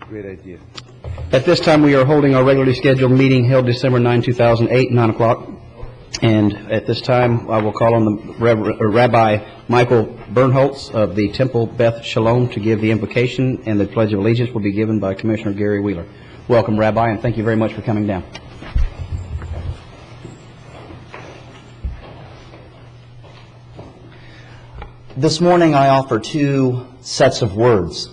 Great idea. At this time, we are holding our regularly scheduled meeting held December 9, 2008, 9 o'clock. And at this time, I will call on the Rabbi Michael Bernholtz of the Temple Beth Shalom to give the invocation, and the Pledge of Allegiance will be given by Commissioner Gary Wheeler. Welcome, Rabbi, and thank you very much for coming down. This morning I offer two sets of words.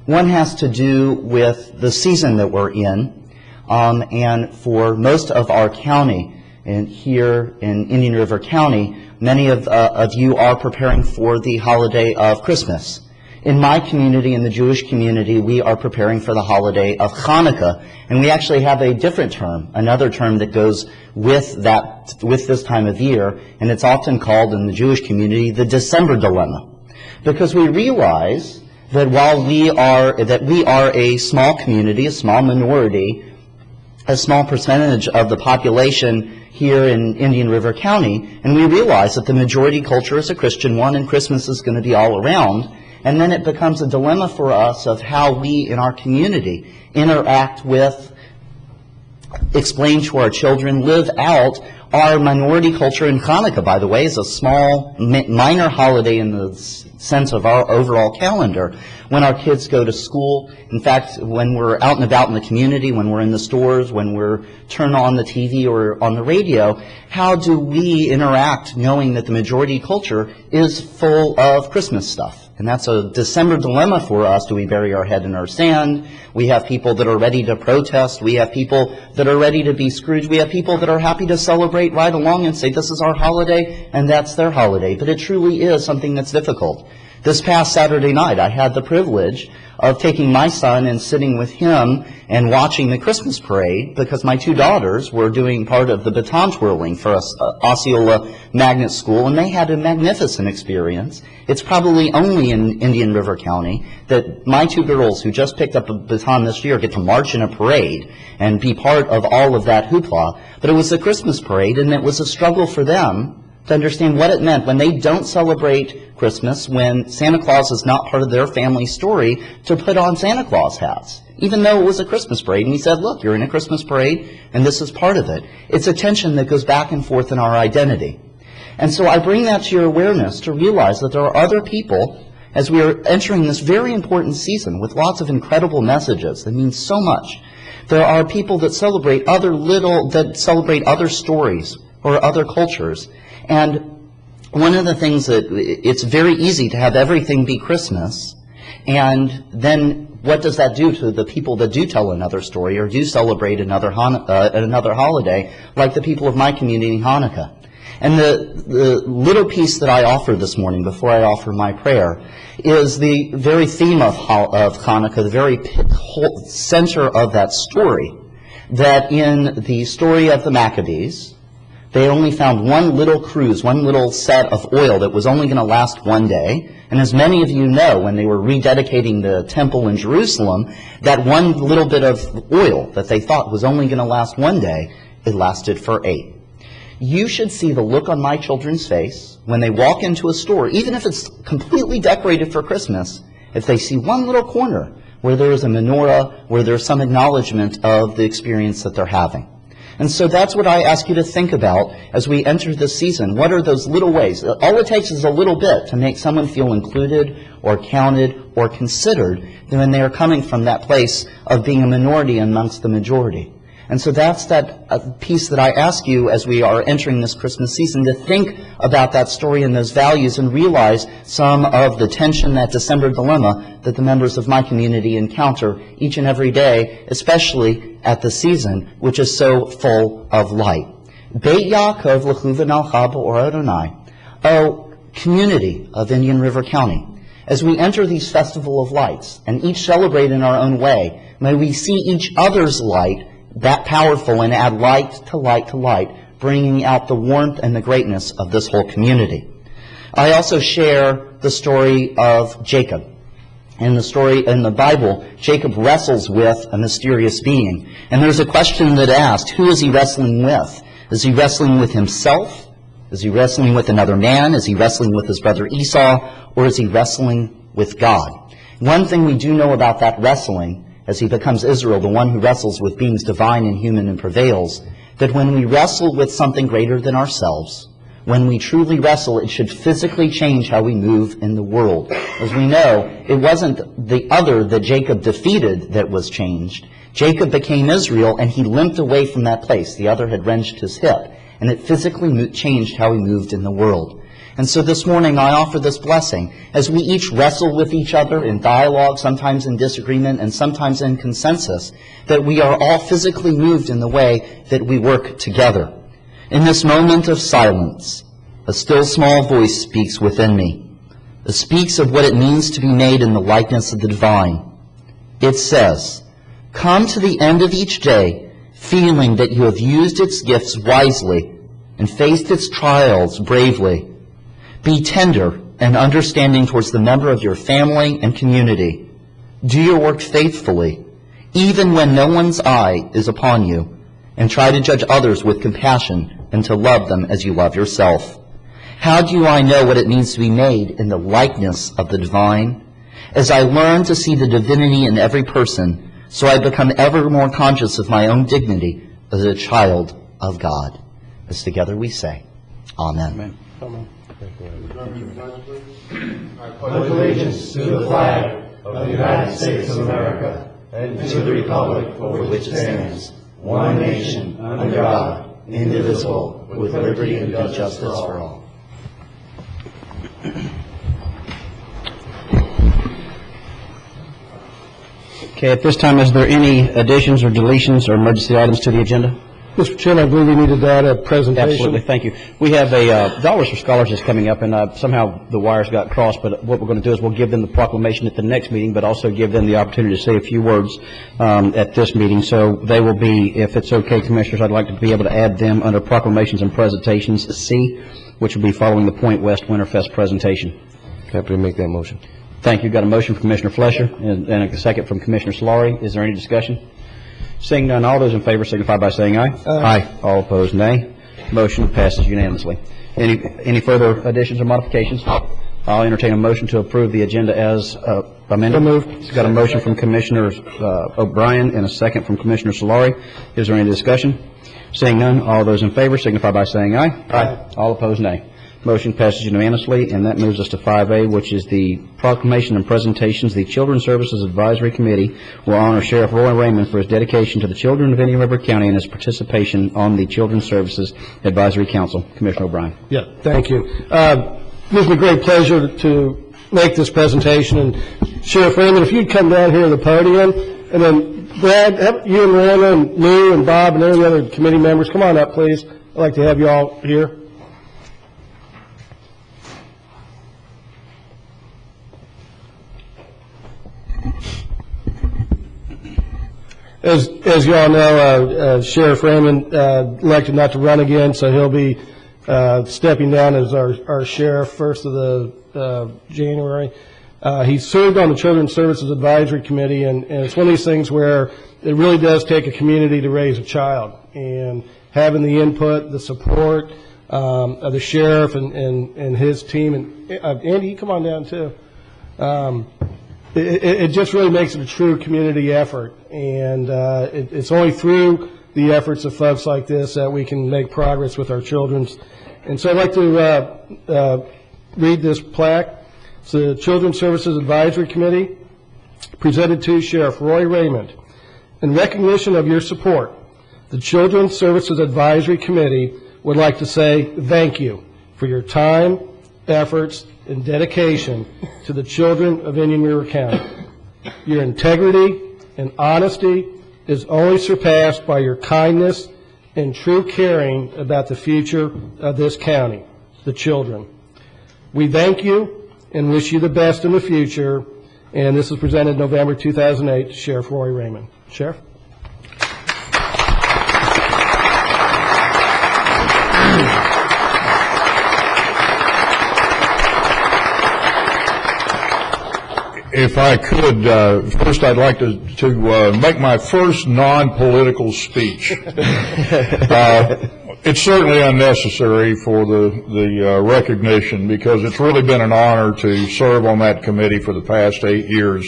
One has to do with the season that we're in, and for most of our county, and here in Indian River County, many of you are preparing for the holiday of Christmas. In my community, in the Jewish community, we are preparing for the holiday of Hanukkah, and we actually have a different term, another term that goes with this time of year, and it's often called in the Jewish community the December dilemma, because we realize that while we are a small community, a small minority, a small percentage of the population here in Indian River County, and we realize that the majority culture is a Christian one, and Christmas is going to be all around. And then it becomes a dilemma for us of how we in our community interact with, explain to our children, live out our minority culture. In Hanukkah, by the way, is a small, minor holiday in the sense of our overall calendar. When our kids go to school, in fact, when we're out and about in the community, when we're in the stores, when we're turn on the TV or on the radio, how do we interact knowing that the majority culture is full of Christmas stuff? And that's a December dilemma for us. Do we bury our head in our sand? We have people that are ready to protest. We have people that are ready to be Scrooge. We have people that are happy to celebrate right along and say this is our holiday and that's their holiday. But it truly is something that's difficult. This past Saturday night, I had the privilege of taking my son and sitting with him and watching the Christmas parade, because my two daughters were doing part of the baton twirling for Osceola Magnet School, and they had a magnificent experience. It's probably only in Indian River County that my two girls, who just picked up a baton this year, get to march in a parade and be part of all of that hoopla. But it was a Christmas parade, and it was a struggle for them to understand what it meant when they don't celebrate Christmas, when Santa Claus is not part of their family story, to put on Santa Claus hats, even though it was a Christmas parade. And he said, look, you're in a Christmas parade, and this is part of it. It's a tension that goes back and forth in our identity. And so I bring that to your awareness to realize that there are other people, as we are entering this very important season with lots of incredible messages that mean so much. There are people that celebrate other stories or other cultures. And one of the things that it's very easy to have everything be Christmas, and then what does that do to the people that do tell another story or do celebrate another holiday, like the people of my community in Hanukkah? And the little piece that I offer this morning before I offer my prayer is the very theme of Hanukkah, the very center of that story, that in the story of the Maccabees, they only found one little cruse, one little set of oil that was only going to last one day. And as many of you know, when they were rededicating the temple in Jerusalem, that one little bit of oil that they thought was only going to last one day, it lasted for 8. You should see the look on my children's face when they walk into a store, even if it's completely decorated for Christmas, if they see one little corner where there is a menorah, where there's some acknowledgement of the experience that they're having. And so that's what I ask you to think about as we enter this season. What are those little ways? All it takes is a little bit to make someone feel included or counted or considered when they are coming from that place of being a minority amongst the majority. And so that's that piece that I ask you as we are entering this Christmas season, to think about that story and those values and realize some of the tension, that December dilemma that the members of my community encounter each and every day, especially at the season, which is so full of light. Beit Yaakov l'chuven al chaba or Adonai. O community of Indian River County, as we enter these festival of lights and each celebrate in our own way, may we see each other's light that powerful and add light to light to light, bringing out the warmth and the greatness of this whole community. I also share the story of Jacob. In the story in the Bible, Jacob wrestles with a mysterious being. And there's a question that asked, who is he wrestling with? Is he wrestling with himself? Is he wrestling with another man? Is he wrestling with his brother Esau? Or is he wrestling with God? One thing we do know about that wrestling, as he becomes Israel, the one who wrestles with beings divine and human and prevails, that when we wrestle with something greater than ourselves, when we truly wrestle, it should physically change how we move in the world. As we know, it wasn't the other that Jacob defeated that was changed. Jacob became Israel, and he limped away from that place. The other had wrenched his hip, and it physically changed how he moved in the world. And so this morning I offer this blessing as we each wrestle with each other in dialogue, sometimes in disagreement and sometimes in consensus, that we are all physically moved in the way that we work together. In this moment of silence, a still small voice speaks within me. It speaks of what it means to be made in the likeness of the divine. It says, "Come to the end of each day feeling that you have used its gifts wisely and faced its trials bravely. Be tender and understanding towards the member of your family and community. Do your work faithfully, even when no one's eye is upon you, and try to judge others with compassion and to love them as you love yourself. How do I know what it means to be made in the likeness of the divine? As I learn to see the divinity in every person, so I become ever more conscious of my own dignity as a child of God." As together we say, Amen. Amen. I pledge allegiance to the flag of the United States of America and to the republic for which it stands, one nation, under God, indivisible, with liberty and justice for all. Okay, at this time, is there any additions or deletions or emergency items to the agenda? Mr. Chairman, I believe we needed that a presentation. Absolutely, thank you. We have a Dollars for Scholars is coming up, and somehow the wires got crossed, but what we're going to do is we'll give them the proclamation at the next meeting, but also give them the opportunity to say a few words at this meeting. So they will be, if it's okay, Commissioners, I'd like to be able to add them under Proclamations and Presentations C, which will be following the Point West Winterfest presentation. Happy to make that motion. Thank you. Got a motion from Commissioner Flesher and a second from Commissioner Solari. Is there any discussion? Seeing none, all those in favor signify by saying aye. Aye. All opposed, nay. Motion passes unanimously. Any further additions or modifications? I'll entertain a motion to approve the agenda as amended. So moved. It's got a motion from Commissioner O'Brien and a second from Commissioner Solari. Is there any discussion? Seeing none, all those in favor signify by saying aye. Aye. All opposed, nay. Motion passes unanimously, and that moves us to 5A, which is the proclamation and presentations. The Children's Services Advisory Committee will honor Sheriff Roy Raymond for his dedication to the children of Indian River County and his participation on the Children's Services Advisory Council. Commissioner O'Brien. Yeah, thank you. It gives me great pleasure to make this presentation. And Sheriff Raymond, if you'd come down here to the podium, and then Brad, have you and Rana and Lou and Bob and any other committee members, come on up, please. I'd like to have you all here. As you all know, Sheriff Raymond elected not to run again, so he'll be stepping down as our sheriff 1st of January. He served on the Children's Services Advisory Committee, and it's one of these things where it really does take a community to raise a child. And having the input, the support of the sheriff and his team, and Andy, you come on down too. It just really makes it a true community effort, and it's only through the efforts of folks like this that we can make progress with our children's. And so I'd like to read this plaque. It's the Children's Services Advisory Committee, presented to Sheriff Roy Raymond. In recognition of your support, the Children's Services Advisory Committee would like to say thank you for your time, efforts, and dedication to the children of Indian River County. Your integrity and honesty is only surpassed by your kindness and true caring about the future of this county, the children. We thank you and wish you the best in the future. And this is presented November 2008 to Sheriff Roy Raymond. Sheriff? If I could, first I'd like to make my first non-political speech. it's certainly unnecessary for the recognition, because it's really been an honor to serve on that committee for the past 8 years.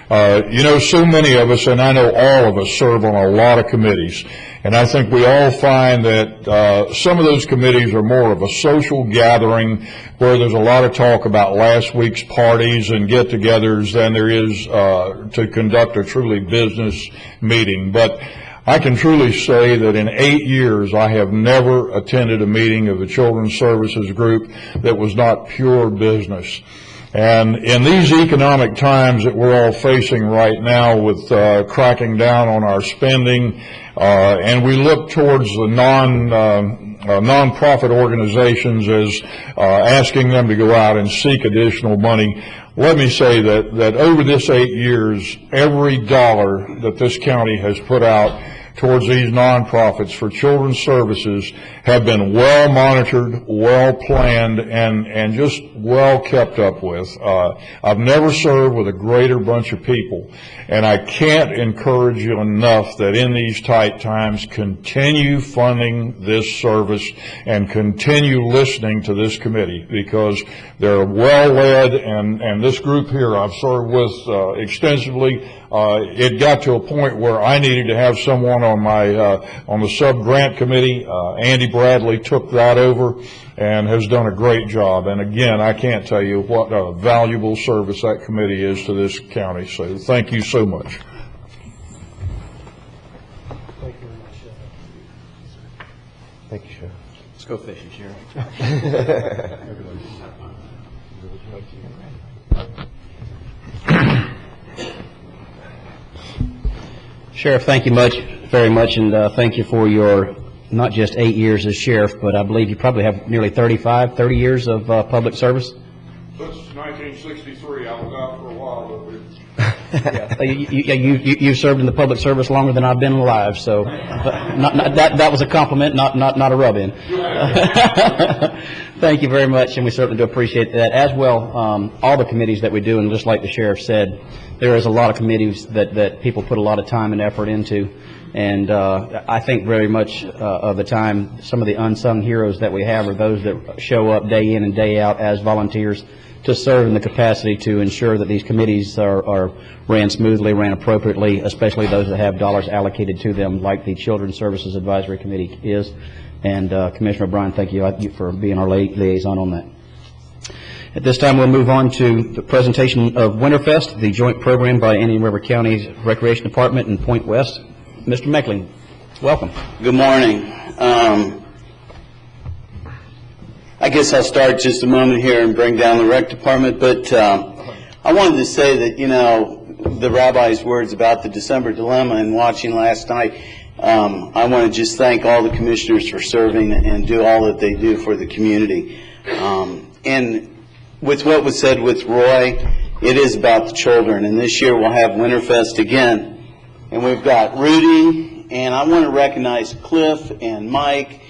You know, so many of us, and I know all of us, serve on a lot of committees. And I think we all find that some of those committees are more of a social gathering where there's a lot of talk about last week's parties and get-togethers than there is to conduct a truly business meeting. But I can truly say that in 8 years, I have never attended a meeting of the Children's Services Group that was not pure business. And in these economic times that we're all facing right now with cracking down on our spending, and we look towards the nonprofit organizations as asking them to go out and seek additional money, let me say that over this 8 years, every dollar that this county has put out towards these nonprofits for children's services have been well monitored, well planned, and just well kept up with. I've never served with a greater bunch of people, and I can't encourage you enough that in these tight times, continue funding this service and continue listening to this committee, because they're well led, and this group here I've served with extensively. It got to a point where I needed to have someone on my on the sub-grant committee. Andy Bradley took that over and has done a great job. And again, I can't tell you what a valuable service that committee is to this county. So thank you so much. Thank you very much, Sheriff. Thank you, Sheriff. Let's go fishing, Sheriff. Sheriff, thank you very much, and thank you for your not just 8 years as sheriff, but I believe you probably have nearly 30 years of public service. Since 1963, I was out for a while, but You've served in the public service longer than I've been alive, so that was a compliment, not a rub-in. Thank you very much, and we certainly do appreciate that. As well, all the committees that we do, and just like the sheriff said, there is a lot of committees that people put a lot of time and effort into, and I think very much of the time, some of the unsung heroes that we have are those that show up day in and day out as volunteers to serve in the capacity to ensure that these committees are ran smoothly, ran appropriately, especially those that have dollars allocated to them, like the Children's Services Advisory Committee is. And Commissioner O'Brien, thank you for being our liaison on that. At this time, we'll move on to the presentation of Winterfest, the joint program by Indian River County's Recreation Department and Point West. Mr. Meckling, welcome. Good morning. I guess I'll start just a moment here and bring down the rec department, but I wanted to say that, you know, the rabbi's words about the December dilemma and watching last night, I want to just thank all the commissioners for serving and do all that they do for the community. And with what was said with Roy, it is about the children, and this year we'll have Winterfest again. And we've got Rudy, and I want to recognize Cliff and Mike,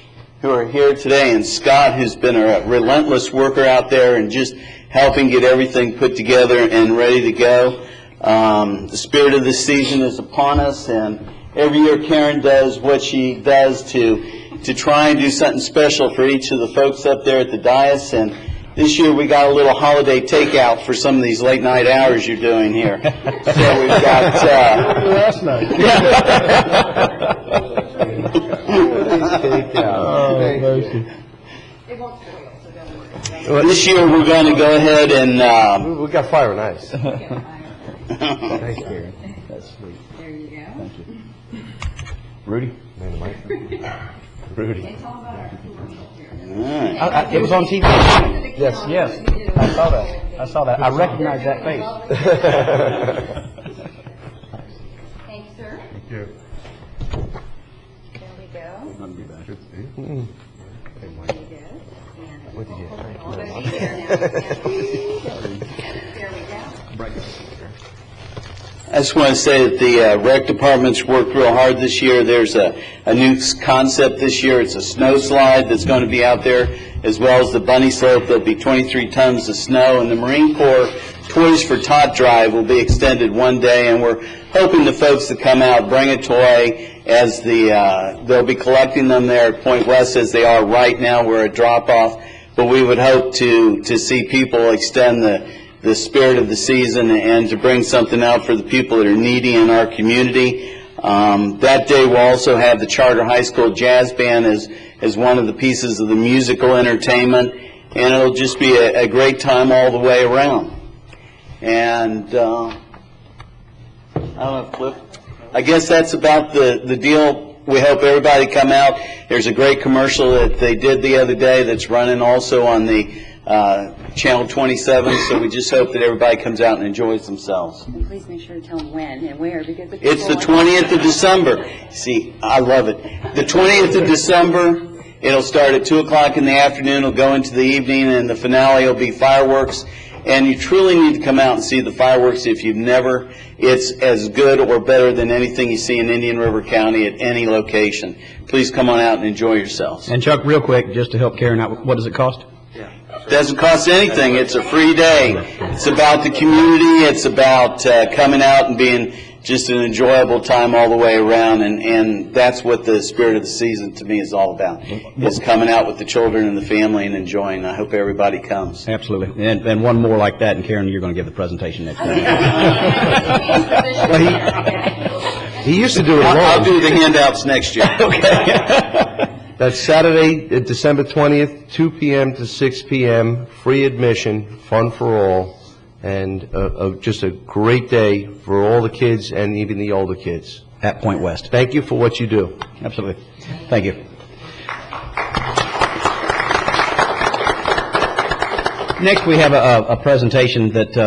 who are here today, and Scott, who's been a relentless worker out there and just helping get everything put together and ready to go. The spirit of this season is upon us, and every year Karen does what she does to try and do something special for each of the folks up there at the dais. And this year we got a little holiday takeout for some of these late night hours you're doing here. So we've got Last night. This year we're going to go ahead and We got fire and ice. Thanks, Karen. That's sweet. There you go. Thank you. Rudy? Rudy. It was on TV. Yes. I saw that. I recognize that face. Thank you, sir. thank you. There we go. Mm. There you go. What did you get? All those in there now. There we go. I just want to say that the rec department's worked real hard this year. There's a new concept this year. It's a snow slide that's going to be out there, as well as the bunny slope. There'll be 23 tons of snow, and the Marine Corps Toys for Tot Drive will be extended one day, and we're hoping the folks that come out bring a toy as they'll be collecting them there at Point West as they are right now. We're at drop-off, but we would hope to see people extend the spirit of the season and to bring something out for the people that are needy in our community. That day we'll also have the Charter High School Jazz Band as one of the pieces of the musical entertainment, and it'll just be a great time all the way around. And I don't know, Cliff, I guess that's about the deal. We hope everybody come out. There's a great commercial that they did the other day that's running also on the Channel 27, so we just hope that everybody comes out and enjoys themselves. And please make sure to tell them when and where, because It's the 20th of December. See, I love it. The 20th of December, it'll start at 2 o'clock in the afternoon, it'll go into the evening, and the finale will be fireworks. And you truly need to come out and see the fireworks if you've never. It's as good or better than anything you see in Indian River County at any location. Please come on out and enjoy yourselves. And Chuck, real quick, just to help Karen out, what does it cost? It doesn't cost anything. It's a free day. It's about the community. It's about coming out and being just an enjoyable time all the way around, and that's what the spirit of the season to me is all about, is coming out with the children and the family and enjoying. I hope everybody comes. Absolutely. And one more like that, and Karen, you're going to give the presentation next time. He used to do it I'll alone. do the handouts next year. That's Saturday, December 20th, 2 p.m. to 6 p.m., free admission, fun for all, and just a great day for all the kids and even the older kids. At Point West. Thank you for what you do. Absolutely. Thank you. Next, we have a presentation that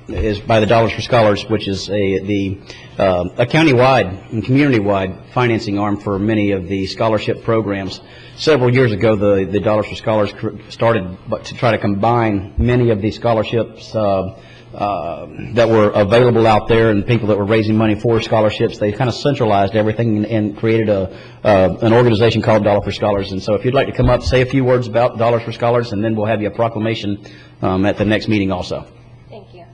is by the Dollars for Scholars, which is a county-wide and community-wide financing arm for many of the scholarship programs. Several years ago, the Dollars for Scholars started to try to combine many of the scholarships that were available out there and people that were raising money for scholarships. They kind of centralized everything and created an organization called Dollar for Scholars. And so if you'd like to come up, say a few words about Dollars for Scholars, and then we'll have you a proclamation at the next meeting also. Thank you.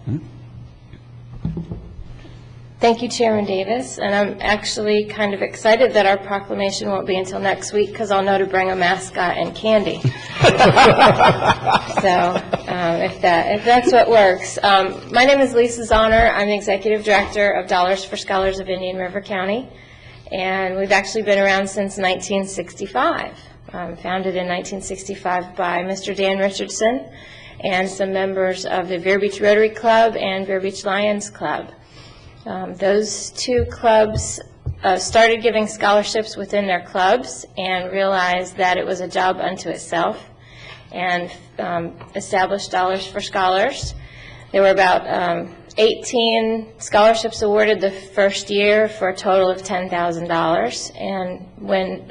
Thank you, Chairman Davis. And I'm actually kind of excited that our proclamation won't be until next week, because I'll know to bring a mascot and candy. So if that's what works. My name is Lisa Zahner. I'm the Executive Director of Dollars for Scholars of Indian River County. And we've actually been around since 1965. Founded in 1965 by Mr. Dan Richardson and some members of the Vero Beach Rotary Club and Vero Beach Lions Club. Those two clubs started giving scholarships within their clubs and realized that it was a job unto itself, and established Dollars for Scholars. There were about 18 scholarships awarded the first year for a total of $10,000. And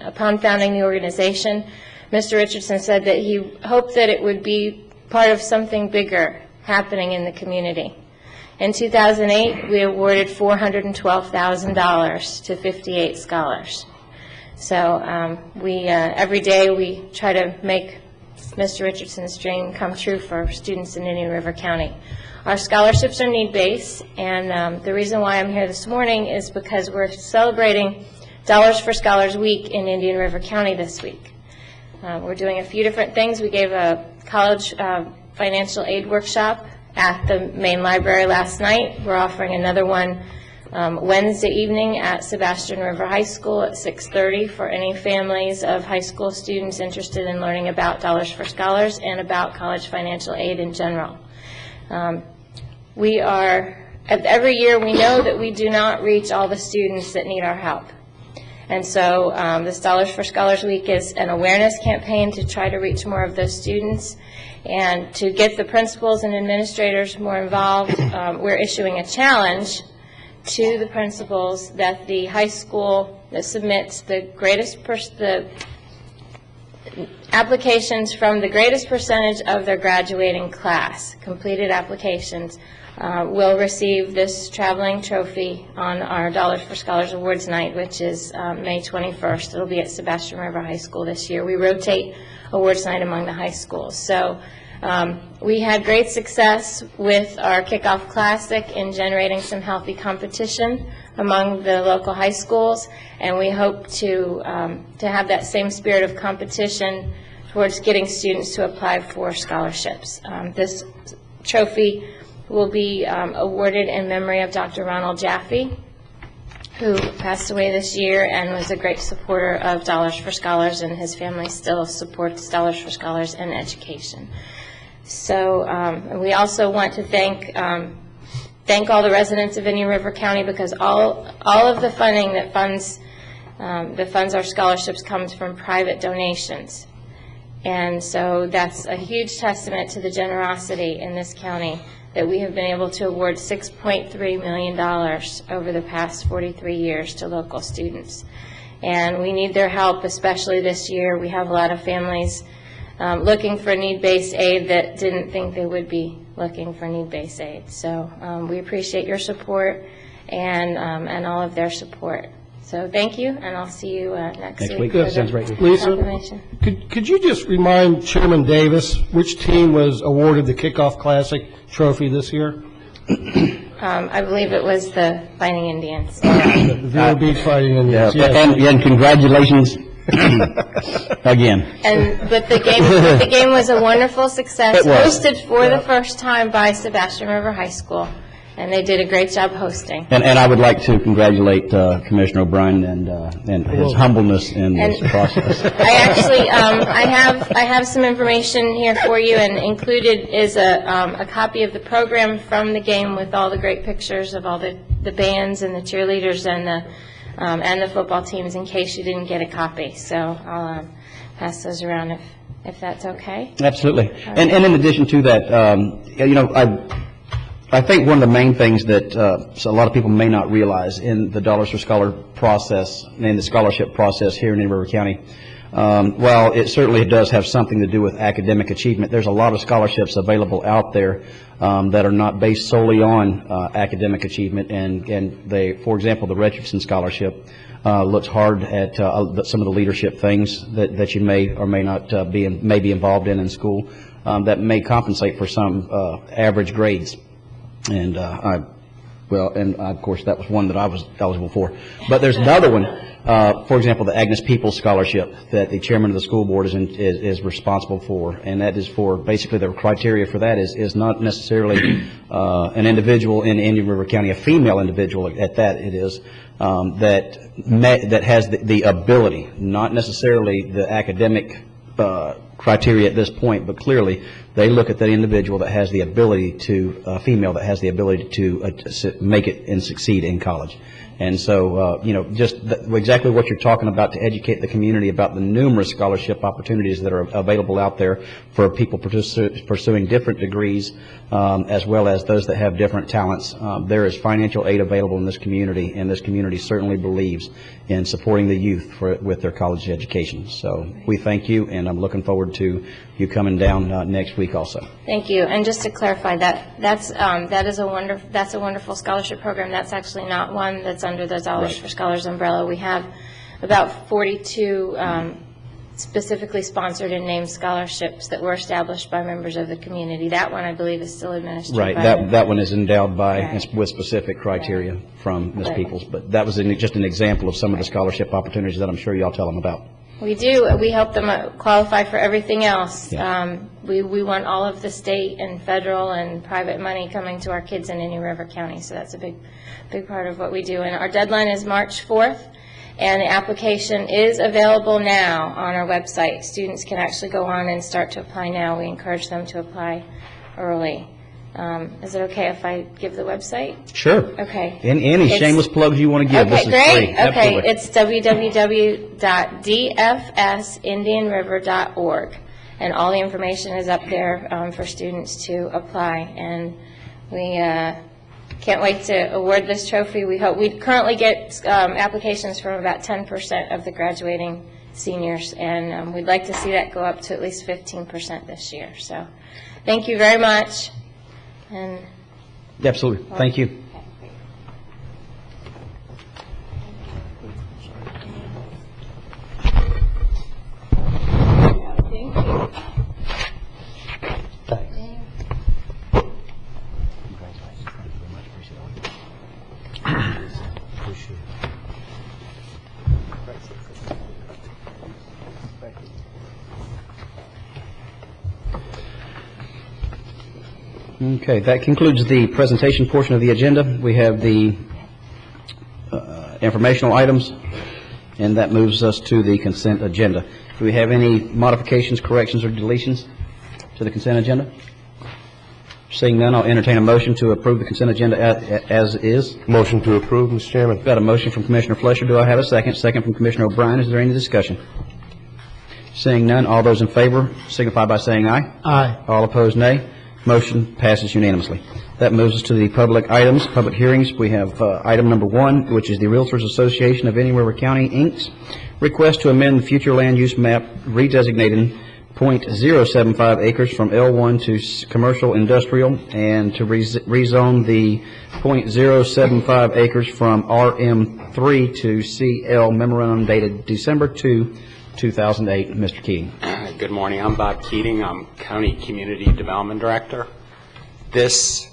upon founding the organization, Mr. Richardson said that he hoped that it would be part of something bigger happening in the community. In 2008, we awarded $412,000 to 58 scholars. So every day we try to make Mr. Richardson's dream come true for students in Indian River County. Our scholarships are need-based, and the reason why I'm here this morning is because we're celebrating Dollars for Scholars Week in Indian River County this week. We're doing a few different things. We gave a college financial aid workshop at the main library last night. We're offering another one Wednesday evening at Sebastian River High School at 6:30 for any families of high school students interested in learning about Dollars for Scholars and about college financial aid in general. Every year we know that we do not reach all the students that need our help. And so this Dollars for Scholars Week is an awareness campaign to try to reach more of those students. And to get the principals and administrators more involved, we're issuing a challenge to the principals that the high school that submits the applications from the greatest percentage of their graduating class, completed applications, will receive this traveling trophy on our Dollars for Scholars Awards Night, which is May 21st. It'll be at Sebastian River High School this year. We rotate Awards Night among the high schools. So We had great success with our Kickoff Classic in generating some healthy competition among the local high schools, and we hope to have that same spirit of competition towards getting students to apply for scholarships. This trophy will be awarded in memory of Dr. Ronald Jaffe, who passed away this year and was a great supporter of Dollars for Scholars, and his family still supports Dollars for Scholars and education. So we also want to thank all the residents of Indian River County, because all of the funding that funds our scholarships comes from private donations. And so that's a huge testament to the generosity in this county that we have been able to award $6.3 million over the past 43 years to local students. And we need their help, especially this year. We have a lot of families looking for need-based aid that didn't think they would be looking for need-based aid. So we appreciate your support and all of their support. So thank you, and I'll see you next week. Good. Sounds great. Lisa, Confirmation. could you just remind Chairman Davis which team was awarded the Kickoff Classic trophy this year? I believe it was the Fighting Indians. The Vero Beach Fighting Indians. Yes. And congratulations again. But the game was a wonderful success, It was. hosted for the first time by Sebastian River High School, and they did a great job hosting. And I would like to congratulate Commissioner O'Brien and his humbleness in this process. I actually, I have some information here for you, and included is a copy of the program from the game with all the great pictures of all the bands and the cheerleaders and the football teams, in case you didn't get a copy. So I'll pass those around if that's okay. Absolutely. And in addition to that, I think one of the main things that a lot of people may not realize in the Dollars for Scholar process, in the scholarship process here in Indian River County, while it certainly does have something to do with academic achievement, there's a lot of scholarships available out there that are not based solely on academic achievement. And they, for example, the Richardson Scholarship looks hard at some of the leadership things that you may or may not be involved in school that may compensate for some average grades. And of course, that was one that I was eligible for. But there's another one, for example, the Agnes Peoples Scholarship that the chairman of the school board is responsible for, and that is for basically the criteria for that is not necessarily an individual in Indian River County, a female individual at that it is, that has the ability, not necessarily the academic criteria at this point, but clearly they look at that individual that has the ability to, female that has the ability to make it and succeed in college. And so, just exactly what you're talking about, to educate the community about the numerous scholarship opportunities that are available out there for people pursuing different degrees, as well as those that have different talents. There is financial aid available in this community, and this community certainly believes in supporting the youth with their college education. So we thank you, and I'm looking forward to you coming down next week also. Thank you. And just to clarify, that's a wonderful scholarship program. That's actually not one that's under the Dollars for Scholars umbrella. We have about 42 specifically sponsored and named scholarships that were established by members of the community. That one, I believe, is still administered Right. by That one is endowed by Right. with specific criteria from Ms. Right. Peoples. But that was just an example of some of the scholarship opportunities that I'm sure y'all tell them about. We do. We help them qualify for everything else. Yeah. We want all of the state and federal and private money coming to our kids in Indian River County, so that's a big part of what we do. And our deadline is March 4th, and the application is available now on our website. Students can actually go on and start to apply now. We encourage them to apply early. Is it okay if I give the website? Sure. Okay. Any It's- shameless plugs you want to give, this Okay, is great. free. Okay, Absolutely. it's www.dfsindianriver.org, and all the information is up there for students to apply. And we can't wait to award this trophy. We currently get applications from about 10% of the graduating seniors, and we'd like to see that go up to at least 15% this year. So, thank you very much. And Absolutely. Thank you. Okay, that concludes the presentation portion of the agenda. We have the informational items, and that moves us to the consent agenda. Do we have any modifications, corrections, or deletions to the consent agenda? Seeing none, I'll entertain a motion to approve the consent agenda as is. Motion to approve, Mr. Chairman. Got a motion from Commissioner Fletcher. Do I have a second? Second from Commissioner O'Brien. Is there any discussion? Seeing none, all those in favor signify by saying aye. Aye. All opposed, nay. Motion passes unanimously. That moves us to the public items, public hearings. We have item number 1, which is the Realtors Association of Indian River County, Inc.'s request to amend the future land use map redesignating .075 acres from L1 to commercial industrial and to rezone the .075 acres from RM3 to CL, memorandum dated December 2, 2008. Mr. Keating. Good morning. I'm Bob Keating. I'm County Community Development Director. This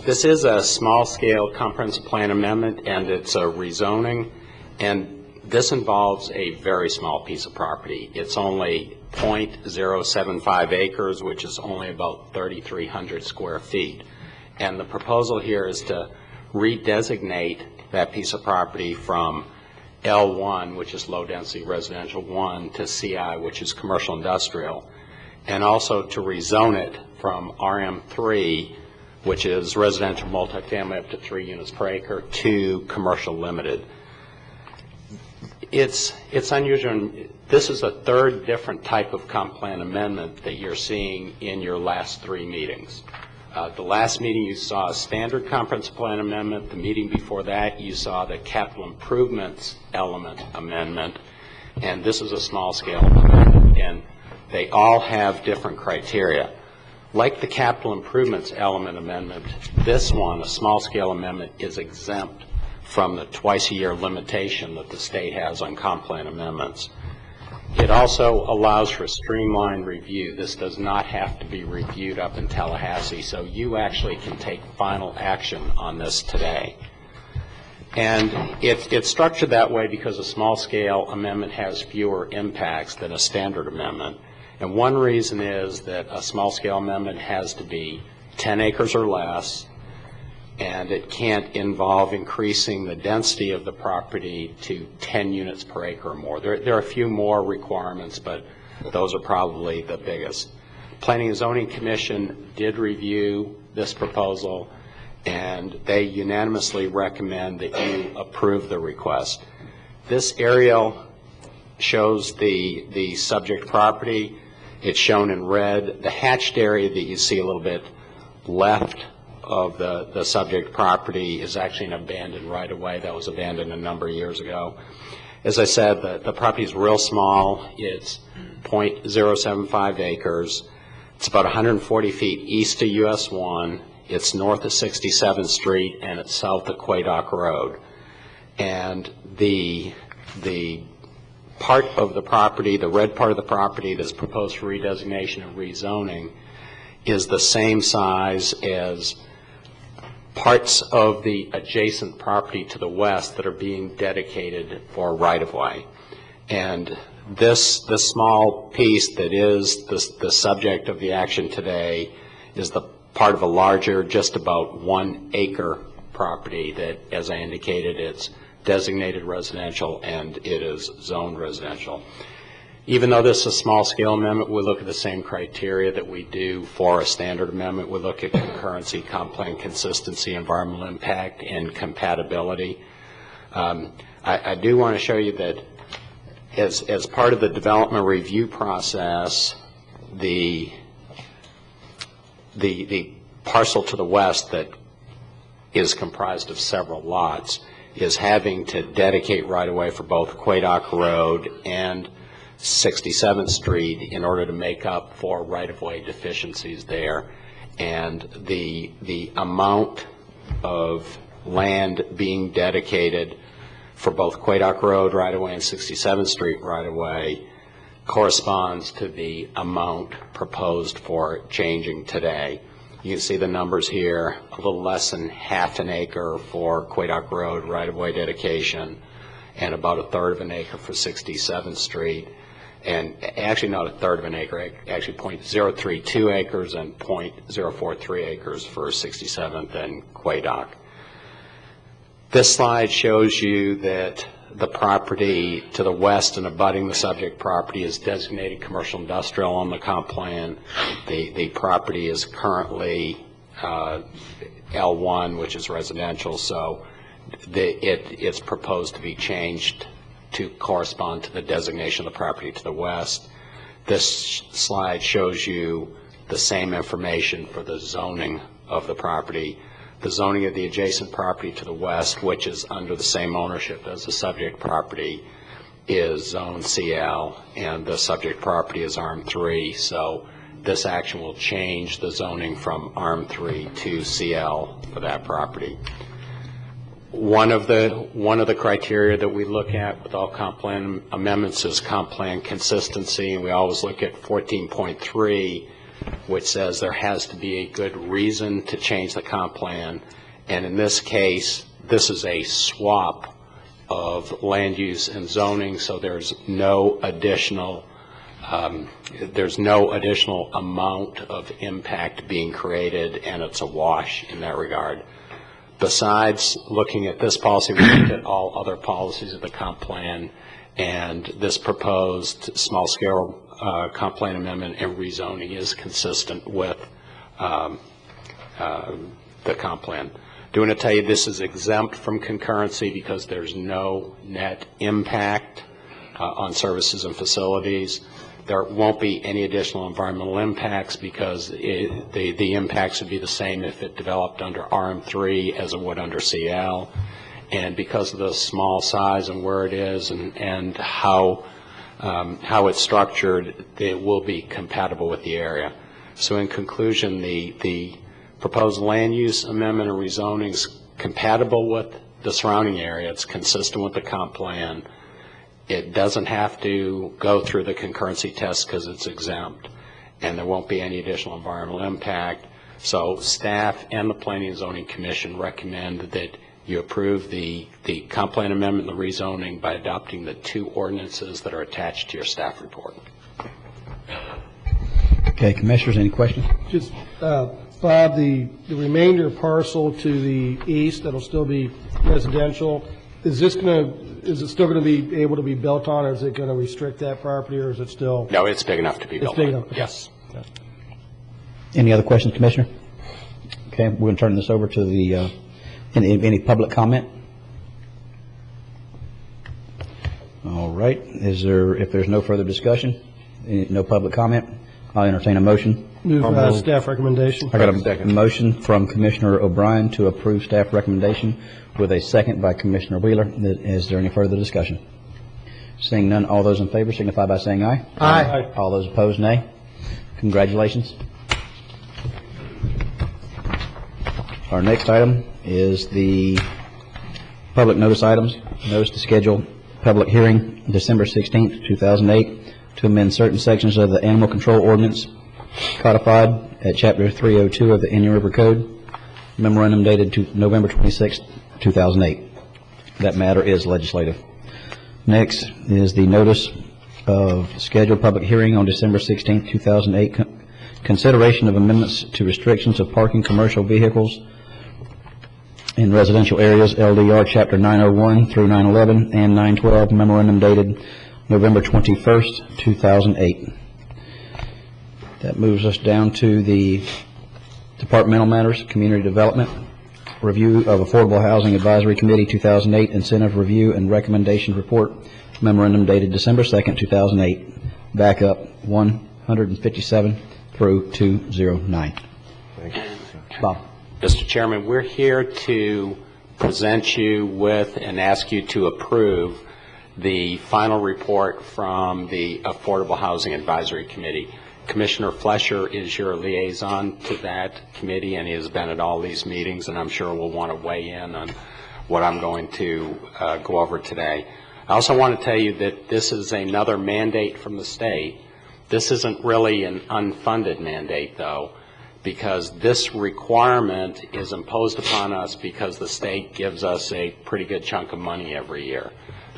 is a small-scale comprehensive plan amendment, and it's a rezoning, and this involves a very small piece of property. It's only .075 acres, which is only about 3,300 square feet. And the proposal here is to redesignate that piece of property from L1, which is low-density residential 1, to CI, which is commercial industrial, and also to rezone it from RM3, which is residential multifamily up to 3 units per acre, to commercial limited. It's unusual. This is a third different type of comp plan amendment that you're seeing in your last 3 meetings. The last meeting you saw a standard comprehensive plan amendment. The meeting before that you saw the capital improvements element amendment, and this is a small scale amendment, and they all have different criteria. Like the capital improvements element amendment, this one, a small scale amendment, is exempt from the twice-a-year limitation that the state has on comp plan amendments. It also allows for streamlined review. This does not have to be reviewed up in Tallahassee, so you actually can take final action on this today. And it's structured that way because a small-scale amendment has fewer impacts than a standard amendment. And one reason is that a small-scale amendment has to be 10 acres or less, and it can't involve increasing the density of the property to 10 units per acre or more. There are a few more requirements, but those are probably the biggest. Planning and Zoning Commission did review this proposal, and they unanimously recommend that you approve the request. This aerial shows the subject property. It's shown in red. The hatched area that you see a little bit left of the subject property is actually an abandoned right-of-way that was abandoned a number of years ago. As I said, the property is real small. It's .075 acres. It's about 140 feet east of US 1. It's north of 67th Street, and it's south of Quaydock Road. And the part of the property, the red part of the property that's proposed for redesignation and rezoning, is the same size as parts of the adjacent property to the west that are being dedicated for right-of-way. And this small piece that is the subject of the action today is the part of a larger, just about 1 acre property that, as I indicated, it's designated residential and it is zoned residential. Even though this is a small-scale amendment, we look at the same criteria that we do for a standard amendment. We look at concurrency, comp plan consistency, environmental impact, and compatibility. I do want to show you that as part of the development review process, the parcel to the west that is comprised of several lots is having to dedicate right-of-way for both Quaydock Road and 67th Street in order to make up for right-of-way deficiencies there. And the amount of land being dedicated for both Quaydock Road right-of-way and 67th Street right-of-way corresponds to the amount proposed for changing today. You can see the numbers here, a little less than half an acre for Quaydock Road right-of-way dedication and about 1/3 of an acre for 67th Street. and actually not a third of an acre, actually .032 acres and .043 acres for 67th and Quaydock. This slide shows you that the property to the west and abutting the subject property is designated commercial industrial on the comp plan. The property is currently L1, which is residential, so it's proposed to be changed to correspond to the designation of the property to the west. This slide shows you the same information for the zoning of the property. The zoning of the adjacent property to the west, which is under the same ownership as the subject property, is Zone CL, and the subject property is ARM3, so this action will change the zoning from ARM3 to CL for that property. One of the criteria that we look at with all comp plan amendments is comp plan consistency, and we always look at 14.3, which says there has to be a good reason to change the comp plan. And in this case, this is a swap of land use and zoning, so there's no additional amount of impact being created, and it's a wash in that regard. Besides looking at this policy, we looked at all other policies of the comp plan, and this proposed small-scale comp plan amendment and rezoning is consistent with the comp plan. Do want to tell you this is exempt from concurrency because there's no net impact on services and facilities. There won't be any additional environmental impacts because the impacts would be the same if it developed under RM3 as it would under CL. And because of the small size and where it is and how it's structured, it will be compatible with the area. So in conclusion, the proposed land use amendment and rezoning is compatible with the surrounding area. It's consistent with the comp plan. It doesn't have to go through the concurrency test because it's exempt, and there won't be any additional environmental impact. So staff and the Planning and Zoning Commission recommend that you approve the comp plan amendment and the rezoning by adopting the two ordinances that are attached to your staff report. Okay, Commissioners, any questions? Just, Bob, the remainder parcel to the east that'll still be residential, is it still going to be able to be built on, or is it going to restrict that property, or is it still? No, it's big enough to be built on. It's big enough? Yes. Okay. Any other questions, Commissioner? Okay, we're going to turn this over to the, any public comment? All right, if there's no further discussion, no public comment, I'll entertain a motion. Move staff recommendation. I got a motion from Commissioner O'Brien to approve staff recommendation with a second by Commissioner Wheeler. Is there any further discussion? Seeing none, all those in favor signify by saying aye. Aye. All those opposed, nay. Congratulations. Our next item is the public notice items. Notice to schedule public hearing December 16th, 2008 to amend certain sections of the Animal Control Ordinance codified at Chapter 302 of the Indian River Code. Memorandum dated November 26, 2008. That matter is legislative. Next is the notice of scheduled public hearing on December 16, 2008. Consideration of amendments to restrictions of parking commercial vehicles in residential areas, LDR Chapter 901 through 911 and 912. Memorandum dated November 21st, 2008. That moves us down to the Departmental Matters, Community Development, Review of Affordable Housing Advisory Committee 2008 Incentive Review and Recommendation Report, memorandum dated December 2nd, 2008, backup 157 through 209. Thank you. Bob. Mr. Chairman, we're here to present you with and ask you to approve the final report from the Affordable Housing Advisory Committee. Commissioner Flesher is your liaison to that committee, and he has been at all these meetings, and I'm sure will want to weigh in on what I'm going to go over today. I also want to tell you that this is another mandate from the state. This isn't really an unfunded mandate, though, because this requirement is imposed upon us because the state gives us a pretty good chunk of money every year.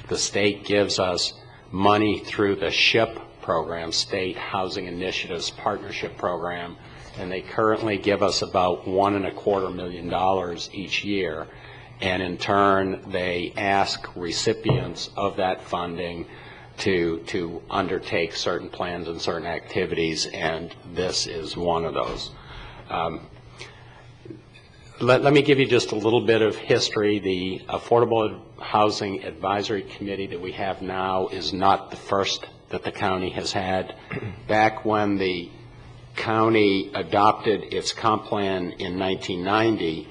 The state gives us money through the SHIP program, State Housing Initiatives Partnership Program, and they currently give us about $1.25 million each year. And in turn, they ask recipients of that funding to undertake certain plans and certain activities, and this is one of those. Let me give you just a little bit of history. The Affordable Housing Advisory Committee that we have now is not the first that the county has had. Back when the county adopted its comp plan in 1990,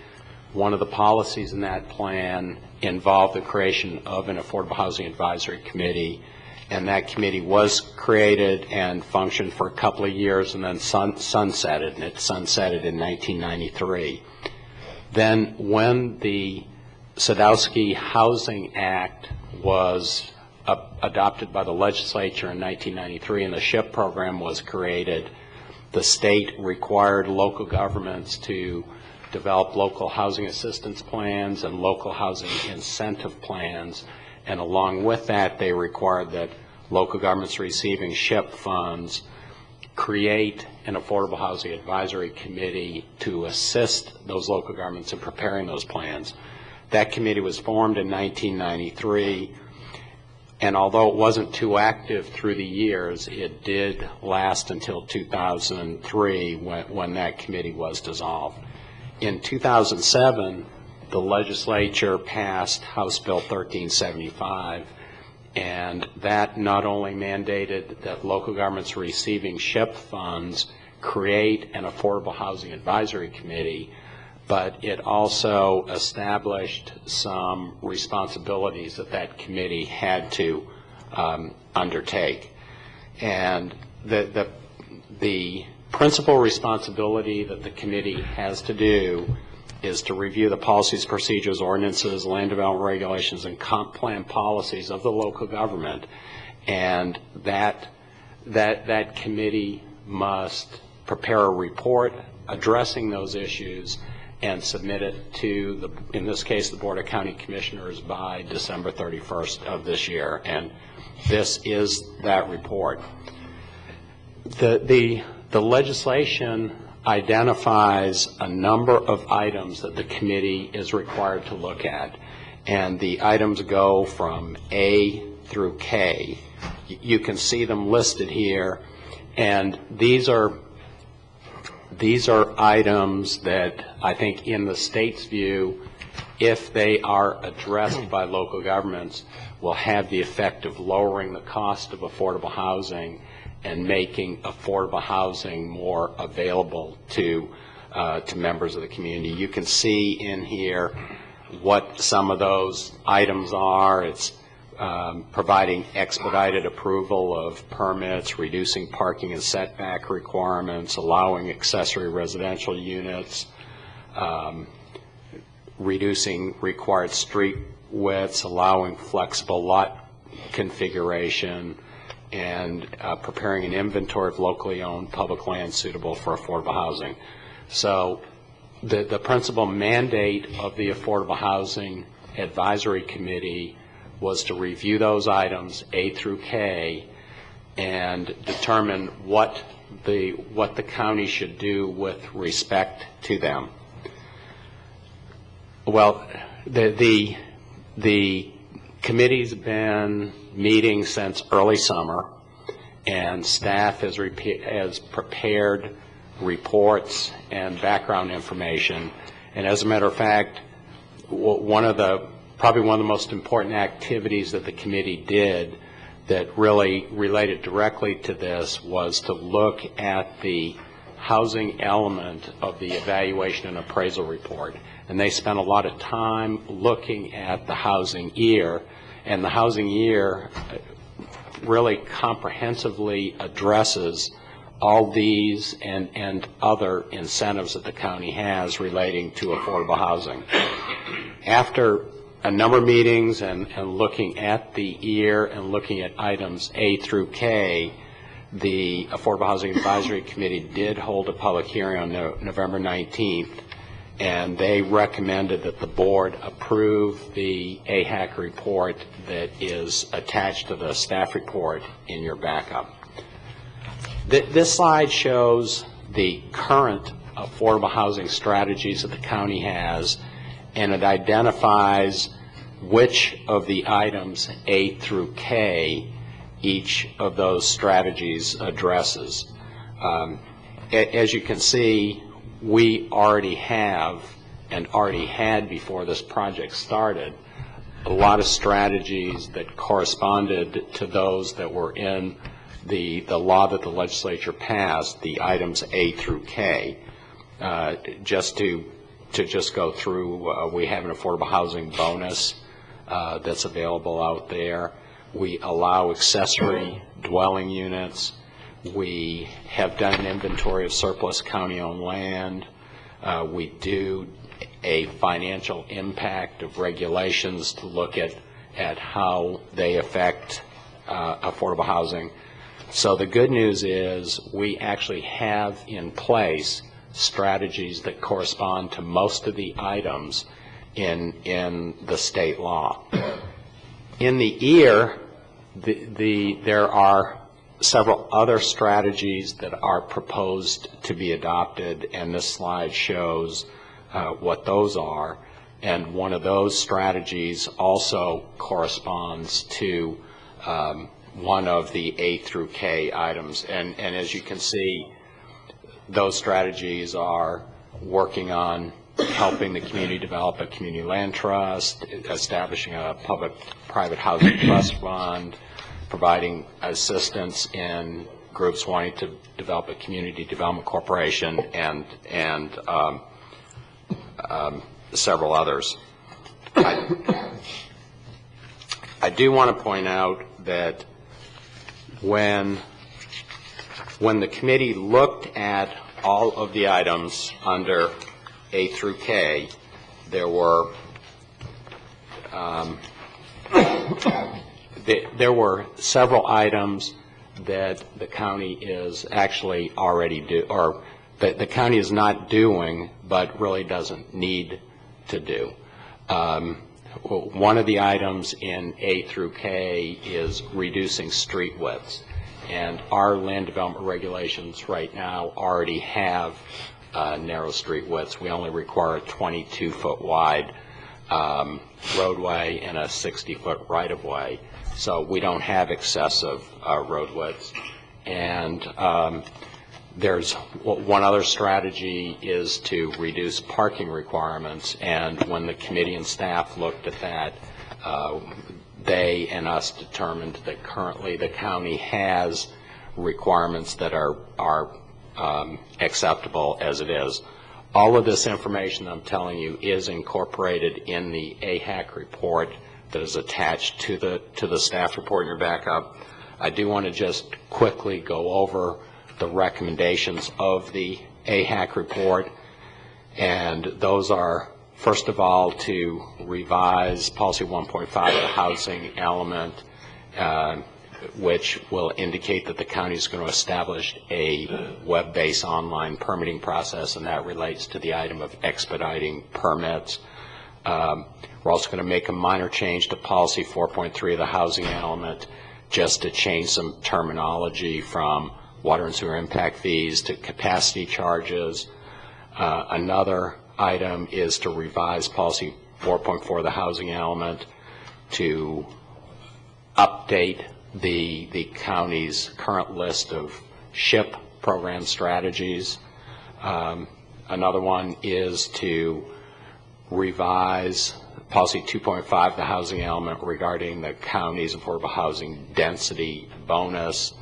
one of the policies in that plan involved the creation of an Affordable Housing Advisory Committee, and that committee was created and functioned for a couple of years and then sunsetted, and it sunsetted in 1993. Then when the Sadowski Housing Act was adopted by the legislature in 1993 and the SHIP program was created, the state required local governments to develop local housing assistance plans and local housing incentive plans, and along with that they required that local governments receiving SHIP funds create an Affordable Housing Advisory Committee to assist those local governments in preparing those plans. That committee was formed in 1993, and although it wasn't too active through the years, it did last until 2003 when that committee was dissolved. In 2007, the legislature passed House Bill 1375, and that not only mandated that local governments receiving SHIP funds create an Affordable Housing Advisory Committee, but it also established some responsibilities that that committee had to undertake. And the principal responsibility that the committee has to do is to review the policies, procedures, ordinances, land development regulations, and comp plan policies of the local government, and that committee must prepare a report addressing those issues and submit it to, in this case, the Board of County Commissioners by December 31st of this year, and this is that report. The legislation identifies a number of items that the committee is required to look at, and the items go from A through K. You can see them listed here, and these are items that I think in the state's view, if they are addressed by local governments, will have the effect of lowering the cost of affordable housing and making affordable housing more available to members of the community. You can see in here what some of those items are. It's providing expedited approval of permits, reducing parking and setback requirements, allowing accessory residential units, reducing required street widths, allowing flexible lot configuration, and preparing an inventory of locally owned public land suitable for affordable housing. So the principal mandate of the Affordable Housing Advisory Committee was to review those items, A through K, and determine what the county should do with respect to them. Well, the committee's been meeting since early summer, and staff has prepared reports and background information. And as a matter of fact, probably one of the most important activities that the committee did that really related directly to this was to look at the housing element of the evaluation and appraisal report. And they spent a lot of time looking at the housing year, and the housing year really comprehensively addresses all these and other incentives that the county has relating to affordable housing. After a number of meetings and looking at the year and looking at items A through K, the Affordable Housing Advisory Committee did hold a public hearing on November 19th, and they recommended that the board approve the AHAC report that is attached to the staff report in your backup. This slide shows the current affordable housing strategies that the county has, and it identifies which of the items A through K each of those strategies addresses. As you can see, we already have, and already had before this project started, a lot of strategies that corresponded to those that were in the law that the legislature passed, the items A through K. Just to go through, we have an affordable housing bonus that's available out there. We allow accessory dwelling units. We have done an inventory of surplus county-owned land. We do a financial impact of regulations to look at how they affect affordable housing. So the good news is we actually have in place strategies that correspond to most of the items in the state law. In the EAR, there are several other strategies that are proposed to be adopted, and this slide shows what those are. And one of those strategies also corresponds to one of the A through K items. And as you can see, those strategies are working on helping the community develop a community land trust, establishing a public-private housing trust fund, providing assistance in groups wanting to develop a community development corporation, and several others. I do want to point out that when the committee looked at all of the items under A through K, there were several items that the county is actually already that the county is not doing, but really doesn't need to do. One of the items in A through K is reducing street widths, and our land development regulations right now already have narrow street widths. We only require a 22-foot wide roadway and a 60-foot right-of-way, so we don't have excessive road widths. And there's one other strategy is to reduce parking requirements, and when the committee and staff looked at that, they and us determined that currently the county has requirements that are acceptable as it is. All of this information I'm telling you is incorporated in the AHAC report that is attached to the staff report in your backup. I do want to just quickly go over the recommendations of the AHAC report, and those are, first of all, to revise policy 1.5 of the housing element, which will indicate that the county is going to establish a web-based online permitting process, and that relates to the item of expediting permits. We're also going to make a minor change to policy 4.3 of the housing element, just to change some terminology from water and sewer impact fees to capacity charges. Another item is to revise policy 4.4 of the housing element to update the county's current list of SHIP program strategies. Another one is to revise policy 2.5 of the housing element regarding the county's affordable housing density bonus,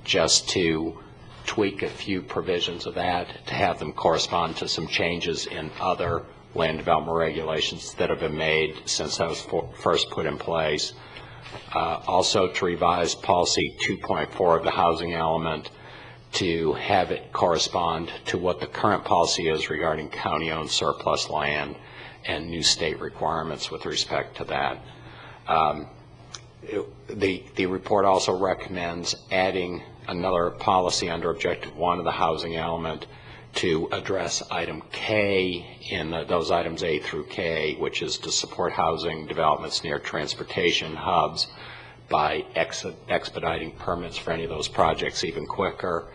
just to tweak a few provisions of that to have them correspond to some changes in other land development regulations that have been made since that was first put in place. Also to revise policy 2.4 of the housing element to have it correspond to what the current policy is regarding county-owned surplus land and new state requirements with respect to that. The report also recommends adding another policy under Objective 1 of the housing element to address item K in those items A through K, which is to support housing developments near transportation hubs, by expediting permits for any of those projects even quicker.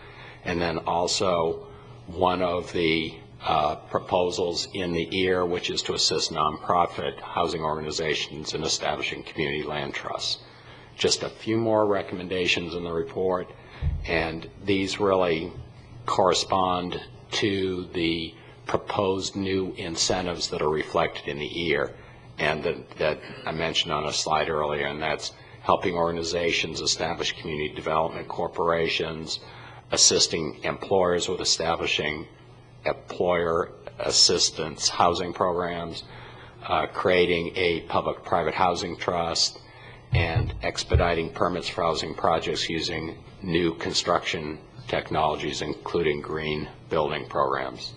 And then also one of the proposals in the EAR, which is to assist nonprofit housing organizations in establishing community land trusts. Just a few more recommendations in the report, and these really correspond to the proposed new incentives that are reflected in the EAR and that I mentioned on a slide earlier, and that's helping organizations establish community development corporations, assisting employers with establishing employer assistance housing programs, creating a public-private housing trust, and expediting permits for housing projects using new construction technologies, including green building programs.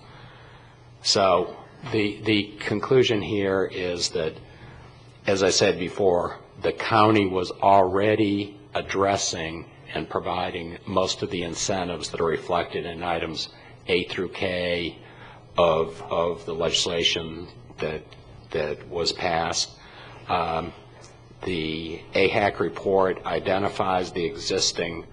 So the conclusion here is that, as I said before, the county was already addressing and providing most of the incentives that are reflected in items A through K of the legislation that was passed. The AHAC report identifies the existing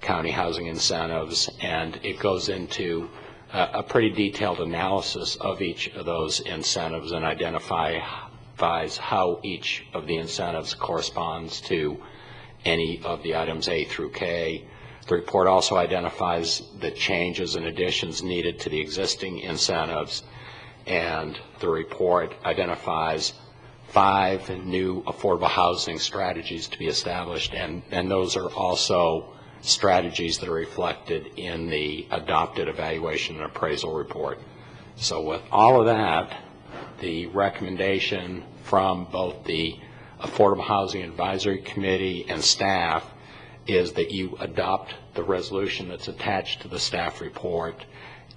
county housing incentives, and it goes into a pretty detailed analysis of each of those incentives and identifies how each of the incentives corresponds to any of the items A through K. The report also identifies the changes and additions needed to the existing incentives, and the report identifies 5 new affordable housing strategies to be established, and those are also strategies that are reflected in the adopted evaluation and appraisal report. So with all of that, the recommendation from both the Affordable Housing Advisory Committee and staff is that you adopt the resolution that's attached to the staff report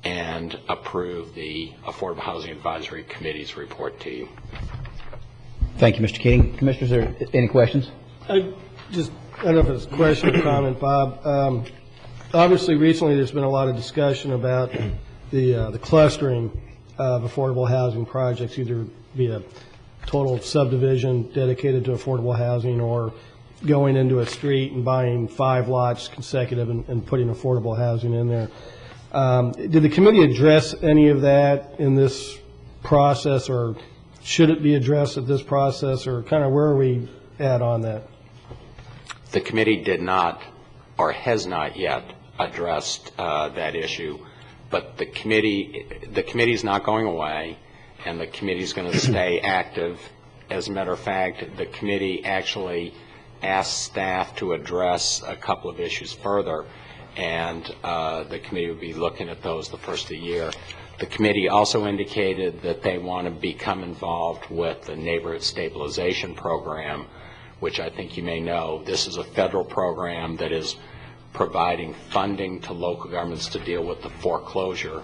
and approve the Affordable Housing Advisory Committee's report to you. Thank you, Mr. Keating. Commissioners, are there any questions? I don't know if it's a question or comment, Bob. Obviously, recently there's been a lot of discussion about the clustering of affordable housing projects, either via total subdivision dedicated to affordable housing or going into a street and buying 5 lots consecutive and putting affordable housing in there. Did the committee address any of that in this process, or should it be addressed at this process, or kind of where are we at on that? The committee did not, or has not yet, addressed that issue, but the committee is not going away, and the committee is going to stay active. As a matter of fact, the committee actually asked staff to address a couple of issues further, and the committee will be looking at those the first of the year. The committee also indicated that they want to become involved with the Neighborhood Stabilization Program, which I think you may know. This is a federal program that is providing funding to local governments to deal with the foreclosure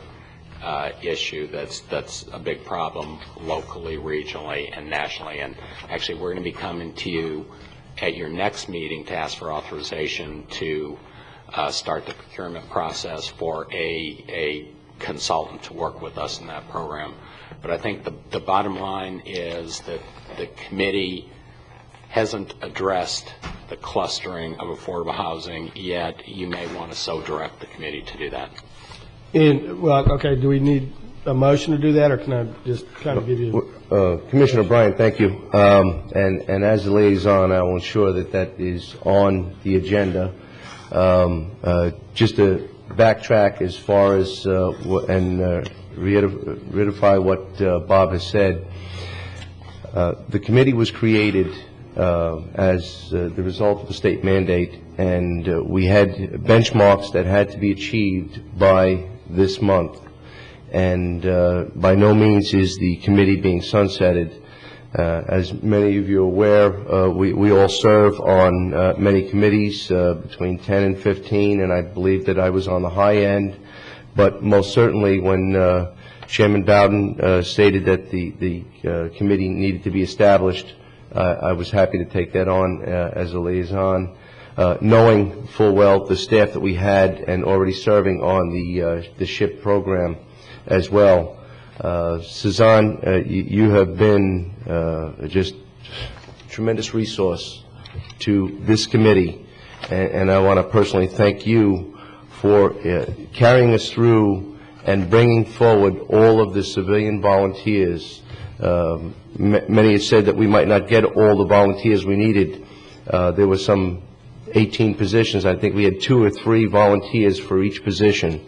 issue that's a big problem locally, regionally, and nationally. And actually, we're going to be coming to you at your next meeting to ask for authorization to start the procurement process for a consultant to work with us in that program. But I think the bottom line is that the committee hasn't addressed the clustering of affordable housing yet. You may want to so direct the committee to do that. Well, okay, do we need a motion to do that, or can I just kind of give you? Commissioner Bryan, thank you. And as the liaison, I will ensure that that is on the agenda. Just to backtrack as far as and reiterate what Bob has said, the committee was created as the result of the state mandate, and we had benchmarks that had to be achieved by this month. And by no means is the committee being sunsetted. As many of you are aware, we all serve on many committees, between 10 and 15, and I believe that I was on the high end. But most certainly when Chairman Bowden stated that the committee needed to be established, I was happy to take that on as a liaison, knowing full well the staff that we had and already serving on the SHIP program as well. Suzanne, you have been just tremendous resource to this committee, and I want to personally thank you for carrying us through and bringing forward all of the civilian volunteers. Many have said that we might not get all the volunteers we needed. There were some 18 positions. I think we had 2 or 3 volunteers for each position.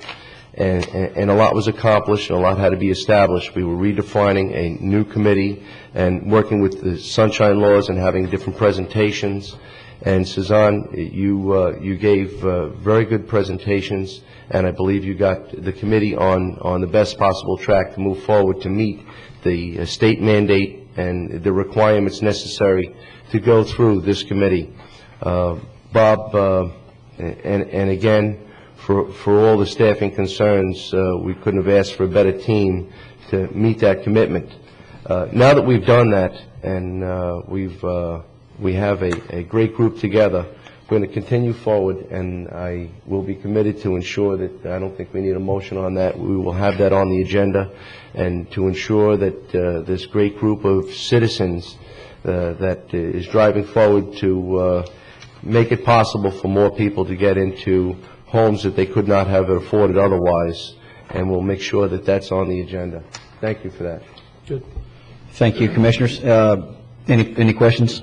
And a lot was accomplished, and a lot had to be established. We were redefining a new committee and working with the sunshine laws and having different presentations. And Suzanne, you gave very good presentations, and I believe you got the committee on the best possible track to move forward to meet the state mandate and the requirements necessary to go through this committee. Bob, and again, for all the staffing concerns, we couldn't have asked for a better team to meet that commitment. Now that we've done that, and we have a great group together, we're going to continue forward, and I will be committed to ensure that, I don't think we need a motion on that, we will have that on the agenda, and to ensure that this great group of citizens that is driving forward to make it possible for more people to get into homes that they could not have afforded otherwise, and we'll make sure that that's on the agenda. Thank you for that. Good. Thank you, Commissioners. Any questions?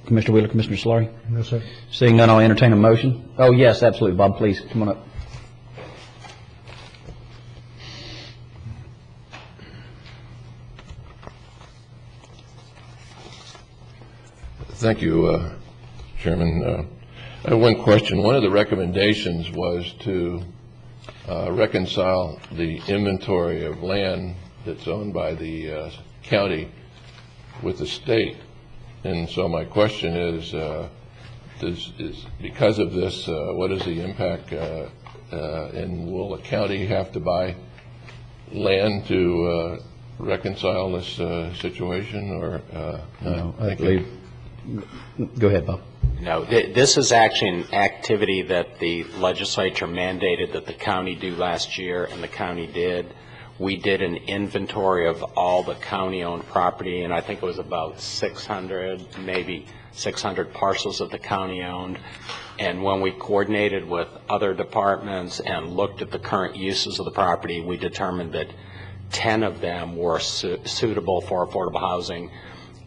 Commissioner Wheeler, Commissioner Solari? No, sir. Seeing none, I'll entertain a motion. Oh, yes, absolutely. Bob, please, come on up. Thank you, Chairman. I have one question. One of the recommendations was to reconcile the inventory of land that's owned by the county with the state. And so my question is because of this, what is the impact, and will the county have to buy land to reconcile this situation, or no? I believe. Go ahead, Bob. No, this is actually an activity that the legislature mandated that the county do last year, and the county did. We did an inventory of all the county-owned property, and I think it was about 600, maybe 600 parcels that the county owned. And when we coordinated with other departments and looked at the current uses of the property, we determined that 10 of them were suitable for affordable housing,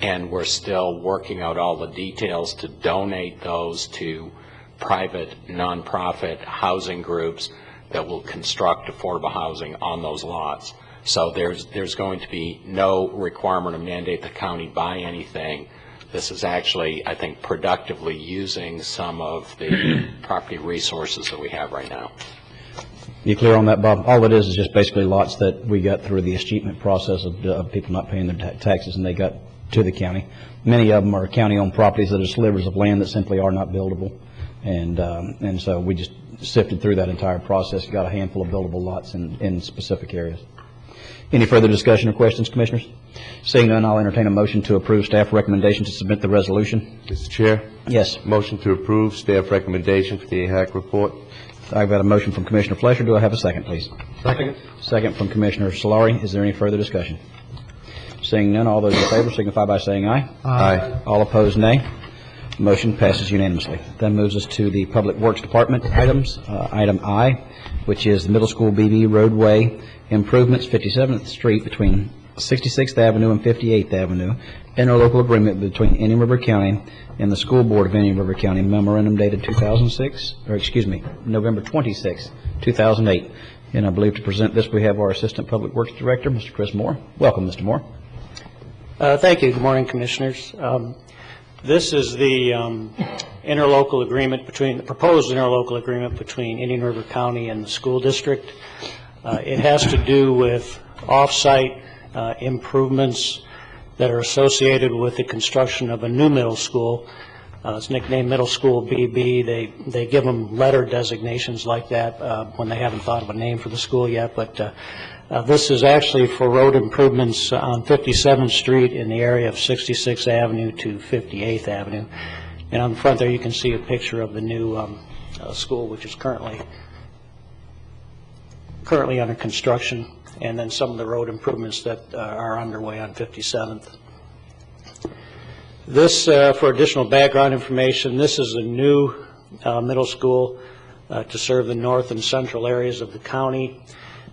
and we're still working out all the details to donate those to private nonprofit housing groups that will construct affordable housing on those lots. So there's going to be no requirement or mandate the county buy anything. This is actually, I think, productively using some of the property resources that we have right now. You clear on that, Bob? All it is just basically lots that we got through the escheatment process of people not paying their taxes, and they got to the county. Many of them are county-owned properties that are slivers of land that simply are not buildable, and so we just sifted through that entire process, got a handful of buildable lots in specific areas. Any further discussion or questions, Commissioners? Seeing none, I'll entertain a motion to approve staff recommendation to submit the resolution. Mr. Chair? Yes. Motion to approve staff recommendation for the AHAC report. I've got a motion from Commissioner Fleischer. Do I have a second, please? Second. Second from Commissioner Solari. Is there any further discussion? Seeing none, all those in favor signify by saying aye. Aye. All opposed, nay. Motion passes unanimously. That moves us to the Public Works Department items. Item I, which is the Middle School BB roadway improvements, 57th Street between 66th Avenue and 58th Avenue. Interlocal agreement between Indian River County and the School Board of Indian River County. Memorandum dated November 26, 2008. And I believe to present this, we have our Assistant Public Works Director, Mr. Chris Moore. Welcome, Mr. Moore. Thank you. Good morning, Commissioners. This is the interlocal agreement between the proposed interlocal agreement between Indian River County and the school district. It has to do with off-site improvements that are associated with the construction of a new middle school. It's nicknamed Middle School BB. They give them letter designations like that when they haven't thought of a name for the school yet. But this is actually for road improvements on 57th Street in the area of 66th Avenue to 58th Avenue. And on the front there you can see a picture of the new school, which is currently under construction, and then some of the road improvements that are underway on 57th. This, for additional background information, this is a new middle school to serve the north and central areas of the county.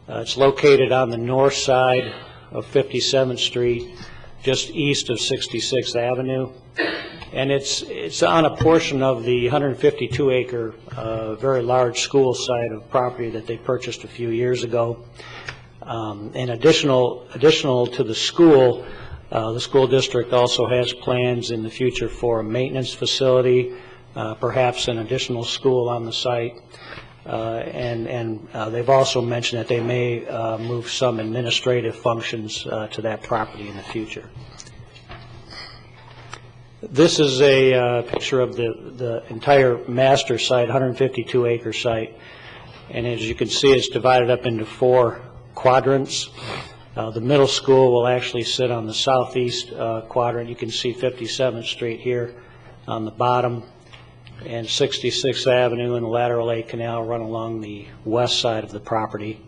It's located on the north side of 57th Street, just east of 66th Avenue. And it's on a portion of the 152-acre, very large school site of property that they purchased a few years ago. And additional to the school district also has plans in the future for a maintenance facility, perhaps an additional school on the site. And they've also mentioned that they may move some administrative functions to that property in the future. This is a picture of the entire master site, 152-acre site. And as you can see, it's divided up into 4 quadrants. The middle school will actually sit on the southeast quadrant. You can see 57th Street here on the bottom, and 66th Avenue and the Lateral A Canal run along the west side of the property.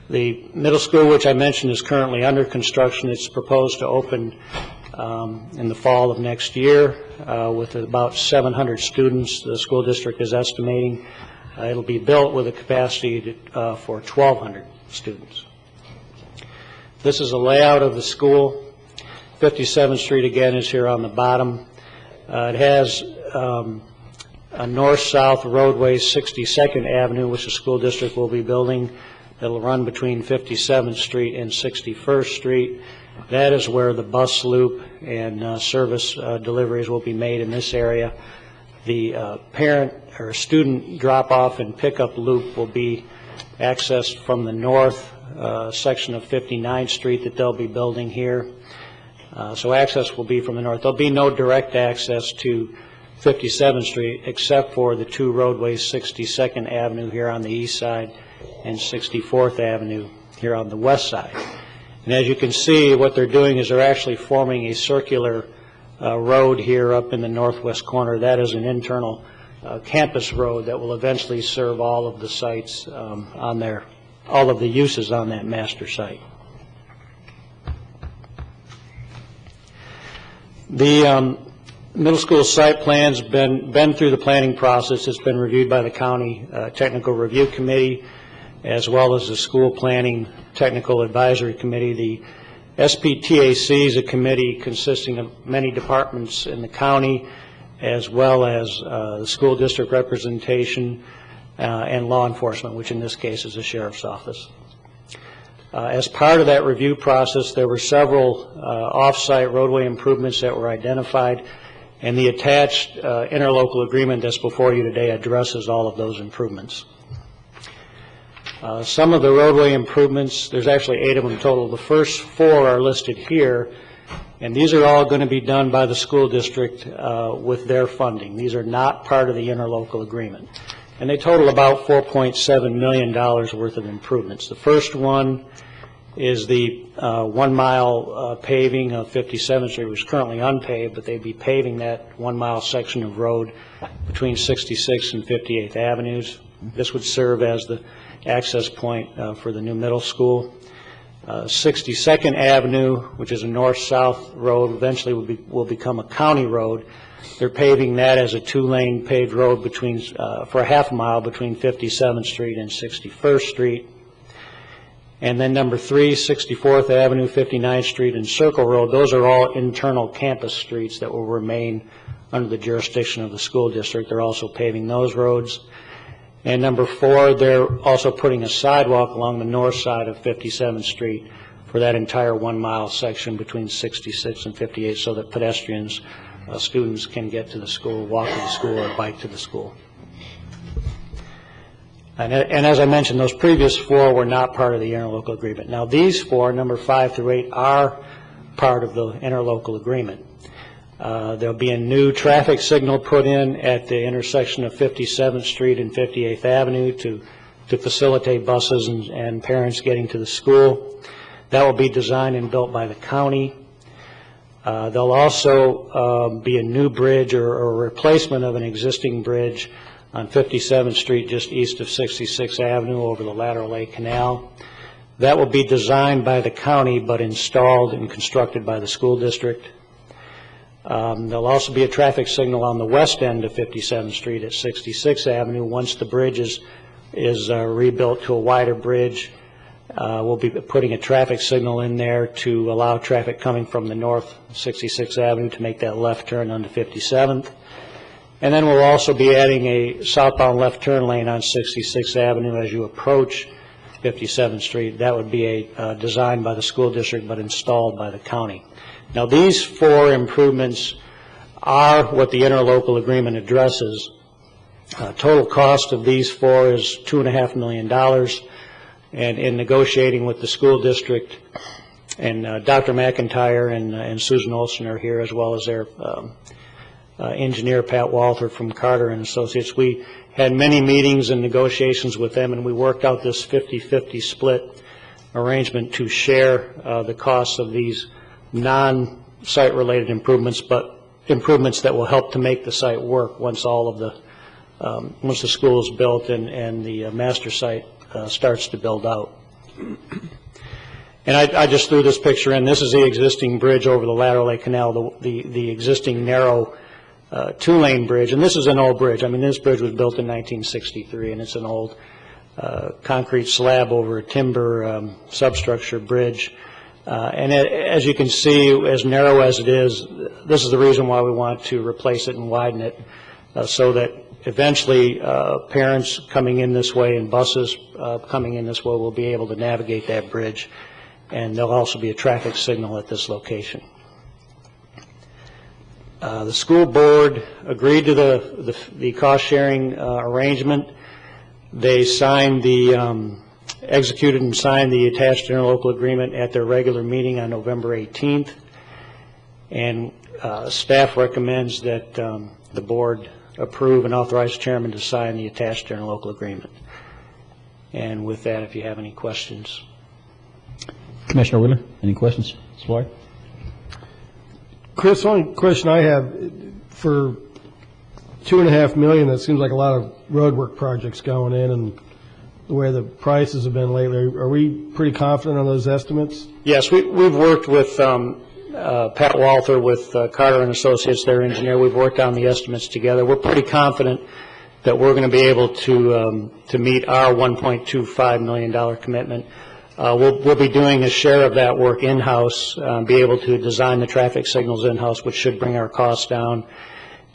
The middle school, which I mentioned, is currently under construction. It's proposed to open in the fall of next year with about 700 students, the school district is estimating. It'll be built with a capacity for 1,200 students. This is a layout of the school. 57th Street again is here on the bottom. It has a north-south roadway, 62nd Avenue, which the school district will be building. It'll run between 57th Street and 61st Street. That is where the bus loop and service deliveries will be made in this area. The parent or student drop-off and pickup loop will be accessed from the north section of 59th Street that they'll be building here. So access will be from the north. There'll be no direct access to 57th Street except for the 2 roadways, 62nd Avenue here on the east side and 64th Avenue here on the west side. And as you can see, what they're doing is they're actually forming a circular road here up in the northwest corner. That is an internal campus road that will eventually serve all of the sites on there, all of the uses on that master site. The middle school site plan's been through the planning process. It's been reviewed by the county technical review committee as well as the school planning technical advisory committee. The SPTAC is a committee consisting of many departments in the county as well as the school district representation and law enforcement, which in this case is the sheriff's office. As part of that review process, there were several off-site roadway improvements that were identified, and the attached interlocal agreement that's before you today addresses all of those improvements. Some of the roadway improvements, there's actually 8 of them total. The first 4 are listed here, and these are all going to be done by the school district with their funding. These are not part of the interlocal agreement. And they total about $4.7 million worth of improvements. The first one is the 1 mile paving of 57th Street, which is currently unpaved, but they'd be paving that 1 mile section of road between 66th and 58th Avenues. This would serve as the access point for the new middle school. 62nd Avenue, which is a north-south road, eventually will become a county road. They're paving that as a 2-lane paved road between for a half mile between 57th Street and 61st Street. And then number 3, 64th Avenue, 59th Street, and Circle Road. Those are all internal campus streets that will remain under the jurisdiction of the school district. They're also paving those roads. And number 4, they're also putting a sidewalk along the north side of 57th Street for that entire 1 mile section between 66 and 58 so that pedestrians, students can get to the school, walk to the school, or bike to the school. And as I mentioned, those previous 4 were not part of the interlocal agreement. Now these 4, number 5 through 8, are part of the interlocal agreement. There'll be a new traffic signal put in at the intersection of 57th Street and 58th Avenue to facilitate buses and parents getting to the school. That will be designed and built by the county. There'll also be a new bridge or a replacement of an existing bridge on 57th Street just east of 66th Avenue over the Lateral A Canal. That will be designed by the county but installed and constructed by the school district. There'll also be a traffic signal on the west end of 57th Street at 66th Avenue. Once the bridge is rebuilt to a wider bridge, we'll be putting a traffic signal in there to allow traffic coming from the north 66th Avenue to make that left turn onto 57th. And then we'll also be adding a southbound left turn lane on 66th Avenue as you approach 57th Street. That would be designed by the school district but installed by the county. Now, these 4 improvements are what the interlocal agreement addresses. Total cost of these 4 is $2.5 million. And in negotiating with the school district, and Dr. McIntyre and Susan Olson are here, as well as their engineer, Pat Walther from Carter and Associates, we had many meetings and negotiations with them, and we worked out this 50-50 split arrangement to share the costs of these non-site related improvements, but improvements that will help to make the site work once all of the once the school is built and the master site starts to build out. And I just threw this picture in. This is the existing bridge over the Lateral Lake Canal, the existing narrow 2-lane bridge. And this is an old bridge. I mean, this bridge was built in 1963, and it's an old concrete slab over a timber substructure bridge. And as you can see, as narrow as it is, this is the reason why we want to replace it and widen it so that eventually parents coming in this way and buses coming in this way will be able to navigate that bridge. And there'll also be a traffic signal at this location. The school board agreed to the cost-sharing arrangement. They signed executed and signed the attached interlocal agreement at their regular meeting on November 18th. And staff recommends that the board approve and authorize the chairman to sign the attached interlocal agreement. And with that, if you have any questions. Commissioner Wheeler, any questions? Swire? Chris, the only question I have, for $2.5 million, that seems like a lot of roadwork projects going in, and the way the prices have been lately, are we pretty confident on those estimates? Yes, we've worked with Pat Walther with Carter and Associates, their engineer. We've worked on the estimates together. We're pretty confident that we're going to be able to meet our $1.25 million commitment. We'll be doing a share of that work in-house, be able to design the traffic signals in-house, which should bring our costs down.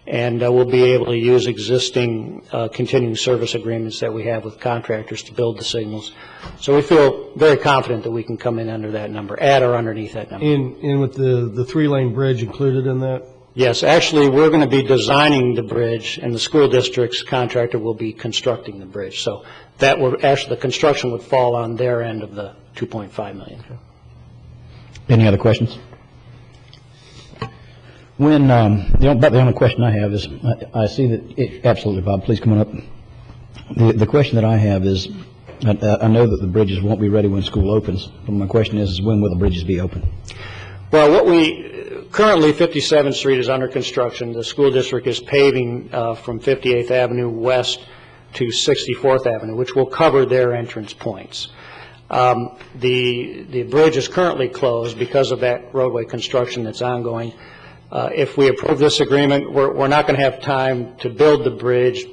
And we'll be able to use existing continuing service agreements that we have with contractors to build the signals. So we feel very confident that we can come in under that number, at or underneath that number. In with the 3-lane bridge included in that? Yes, actually, we're going to be designing the bridge, and the school district's contractor will be constructing the bridge. So that will actually, the construction would fall on their end of the $2.5 million. Any other questions? When about the only question I have is, I see that absolutely, Bob, please come on up. The question that I have is, I know that the bridges won't be ready when school opens, but my question is when will the bridges be open? Well, currently 57th Street is under construction. The school district is paving from 58th Avenue west to 64th Avenue, which will cover their entrance points. The bridge is currently closed because of that roadway construction that's ongoing. If we approve this agreement, we're not going to have time to build the bridge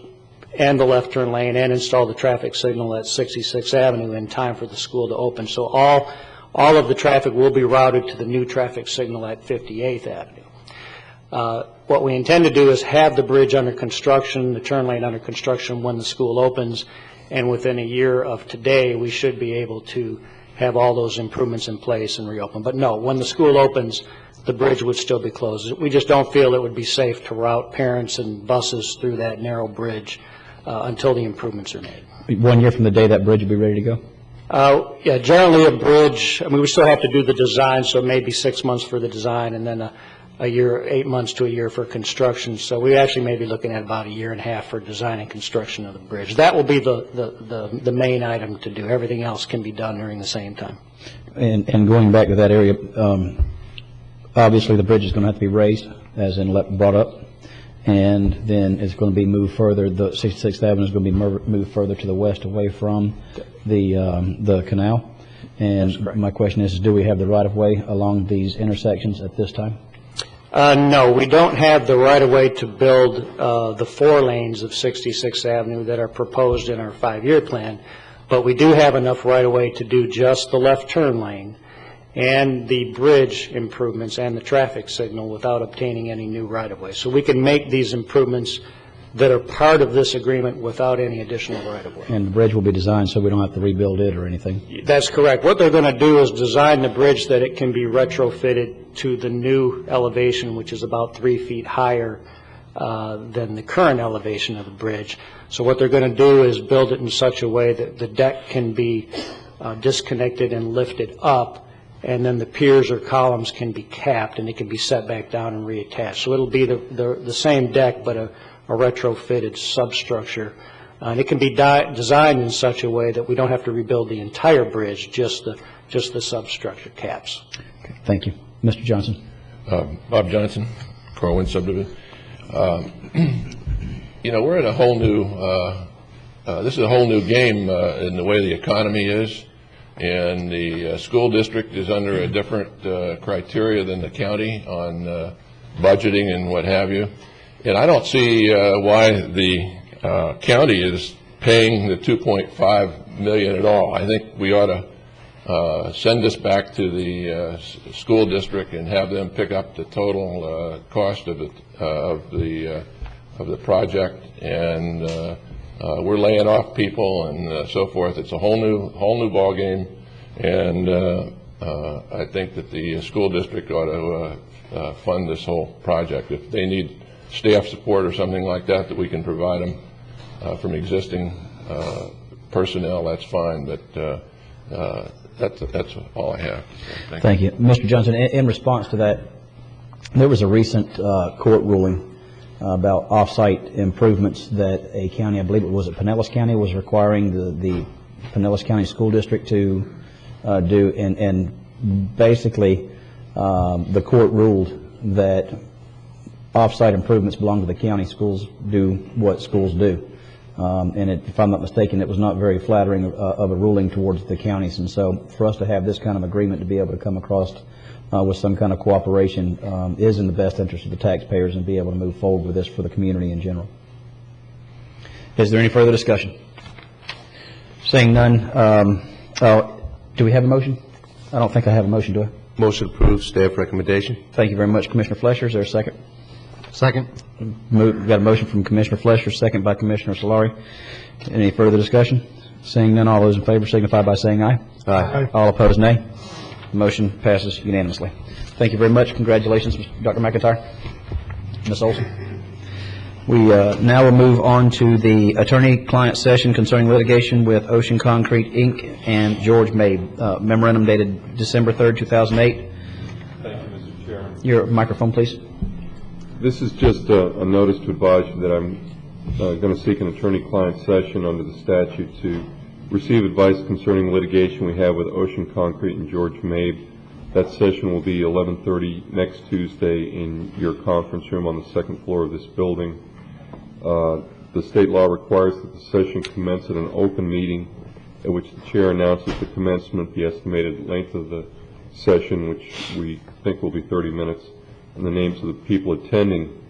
and the left turn lane and install the traffic signal at 66th Avenue in time for the school to open. So all of the traffic will be routed to the new traffic signal at 58th Avenue. What we intend to do is have the bridge under construction, the turn lane under construction when the school opens, and within a year of today, we should be able to have all those improvements in place and reopen. But no, when the school opens, the bridge would still be closed. We just don't feel it would be safe to route parents and buses through that narrow bridge until the improvements are made. 1 year from the day that bridge will be ready to go? Yeah, generally a bridge, I mean, we still have to do the design, so maybe 6 months for the design and then a year, 8 months to a year for construction. So we actually may be looking at about 1.5 years for design and construction of the bridge. That will be the main item to do. Everything else can be done during the same time. And going back to that area, obviously the bridge is going to have to be raised, as in brought up, and then it's going to be moved further. The 66th Avenue is going to be moved further to the west away from the canal. And my question is, do we have the right-of-way along these intersections at this time? No, we don't have the right-of-way to build the 4 lanes of 66th Avenue that are proposed in our 5-year plan, but we do have enough right-of-way to do just the left turn lane and the bridge improvements and the traffic signal without obtaining any new right-of-way. So we can make these improvements that are part of this agreement without any additional right-of-way. And the bridge will be designed so we don't have to rebuild it or anything? That's correct. What they're going to do is design the bridge that it can be retrofitted to the new elevation, which is about 3 feet higher than the current elevation of the bridge. So what they're going to do is build it in such a way that the deck can be disconnected and lifted up, and then the piers or columns can be capped and it can be set back down and reattached. So it'll be the same deck but a retrofitted substructure. And it can be designed in such a way that we don't have to rebuild the entire bridge, just the substructure caps. Okay, thank you. Mr. Johnson. Bob Johnson, Corwin Subdivision. You know, we're in a whole new, this is a whole new game in the way the economy is, and the school district is under a different criteria than the county on budgeting and what have you. And I don't see why the county is paying the $2.5 million at all. I think we ought to send this back to the school district and have them pick up the total cost of the project. And we're laying off people and so forth. It's a whole new ball game. And I think that the school district ought to fund this whole project. If they need staff support or something like that we can provide them from existing personnel, that's fine, but that's all I have. Thank you. Mr. Johnson, in response to that, there was a recent court ruling about off-site improvements that a county, I believe it was Pinellas County, was requiring the Pinellas County School District to do, and basically the court ruled that off-site improvements belong to the county. Schools do what schools do. And if I'm not mistaken, it was not very flattering of a ruling towards the counties. And so for us to have this kind of agreement to be able to come across with some kind of cooperation is in the best interest of the taxpayers and be able to move forward with this for the community in general. Is there any further discussion? Seeing none, do we have a motion? I don't think I have a motion, do I? Motion approved, staff recommendation. Thank you very much, Commissioner Flesher. Is there a second? Second. We've got a motion from Commissioner Flesher, second by Commissioner Solari. Any further discussion? Seeing none, all those in favor signify by saying aye. Aye. All opposed, nay. Motion passes unanimously. Thank you very much. Congratulations, Dr. McIntyre. Ms. Olson. We now will move on to the attorney-client session concerning litigation with Ocean Concrete, Inc. and George Mabe. Memorandum dated December 3rd, 2008. Thank you, Mr. Chairman. Your microphone, please. This is just a notice to advise you that I'm going to seek an attorney-client session under the statute to receive advice concerning litigation we have with Ocean Concrete and George Mabe. That session will be 11:30 next Tuesday in your conference room on the second floor of this building. The state law requires that the session commence at an open meeting at which the chair announces the commencement, the estimated length of the session, which we think will be 30 minutes, and the names of the people attending.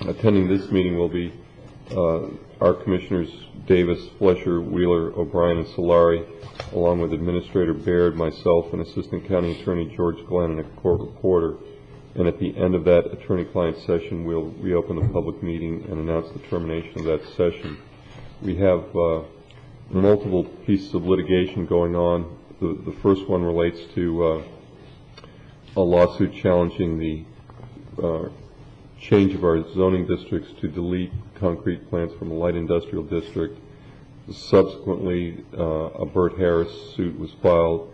Attending this meeting will be our commissioners Davis, Flesher, Wheeler, O'Brien, and Solari, along with Administrator Baird, myself, and Assistant County Attorney George Glenn, and a court reporter. And at the end of that attorney-client session, we'll reopen the public meeting and announce the termination of that session. We have multiple pieces of litigation going on. The first one relates to a lawsuit challenging the change of our zoning districts to delete concrete plants from a light industrial district. Subsequently, a Burt Harris suit was filed,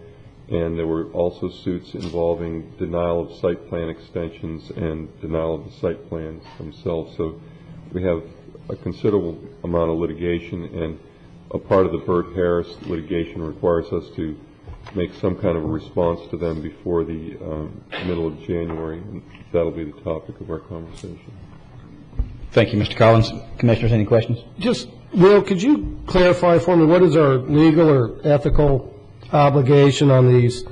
and there were also suits involving denial of site plan extensions and denial of the site plans themselves. So we have a considerable amount of litigation, and a part of the Burt Harris litigation requires us to make some kind of a response to them before the middle of January, and that'll be the topic of our conversation. Thank you, Mr. Collins. Commissioners, any questions? Just, Will, could you clarify for me what is our legal or ethical obligation on these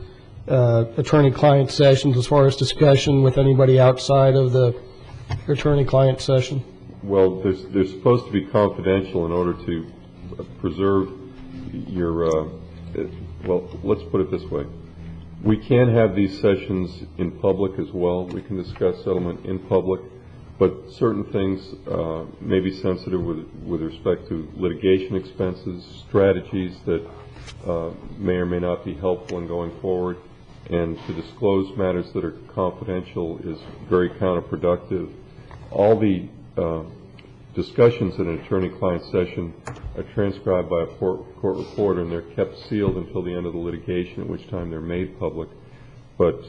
attorney-client sessions as far as discussion with anybody outside of the attorney-client session? Well, they're supposed to be confidential in order to preserve your, well, let's put it this way. We can have these sessions in public as well. We can discuss settlement in public, but certain things may be sensitive with respect to litigation expenses, strategies that may or may not be helpful in going forward, and to disclose matters that are confidential is very counterproductive. All the discussions in an attorney-client session are transcribed by a court reporter, and they're kept sealed until the end of the litigation, at which time they're made public. But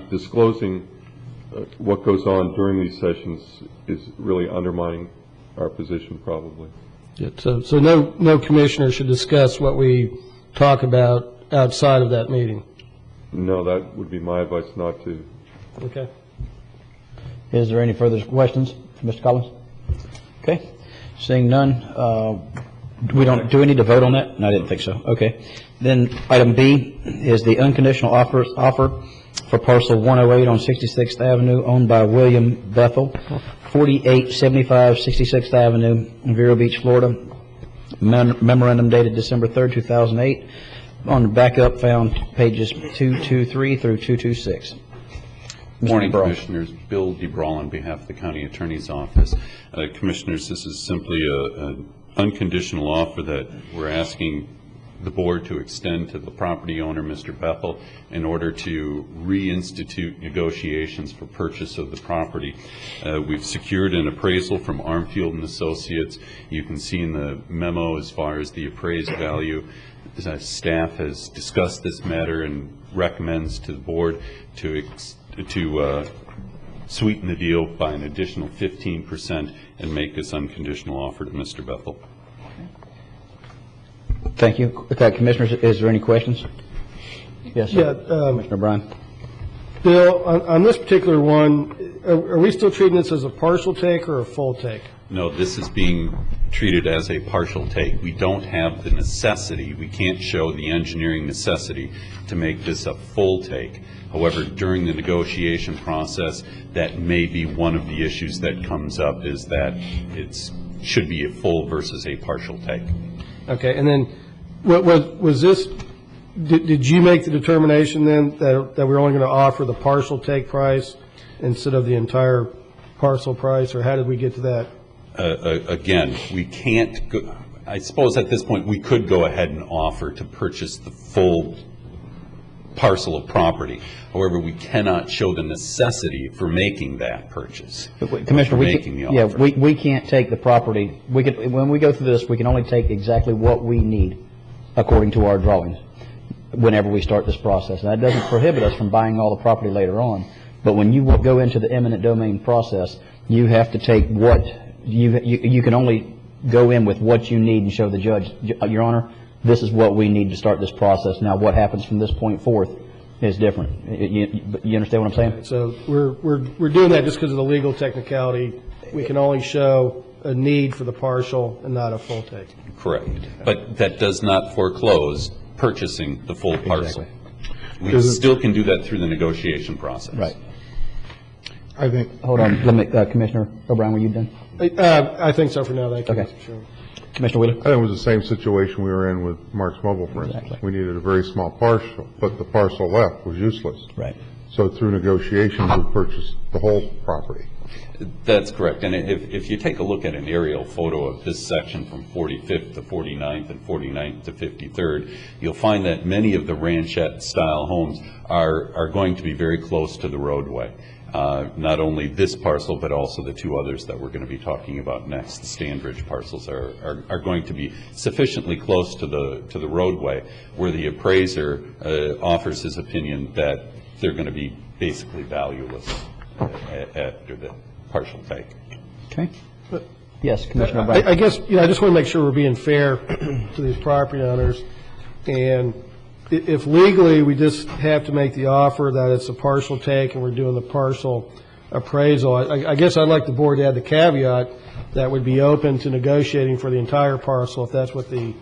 disclosing what goes on during these sessions is really undermining our position, probably. Yeah, so no commissioner should discuss what we talk about outside of that meeting? No, that would be my advice not to. Okay. Is there any further questions for Mr. Collins? Okay. Seeing none, do we need to vote on that? No, I didn't think so. Okay. Then item B is the unconditional offer for parcel 108 on 66th Avenue, owned by William Bethel, 4875 66th Avenue, in Vero Beach, Florida. Memorandum dated December 3rd, 2008. On the backup, found pages 223 through 226. Morning, Commissioners. Bill DeBrawl on behalf of the County Attorney's Office. Commissioners, this is simply an unconditional offer that we're asking the board to extend to the property owner, Mr. Bethel, in order to reinstitute negotiations for purchase of the property. We've secured an appraisal from Armfield and Associates. You can see in the memo as far as the appraised value. Staff has discussed this matter and recommends to the board to sweeten the deal by an additional 15% and make this unconditional offer to Mr. Bethel. Thank you. Okay, Commissioners, is there any questions? Yes, sir. Yeah, Commissioner Bryan. Bill, on this particular one, are we still treating this as a partial take or a full take? No, this is being treated as a partial take. We don't have the necessity, we can't show the engineering necessity to make this a full take. However, during the negotiation process, that may be one of the issues that comes up, is that it should be a full versus a partial take. Okay, and then was this, did you make the determination then that we're only going to offer the partial take price instead of the entire parcel price, or how did we get to that? Again, we can't go, I suppose at this point we could go ahead and offer to purchase the full parcel of property. However, we cannot show the necessity for making that purchase. Commissioner, we can't take the property. When we go through this, we can only take exactly what we need according to our drawings whenever we start this process. And that doesn't prohibit us from buying all the property later on. But when you go into the eminent domain process, you have to take what you can only go in with what you need and show the judge, Your Honor, this is what we need to start this process. Now, what happens from this point forth is different. You understand what I'm saying? So we're doing that just because of the legal technicality. We can only show a need for the partial and not a full take. Correct. But that does not foreclose purchasing the full parcel. Exactly. We still can do that through the negotiation process. Right. I think. Hold on. Let me, Commissioner O'Brien, were you done? I think so for now. Thank you. Okay. Mr. Chairman. Commissioner Wheeler? I think it was the same situation we were in with Mark's Mobile, for instance. Exactly. We needed a very small parcel, but the parcel left was useless. Right. So through negotiations, we purchased the whole property. That's correct. And if you take a look at an aerial photo of this section from 45th to 49th and 49th to 53rd, you'll find that many of the ranchette-style homes are going to be very close to the roadway. Not only this parcel, but also the two others that we're going to be talking about next. The Standridge parcels are going to be sufficiently close to the roadway, where the appraiser offers his opinion that they're going to be basically valueless after the partial take. Okay. Yes, Commissioner O'Brien. I guess, I just want to make sure we're being fair to these property owners. And if legally we just have to make the offer that it's a partial take and we're doing the partial appraisal, I guess I'd like the board to add the caveat that would be open to negotiating for the entire parcel if that's what the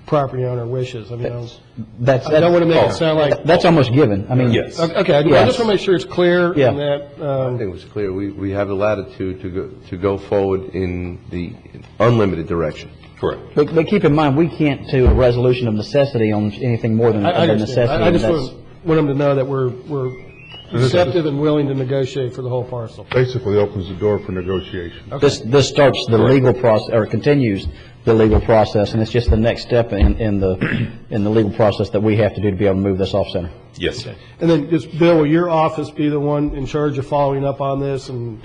property owner wishes. I mean, I don't want to make it sound like... That's almost given. I mean, Yes. Okay, I just want to make sure it's clear Yeah. and that... I think it was clear. We have the latitude to go forward in the unlimited direction. Correct. But keep in mind, we can't do a resolution of necessity on anything more than I a understand. necessity. I just and that's- want them to know that we're receptive and willing to negotiate for the whole parcel. Basically opens the door for negotiation. This starts the legal process, or continues the legal process, and it's just the next step in the legal process that we have to do to be able to move this off center. Yes. And then, just Bill, will your office be the one in charge of following up on this and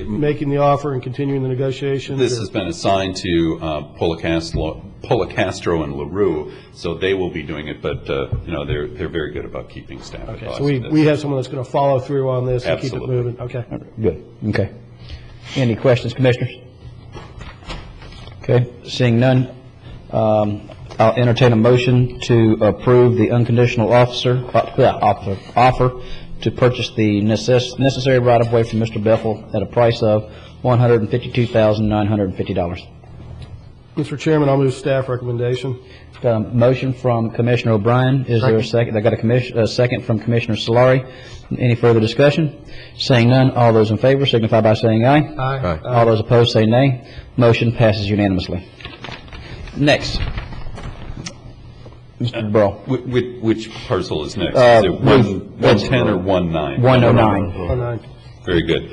making the offer and continuing the negotiations? This has been assigned to Policastro and LaRue, so they will be doing it, but, they're very good about keeping staff Okay, abreast so of this. we have someone that's going to follow through on this and keep it Absolutely. moving. Okay. Good. Okay. Any questions, commissioners? Okay. Seeing none, I'll entertain a motion to approve the unconditional offer to purchase the necessary right-of-way from Mr. Bethel at a price of $152,950. Mr. Chairman, I'll move staff recommendation. Got a motion from Commissioner O'Brien. Is there a second? I got a second from Commissioner Solari. Any further discussion? Saying none, all those in favor signify by saying aye. Aye. All those opposed say nay. Motion passes unanimously. Next. Mr. DeBro. Which parcel is next? Is it 110 or 19? 109. Very good.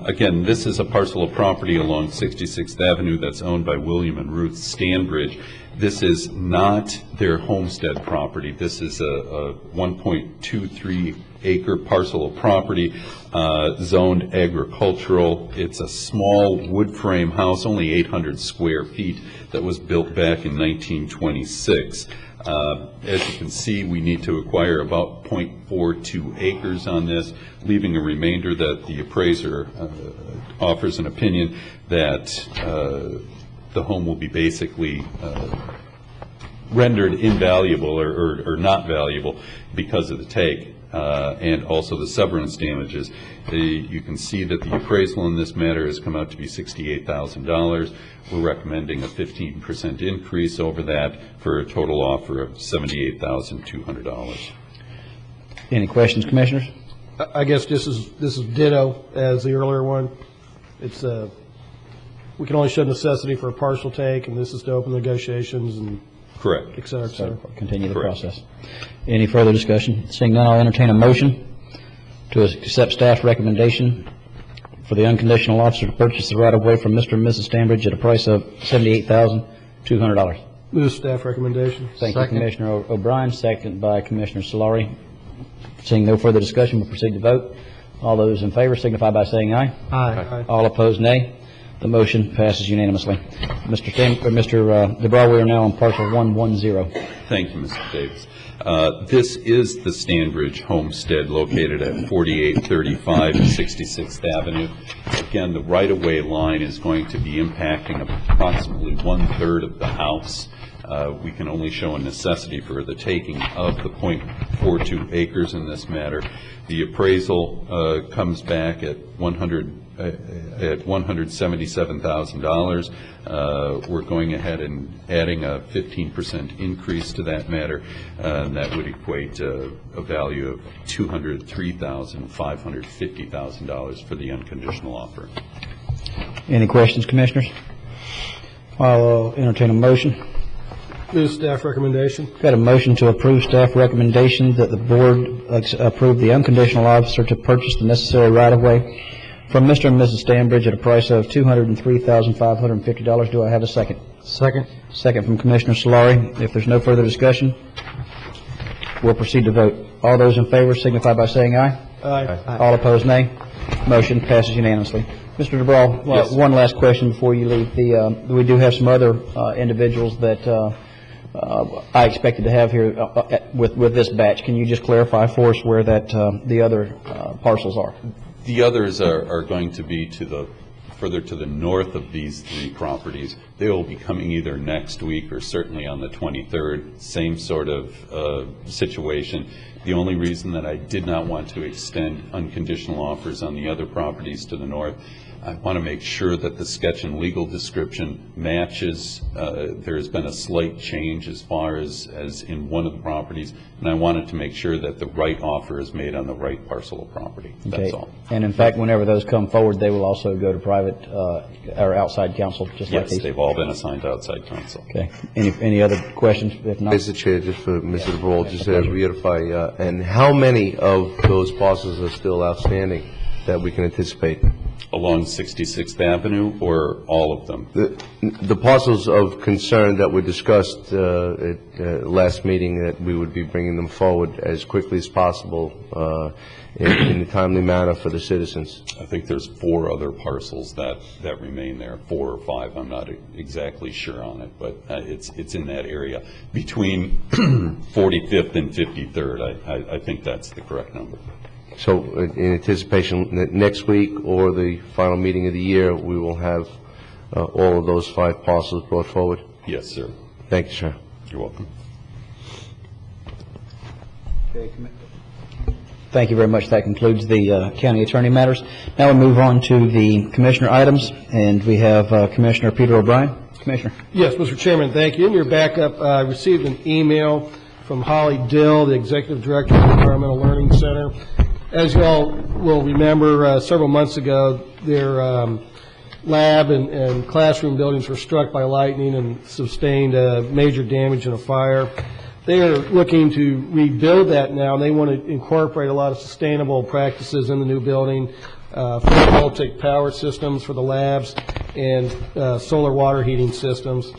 Again, this is a parcel of property along 66th Avenue that's owned by William and Ruth Stanbridge. This is not their homestead property. This is a 1.23 acre parcel of property zoned agricultural. It's a small wood frame house, only 800 square feet, that was built back in 1926. As you can see, we need to acquire about 0.42 acres on this, leaving a remainder that the appraiser offers an opinion that the home will be basically rendered invaluable or not valuable because of the take and also the severance damages. You can see that the appraisal in this matter has come out to be $68,000. We're recommending a 15% increase over that for a total offer of $78,200. Any questions, commissioners? I guess this is ditto as the earlier one. It's we can only show necessity for a partial take, and this is to open negotiations and correct, et cetera, et cetera. Continue the process. Any further discussion? Seeing none, I'll entertain a motion to accept staff's recommendation for the unconditional offer to purchase the right-of-way from Mr. and Mrs. Stanbridge at a price of $78,200. Move staff recommendation. Thank you, Commissioner O'Brien. Second by Commissioner Solari. Seeing no further discussion, we'll proceed to vote. All those in favor signify by saying aye. Aye. All opposed, nay. The motion passes unanimously. Mr. DeBraw, we are now on parcel 110. Thank you, Mr. Davis. This is the Stanbridge homestead located at 4835 66th Avenue. Again, the right-of-way line is going to be impacting approximately 1/3 of the house. We can only show a necessity for the taking of the 0.42 acres in this matter. The appraisal comes back at $177,000. We're going ahead and adding a 15% increase to that matter, and that would equate a value of $203,550,000 for the unconditional offer. Any questions, commissioners? I'll entertain a motion. Move staff recommendation. Got a motion to approve staff recommendation that the board approve the unconditional offer to purchase the necessary right-of-way from Mr. and Mrs. Stanbridge at a price of $203,550. Do I have a second? Second. Second from Commissioner Solari. If there's no further discussion, we'll proceed to vote. All those in favor signify by saying aye. Aye. All opposed, nay. Motion passes unanimously. Mr. DeBraw, Yes. one last question before you leave. We do have some other individuals that I expected to have here with this batch. Can you just clarify for us where that the other parcels are? The others are going to be to the further to the north of these three properties. They will be coming either next week or certainly on the 23rd. Same sort of situation. The only reason that I did not want to extend unconditional offers on the other properties to the north, I want to make sure that the sketch and legal description matches. There has been a slight change as far as in one of the properties, and I wanted to make sure that the right offer is made on the right parcel of property. That's all. And in fact, whenever those come forward, they will also go to private or outside counsel, just like these? Yes, they've all been assigned to outside counsel. Okay. Any other questions? If not, Mr. Chair, just for Mr. DeBrawl, just to reiterify, and how many of those parcels are still outstanding that we can anticipate? Along 66th Avenue or all of them? The parcels of concern that were discussed at last meeting, that we would be bringing them forward as quickly as possible in a timely manner for the citizens. I think there's 4 other parcels that remain there, 4 or 5. I'm not exactly sure on it, but it's in that area. Between 45th and 53rd, I think that's the correct number. So in anticipation that next week or the final meeting of the year, we will have all of those 5 parcels brought forward? Yes, sir. Thank you, sir. You're welcome. thank you very much. That concludes the county attorney matters. Now we move on to the commissioner items, and we have Commissioner Peter O'Brien. Commissioner. Yes, Mr. Chairman, thank you. In your backup, I received an email from Holly Dill, the Executive Director of the Environmental Learning Center. As you all will remember, several months ago, their lab and classroom buildings were struck by lightning and sustained major damage in a fire. They are looking to rebuild that now, and they want to incorporate a lot of sustainable practices in the new building, photovoltaic power systems for the labs, and solar water heating systems.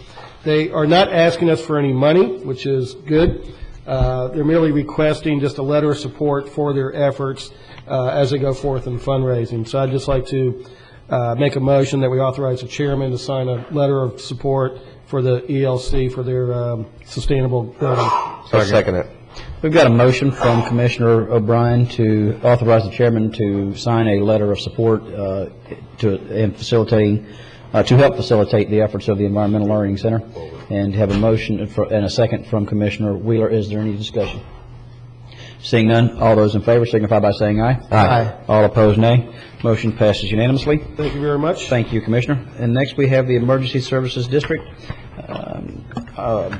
They are not asking us for any money, which is good. They're merely requesting just a letter of support for their efforts as they go forth in fundraising. So I'd just like to make a motion that we authorize the chairman to sign a letter of support for the ELC for their sustainable building. I'll second it. We've got a motion from Commissioner O'Brien to authorize the chairman to sign a letter of support to help facilitate the efforts of the Environmental Learning Center, and have a motion and a second from Commissioner Wheeler. Is there any discussion? Seeing none, all those in favor signify by saying aye. Aye. All opposed, nay. Motion passes unanimously. Thank you very much. Thank you, Commissioner. And next we have the Emergency Services District. I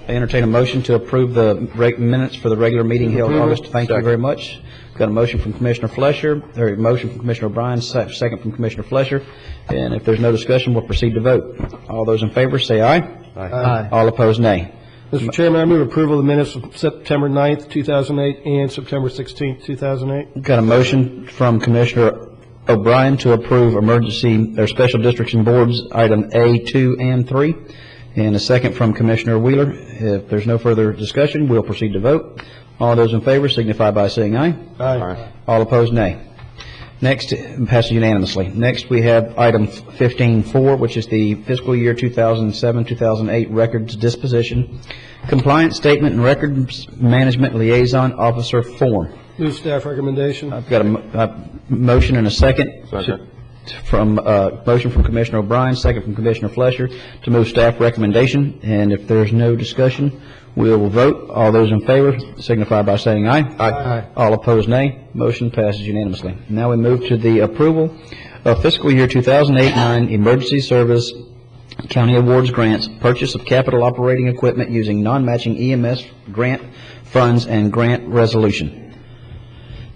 entertain a motion to approve the minutes for the regular meeting held August. Thank you very much. Got a motion from Commissioner Flesher, or a motion from Commissioner O'Brien, second from Commissioner Flesher. And if there's no discussion, we'll proceed to vote. All those in favor say aye. Aye. All opposed, nay. Mr. Chairman, I move approval of the minutes from September 9th, 2008 and September 16th, 2008. Got a motion from Commissioner O'Brien to approve emergency or special districts and boards item A, 2, and 3. And a second from Commissioner Wheeler. If there's no further discussion, we'll proceed to vote. All those in favor signify by saying aye. Aye. All opposed, nay. Next, passes unanimously. Next, we have item 15-4, which is the fiscal year 2007-2008 records disposition, compliance statement and records management liaison officer form. Move staff recommendation. I've got a motion and a second. Motion from Commissioner O'Brien, second from Commissioner Flesher to move staff recommendation. And if there's no discussion, we will vote. All those in favor signify by saying aye. Aye. All opposed, nay. Motion passes unanimously. Now we move to the approval of fiscal year 2008-9 emergency service county awards grants, purchase of capital operating equipment using non-matching EMS grant funds and grant resolution.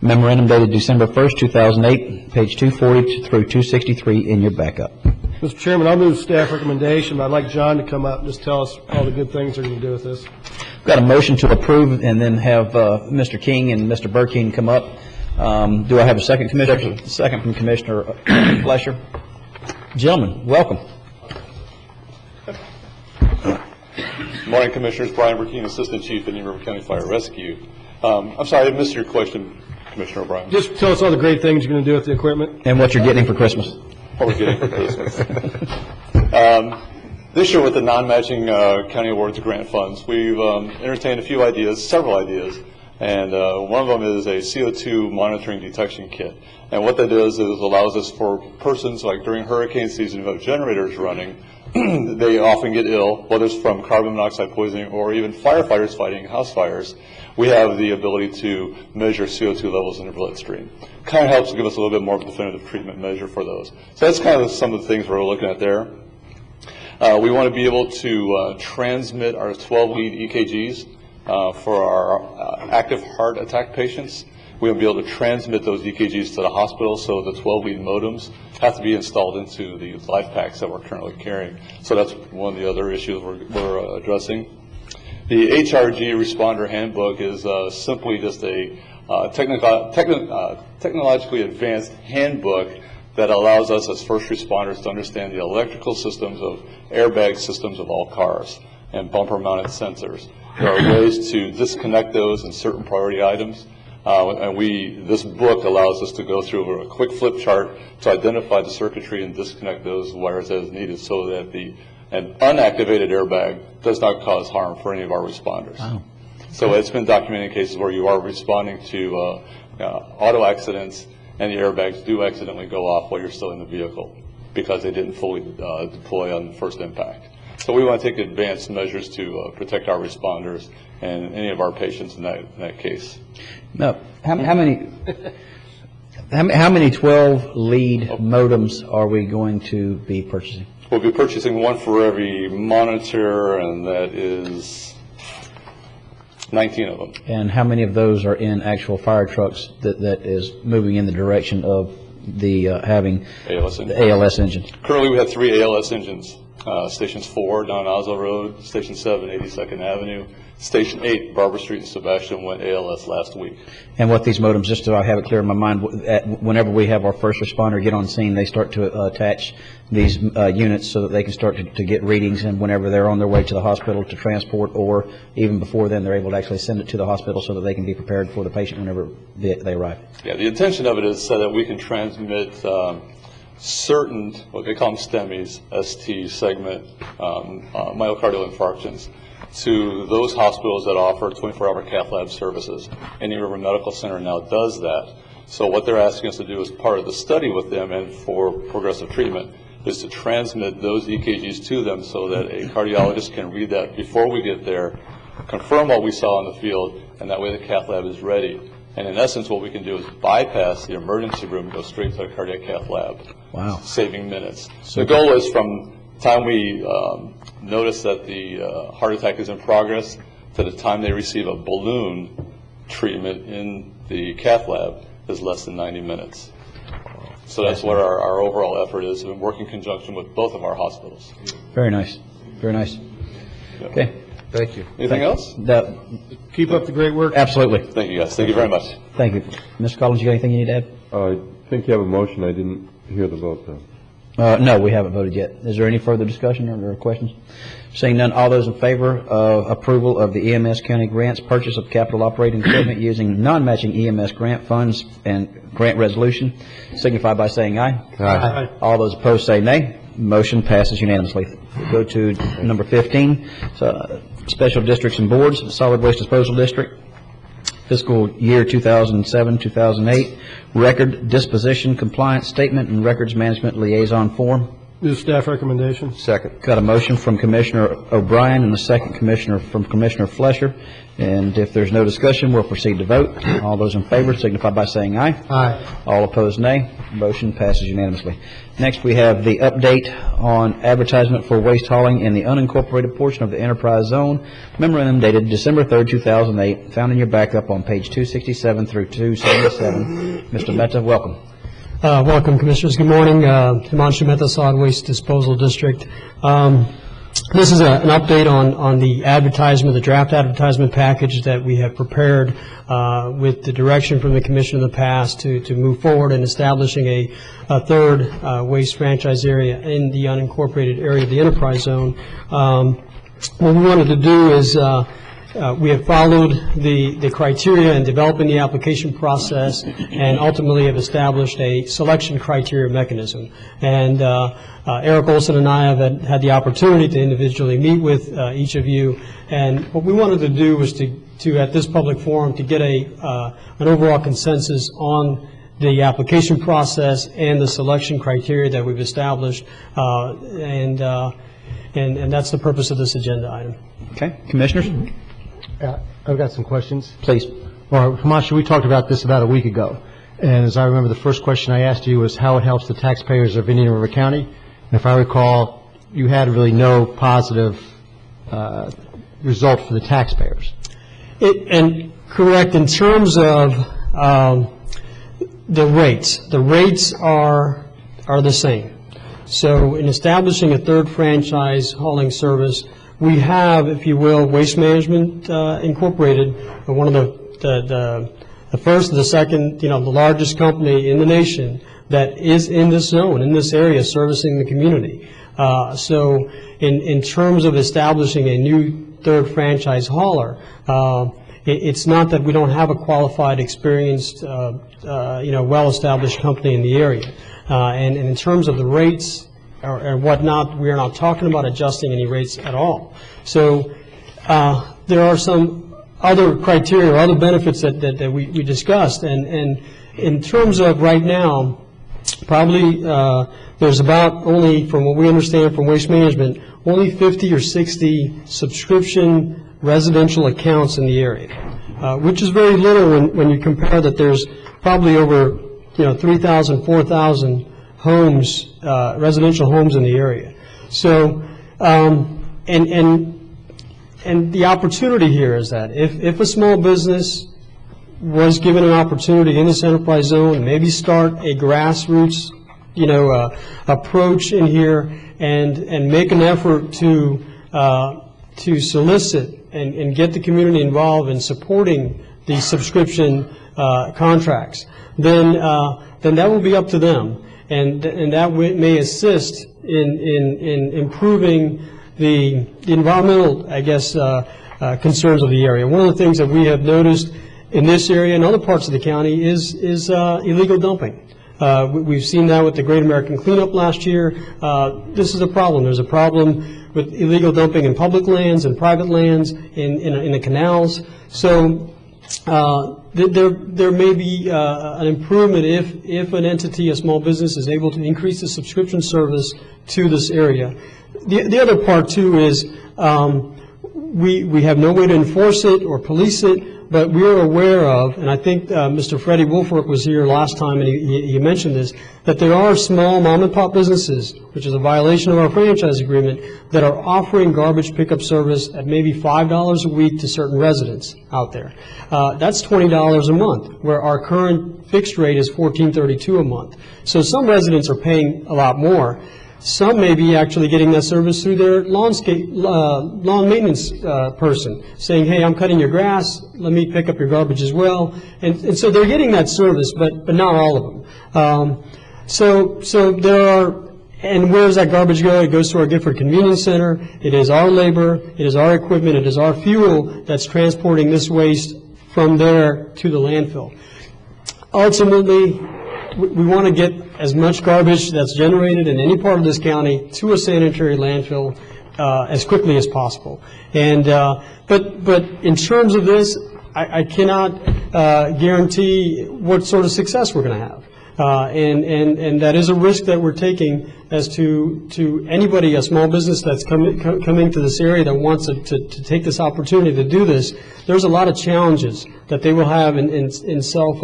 Memorandum dated December 1st, 2008, page 240 through 263 in your backup. Mr. Chairman, I'll move staff recommendation. I'd like John to come up and just tell us all the good things they're going to do with this. We've got a motion to approve and then have Mr. King and Mr. Burkeen come up. Do I have a second, Commissioner? Second from Commissioner Flesher. Gentlemen, welcome. Good morning, Commissioners. Brian Burkeen, Assistant Chief, Indian River County Fire Rescue. I'm sorry, I missed your question, Commissioner O'Brien. Just tell us all the great things you're going to do with the equipment. And what you're getting for Christmas. What we're getting for Christmas. This year with the non-matching county awards grant funds, we've entertained a few ideas, several ideas, And one of them is a CO2 monitoring detection kit. And what that does is allows us for persons, like during hurricane season who have generators running, they often get ill, whether it's from carbon monoxide poisoning or even firefighters fighting house fires. We have the ability to measure CO2 levels in the bloodstream. Kind of helps give us a little bit more definitive treatment measure for those. So that's kind of some of the things we're looking at there. We want to be able to transmit our 12-lead EKGs for our active heart attack patients. We will be able to transmit those EKGs to the hospital, so the 12-lead modems have to be installed into the life packs that we're currently carrying. So that's one of the other issues we're addressing. The HRG Responder Handbook is simply just a technologically advanced handbook that allows us as first responders to understand the electrical systems of airbag systems of all cars and bumper-mounted sensors. There are ways to disconnect those in certain priority items. This book allows us to go through a quick flip chart to identify the circuitry and disconnect those wires as needed so that an unactivated airbag does not cause harm for any of our responders. Wow. So it's been documented in cases where you are responding to auto accidents and the airbags do accidentally go off while you're still in the vehicle because they didn't fully deploy on the first impact. So we want to take advanced measures to protect our responders and any of our patients in that case. No, how many 12-lead modems are we going to be purchasing? We'll be purchasing one for every monitor, and that is 19 of them. And how many of those are in actual fire trucks that is moving in the direction of the having ALS the ALS engines? Currently, we have 3 ALS engines. Stations 4 down Oslo Road, Station 7, 82nd Avenue, Station 8, Barber Street and Sebastian went ALS last week. And what these modems, just so I have it clear in my mind, whenever we have our first responder get on scene, they start to attach these units so that they can start to get readings, and whenever they're on their way to the hospital to transport, or even before then, they're able to actually send it to the hospital so that they can be prepared for the patient whenever they arrive. Yeah, the intention of it is so that we can transmit certain, what they call them STEMIs, ST segment myocardial infarctions, to those hospitals that offer 24-hour cath lab services. Indian River Medical Center now does that. So what they're asking us to do as part of the study with them and for progressive treatment is to transmit those EKGs to them so that a cardiologist can read that before we get there, confirm what we saw in the field, and that way the cath lab is ready. And in essence, what we can do is bypass the emergency room and go straight to the cardiac cath lab. Wow. Saving minutes. So the goal is from the time we notice that the heart attack is in progress to the time they receive a balloon treatment in the cath lab is less than 90 minutes. So that's what our overall effort is, and work in conjunction with both of our hospitals. Very nice. Very nice. Yeah. Okay. Thank you. Anything else? Keep up the great work. Absolutely. Thank you, guys. Thank you very much. Thank you. Mr. Collins, you got anything you need to add? I think you have a motion. I didn't hear the vote, though. No, we haven't voted yet. Is there any further discussion or questions? Seeing none, all those in favor of approval of the EMS County Grants purchase of capital operating equipment using non-matching EMS grant funds and grant resolution, signify by saying aye. Aye. All those opposed say nay. Motion passes unanimously. We go to number 15, Special Districts and Boards, Solid Waste Disposal District, fiscal year 2007-2008, Record Disposition Compliance Statement and Records Management Liaison Form. Move staff recommendation. Second. Got a motion from Commissioner O'Brien and a second from Commissioner Flesher. And if there's no discussion, we'll proceed to vote. All those in favor signify by saying aye. Aye. All opposed, nay. Motion passes unanimously. Next, we have the update on advertisement for waste hauling in the unincorporated portion of the enterprise zone. Memorandum dated December 3rd, 2008, found in your backup on page 267 through 277. Mr. Mehta, welcome. Welcome, Commissioners. Good morning. Himanshu Mehta, Solid Waste Disposal District. This is an update on the advertisement, the draft advertisement package that we have prepared with the direction from the Commission in the past to move forward in establishing a third waste franchise area in the unincorporated area of the enterprise zone. What we wanted to do is we have followed the criteria in developing the application process and ultimately have established a selection criteria mechanism. And Eric Olson and I have had the opportunity to individually meet with each of you. And what we wanted to do was to at this public forum, to get an overall consensus on the application process and the selection criteria that we've established, and that's the purpose of this agenda item. Okay, commissioners? I've got some questions. Please. Well, Himanshu, we talked about this about a week ago, and as I remember, the first question I asked you was how it helps the taxpayers of Indian River County. And if I recall, you had really no positive result for the taxpayers. And correct, in terms of the rates are the same. So in establishing a third franchise hauling service, we have, if you will, Waste Management Incorporated, one of the first and the second, the largest company in the nation that is in this zone, in this area, servicing the community. So in terms of establishing a new third franchise hauler, it's not that we don't have a qualified, experienced, well-established company in the area. And in terms of the rates or whatnot, we are not talking about adjusting any rates at all. So there are some other criteria or other benefits that we discussed. And in terms of right now, probably there's about only, from what we understand from Waste Management, only 50 or 60 subscription residential accounts in the area, which is very little when you compare that there's probably over 3,000, 4,000 homes, residential homes in the area. So, and the opportunity here is that if a small business was given an opportunity in this enterprise zone, maybe start a grassroots, approach in here and make an effort to solicit and get the community involved in supporting these subscription contracts, then that will be up to them, and that may assist in improving the environmental, I guess, concerns of the area. One of the things that we have noticed in this area and other parts of the county is illegal dumping. We've seen that with the Great American Cleanup last year. This is a problem. There's a problem with illegal dumping in public lands and private lands, in the canals. So there may be an improvement if an entity, a small business, is able to increase the subscription service to this area. The other part, too, is we have no way to enforce it or police it, but we're aware of, and I think Mr. Freddie Wolfwork was here last time and he mentioned this, that there are small mom-and-pop businesses, which is a violation of our franchise agreement, that are offering garbage pickup service at maybe $5 a week to certain residents out there. That's $20 a month, where our current fixed rate is $14.32 a month. So some residents are paying a lot more. Some may be actually getting that service through their lawn maintenance person, saying, hey, I'm cutting your grass, let me pick up your garbage as well. And so they're getting that service, but not all of them. So there are, and where does that garbage go? It goes to our Gifford Convenience Center. It is our labor, it is our equipment, it is our fuel that's transporting this waste from there to the landfill. Ultimately, we want to get as much garbage that's generated in any part of this county to a sanitary landfill as quickly as possible. And but in terms of this, I cannot guarantee what sort of success we're going to have. And that is a risk that we're taking as to anybody, a small business that's coming to this area that wants to take this opportunity to do this. There's a lot of challenges that they will have in self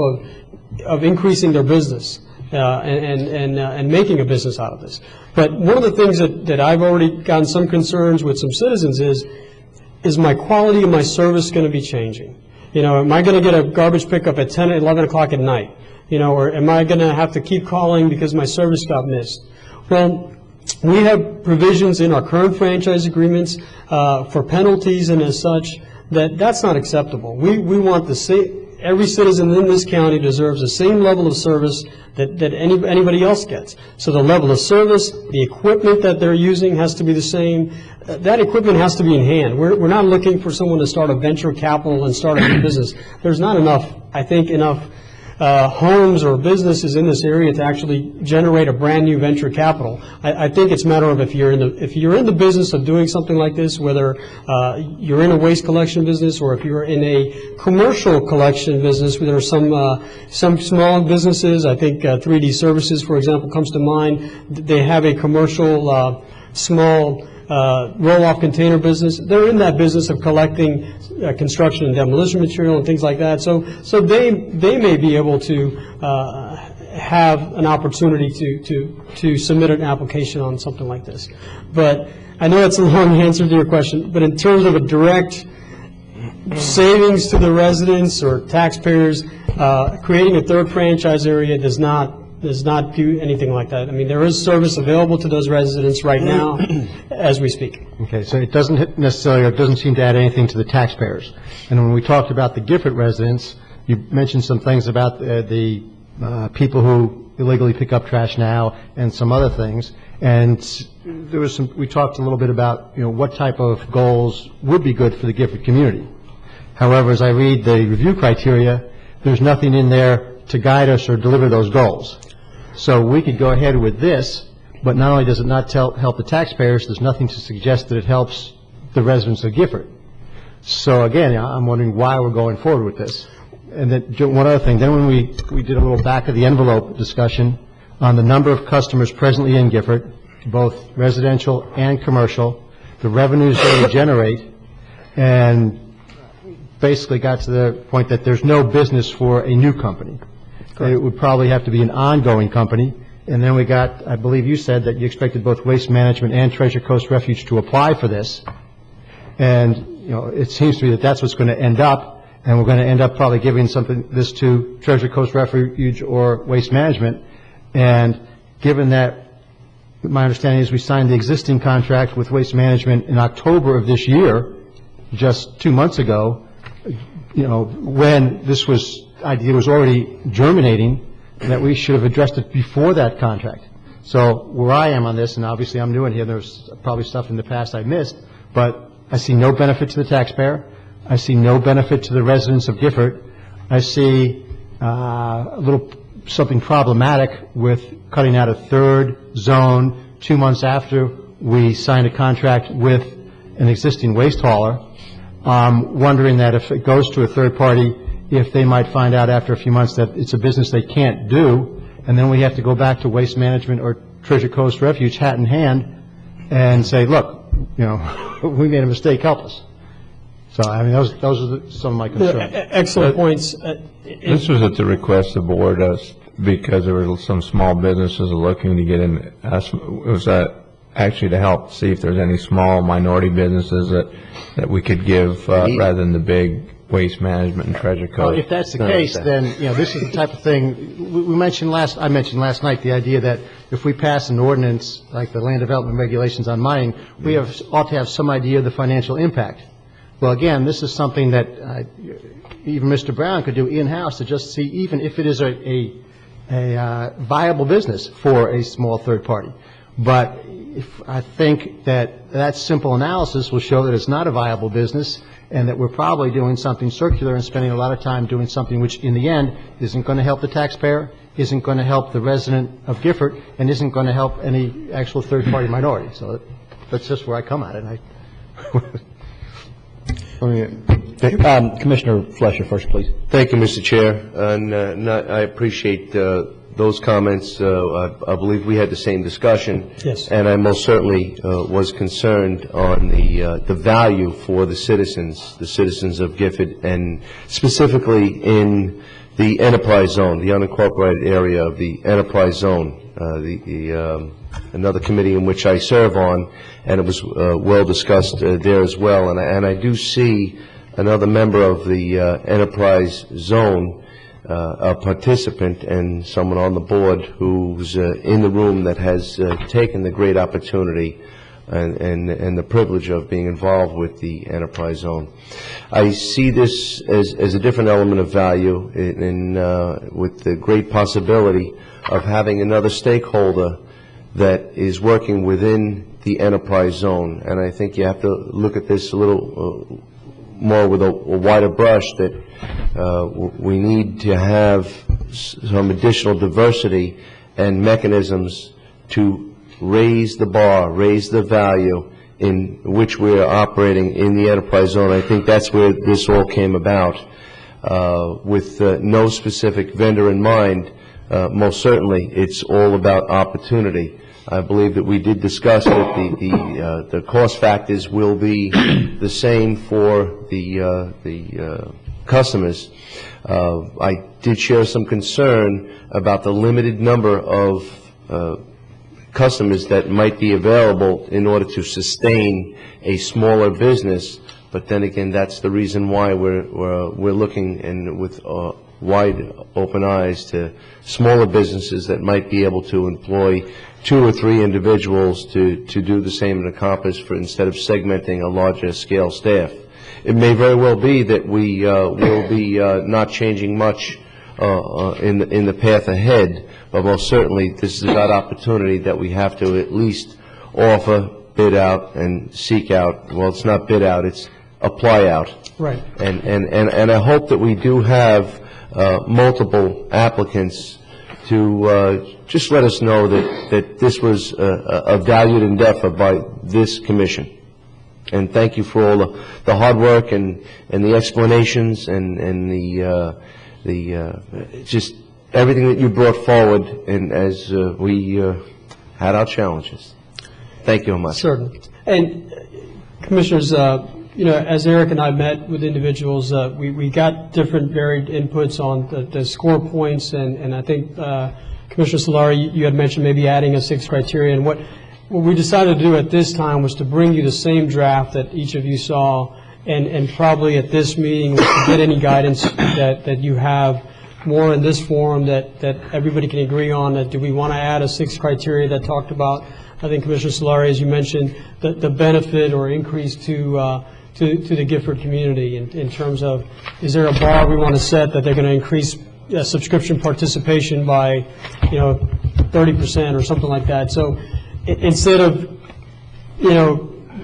of increasing their business and making a business out of this. But one of the things that I've already gotten some concerns with some citizens is my quality of my service going to be changing? Am I going to get a garbage pickup at 10, 11 o'clock at night? Or am I going to have to keep calling because my service got missed? Well, we have provisions in our current franchise agreements for penalties and as such that's not acceptable. We want the same. Every citizen in this county deserves the same level of service that anybody else gets. So the level of service, the equipment that they're using has to be the same. That equipment has to be in hand. We're not looking for someone to start a venture capital and start a new business. There's not enough, I think, homes or businesses in this area to actually generate a brand-new venture capital. I think it's a matter of if you're in the business of doing something like this, whether you're in a waste collection business or if you're in a commercial collection business. There are some small businesses. I think 3D Services, for example, comes to mind. They have a commercial small roll-off container business. They're in that business of collecting construction and demolition material and things like that. So they may be able to have an opportunity to submit an application on something like this. But I know it's a long answer to your question, but in terms of a direct savings to the residents or taxpayers, creating a third franchise area does not do anything like that. I mean, there is service available to those residents right now as we speak. Okay, so it doesn't necessarily, or it doesn't seem to add anything to the taxpayers. And when we talked about the Gifford residents, you mentioned some things about the people who illegally pick up trash now and some other things. And there was we talked a little bit about, what type of goals would be good for the Gifford community. However, as I read the review criteria, there's nothing in there to guide us or deliver those goals. So we could go ahead with this, but not only does it not help the taxpayers, there's nothing to suggest that it helps the residents of Gifford. So again, I'm wondering why we're going forward with this. And then one other thing, then when we did a little back of the envelope discussion on the number of customers presently in Gifford, both residential and commercial, the revenues they generate, and basically got to the point that there's no business for a new company. Correct. It would probably have to be an ongoing company. And then we got, I believe you said that you expected both Waste Management and Treasure Coast Refuge to apply for this. And, it seems to me that that's what's going to end up. And we're going to end up probably giving this to Treasure Coast Refuge or Waste Management. And given that, my understanding is we signed the existing contract with Waste Management in October of this year, just 2 months ago, when this idea was already germinating, that we should have addressed it before that contract. So where I am on this, and obviously I'm new in here, there's probably stuff in the past I missed, but I see no benefit to the taxpayer. I see no benefit to the residents of Gifford. I see something problematic with cutting out a third zone 2 months after we signed a contract with an existing waste hauler. Wondering that if it goes to a third party, if they might find out after a few months that it's a business they can't do, and then we have to go back to Waste Management or Treasure Coast Refuge, hat in hand, and say, look, we made a mistake, help us. So, I mean, those are some of my concerns. Excellent points. This was at the request of the board, because there were some small businesses looking to get in. It was actually to help see if there's any small minority businesses that we could give rather than the big Waste Management and Treasure Coast. Well, if that's the case, then this is the type of thing I mentioned last night. The idea that if we pass an ordinance like the land development regulations on mining, we ought to have some idea of the financial impact. Well, again, this is something that even Mr. Brown could do in-house to just see even if it is a viable business for a small third party. But I think that simple analysis will show that it's not a viable business and that we're probably doing something circular and spending a lot of time doing something which in the end isn't going to help the taxpayer, isn't going to help the resident of Gifford, and isn't going to help any actual third-party minority. So that's just where I come at it. Commissioner Fletcher first, please. Thank you, Mr. Chair. And I appreciate those comments. I believe we had the same discussion. Yes. And I most certainly was concerned on the value for the citizens of Gifford, and specifically in the enterprise zone, the unincorporated area of the enterprise zone, another committee in which I serve on, and it was well discussed there as well. And I do see another member of the enterprise zone, a participant and someone on the board who's in the room that has taken the great opportunity and the privilege of being involved with the enterprise zone. I see this as a different element of value with the great possibility of having another stakeholder that is working within the enterprise zone. And I think you have to look at this a little more with a wider brush, that we need to have some additional diversity and mechanisms to raise the bar, raise the value in which we are operating in the enterprise zone. I think that's where this all came about, with no specific vendor in mind. Most certainly, it's all about opportunity. I believe that we did discuss that the cost factors will be the same for the customers. I did share some concern about the limited number of customers that might be available in order to sustain a smaller business. But then again, that's the reason why we're looking and with wide open eyes to smaller businesses that might be able to employ 2 or 3 individuals to do the same and accomplish instead of segmenting a larger scale staff. It may very well be that we will be not changing much in the path ahead, but most certainly this is about opportunity that we have to at least offer, bid out, and seek out. Well, it's not bid out, it's apply out. Right. And I hope that we do have multiple applicants to just let us know that this was a valued endeavor by this commission. And thank you for all the hard work and the explanations and the just everything that you brought forward, and as we had our challenges. Thank you very much. Certainly. And Commissioners, as Eric and I met with individuals, we got different varied inputs on the score points, and I think Commissioner Solari, you had mentioned maybe adding a 6th criteria, and what we decided to do at this time was to bring you the same draft that each of you saw, and probably at this meeting was to get any guidance that you have more in this forum that everybody can agree on. That do we want to add a 6th criteria that talked about, I think Commissioner Solari, as you mentioned, the benefit or increase to the Gifford community in terms of, is there a bar we want to set that they're going to increase subscription participation by 30% or something like that. So instead of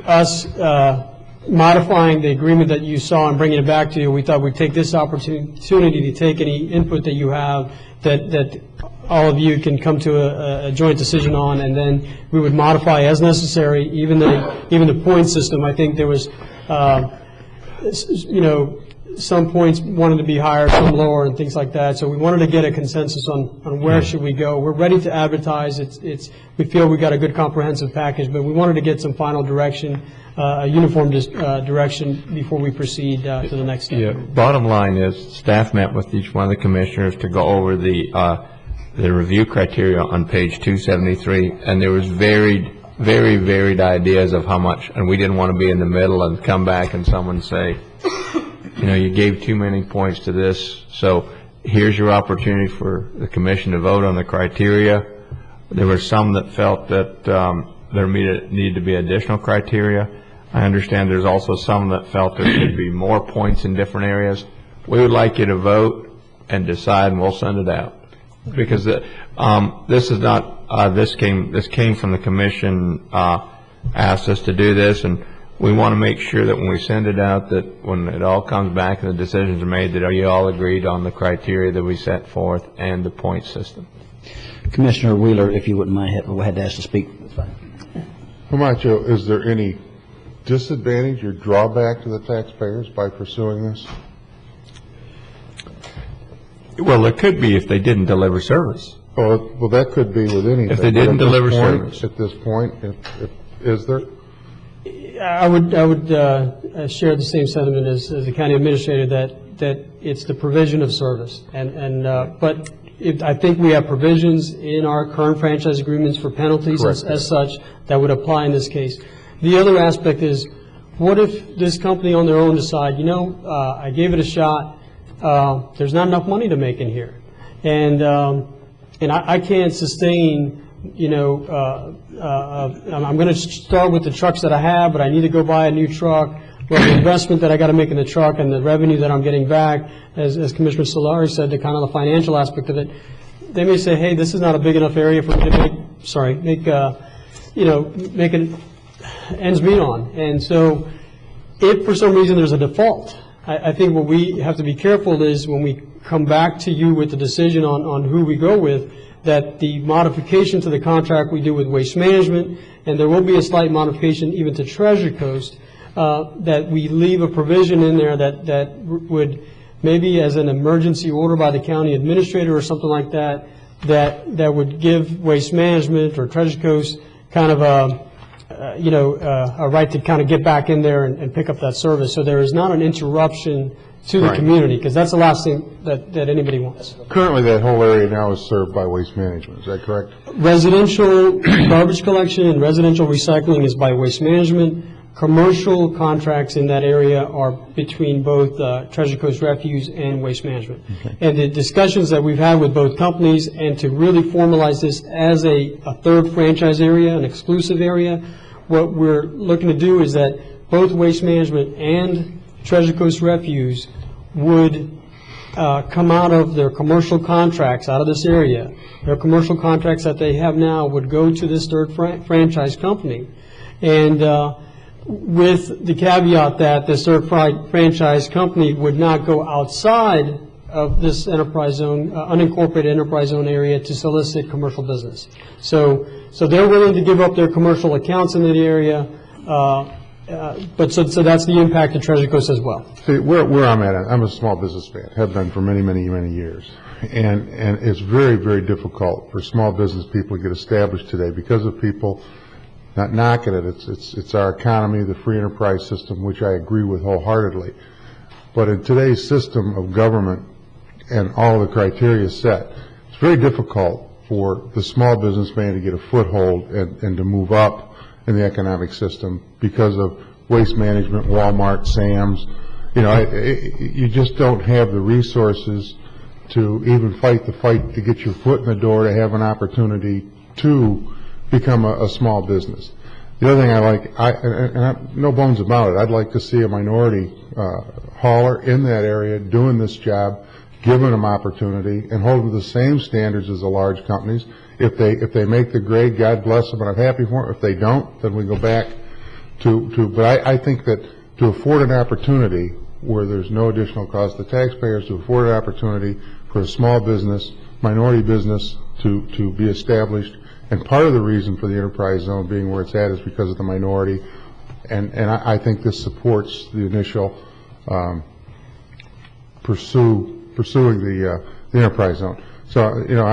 us modifying the agreement that you saw and bringing it back to you, we thought we'd take this opportunity to take any input that you have that all of you can come to a joint decision on, and then we would modify as necessary. Even the point system, I think there was some points wanted to be higher, some lower, and things like that. So we wanted to get a consensus on where should we go. We're ready to advertise. We feel we got a good comprehensive package, but we wanted to get some final direction, a uniform direction before we proceed to the next step. Yeah. Bottom line is, staff met with each one of the commissioners to go over the review criteria on page 273, and there was very varied ideas of how much, and we didn't want to be in the middle and come back and someone say, you gave too many points to this, so here's your opportunity for the commission to vote on the criteria. There were some that felt that there needed to be additional criteria. I understand there's also some that felt there should be more points in different areas. We would like you to vote and decide, and we'll send it out. Because this is not, this came from the commission, asked us to do this, and we want to make sure that when we send it out, that when it all comes back and the decisions are made, that you all agreed on the criteria that we set forth and the point system. Commissioner Wheeler, if you wouldn't mind, had to ask to speak. Camacho, is there any disadvantage or drawback to the taxpayers by pursuing this? Well, there could be if they didn't deliver service. Well, that could be with anything. If they didn't deliver service. At this point, is there? I would share the same sentiment as the county administrator that it's the provision of service, but I think we have provisions in our current franchise agreements for penalties as such that would apply in this case. The other aspect is, what if this company on their own decide, I gave it a shot, there's not enough money to make in here, and I can't sustain. I'm going to start with the trucks that I have, but I need to go buy a new truck. Well, the investment that I got to make in the truck and the revenue that I'm getting back, as Commissioner Solari said, the kind of the financial aspect of it, they may say, hey, this is not a big enough area for me to make it ends meet on. And so if for some reason there's a default, I think what we have to be careful is when we come back to you with the decision on who we go with, that the modification to the contract we do with Waste Management, and there will be a slight modification even to Treasure Coast, that we leave a provision in there that would maybe as an emergency order by the county administrator or something like that, that would give Waste Management or Treasure Coast kind of a right to kind of get back in there and pick up that service. So there is not an interruption to the community, because that's the last thing that anybody wants. Currently, that whole area now is served by Waste Management, is that correct? Residential garbage collection and residential recycling is by Waste Management. Commercial contracts in that area are between both Treasure Coast Refuse and Waste Management. Okay. And the discussions that we've had with both companies, and to really formalize this as a third franchise area, an exclusive area, what we're looking to do is that both Waste Management and Treasure Coast Refuse would come out of their commercial contracts out of this area. Their commercial contracts that they have now would go to this third franchise company. And with the caveat that this third franchise company would not go outside of this enterprise zone, unincorporated enterprise zone area to solicit commercial business. So they're willing to give up their commercial accounts in that area, but so that's the impact of Treasure Coast as well. See, where I'm at, I'm a small business man, have been for many, many, many years. And it's very, very difficult for small business people to get established today because of people not knocking it. It's our economy, the free enterprise system, which I agree with wholeheartedly. But in today's system of government and all the criteria set, it's very difficult for the small businessman to get a foothold and to move up in the economic system because of Waste Management, Walmart, Sam's. You know, you just don't have the resources to even fight the fight to get your foot in the door, to have an opportunity to become a small business. The other thing I like, no bones about it, I'd like to see a minority hauler in that area doing this job, giving them opportunity, and holding the same standards as the large companies. If they make the grade, God bless them, and I'm happy for them. If they don't, then we go back to but I think that to afford an opportunity where there's no additional cost to taxpayers, to afford an opportunity for a small business, minority business to be established, and part of the reason for the enterprise zone being where it's at is because of the minority, and I think this supports the initial pursuing the enterprise zone. So, you know,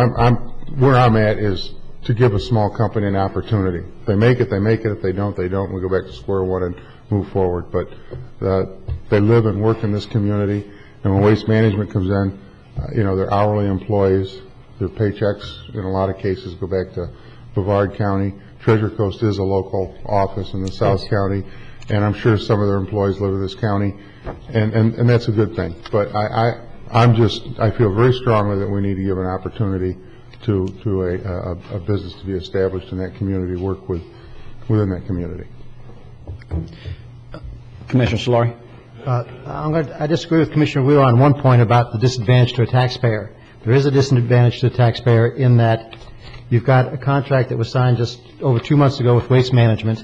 where I'm at is to give a small company an opportunity. If they make it, they make it. If they don't, they don't. We go back to square one and move forward. But they live and work in this community, and when Waste Management comes in, you know, they're hourly employees. Their paychecks, in a lot of cases, go back to Brevard County. Treasure Coast is a local office in the South County, and I'm sure some of their employees live in this county, and that's a good thing. But I feel very strongly that we need to give an opportunity to a business to be established in that community, work within that community. Commissioner Solari? I disagree with Commissioner Wheeler on one point about the disadvantage to a taxpayer. There is a disadvantage to the taxpayer in that you've got a contract that was signed just over 2 months ago with Waste Management,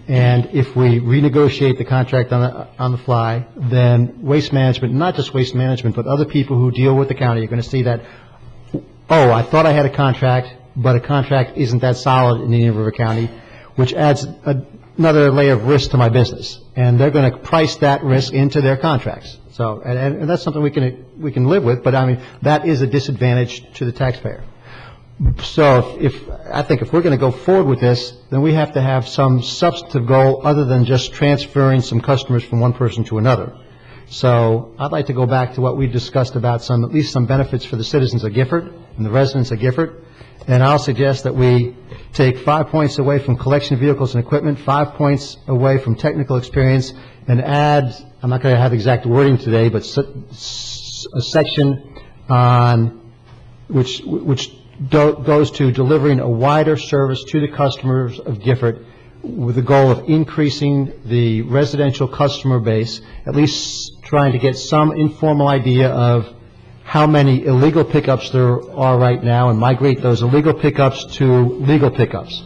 and if we renegotiate the contract on the fly, then Waste Management, not just Waste Management, but other people who deal with the county are going to see that, oh, I thought I had a contract, but a contract isn't that solid in Indian River County, which adds another layer of risk to my business, and they're going to price that risk into their contracts. So, and that's something we can live with, but I mean that is a disadvantage to the taxpayer. So, I think if we're going to go forward with this, then we have to have some substantive goal other than just transferring some customers from one person to another. So, I'd like to go back to what we discussed about at least some benefits for the citizens of Gifford and the residents of Gifford. And I'll suggest that we take 5 points away from collection of vehicles and equipment, 5 points away from technical experience, and add, I'm not going to have exact wording today, but a section on which goes to delivering a wider service to the customers of Gifford with the goal of increasing the residential customer base, at least trying to get some informal idea of how many illegal pickups there are right now and migrate those illegal pickups to legal pickups.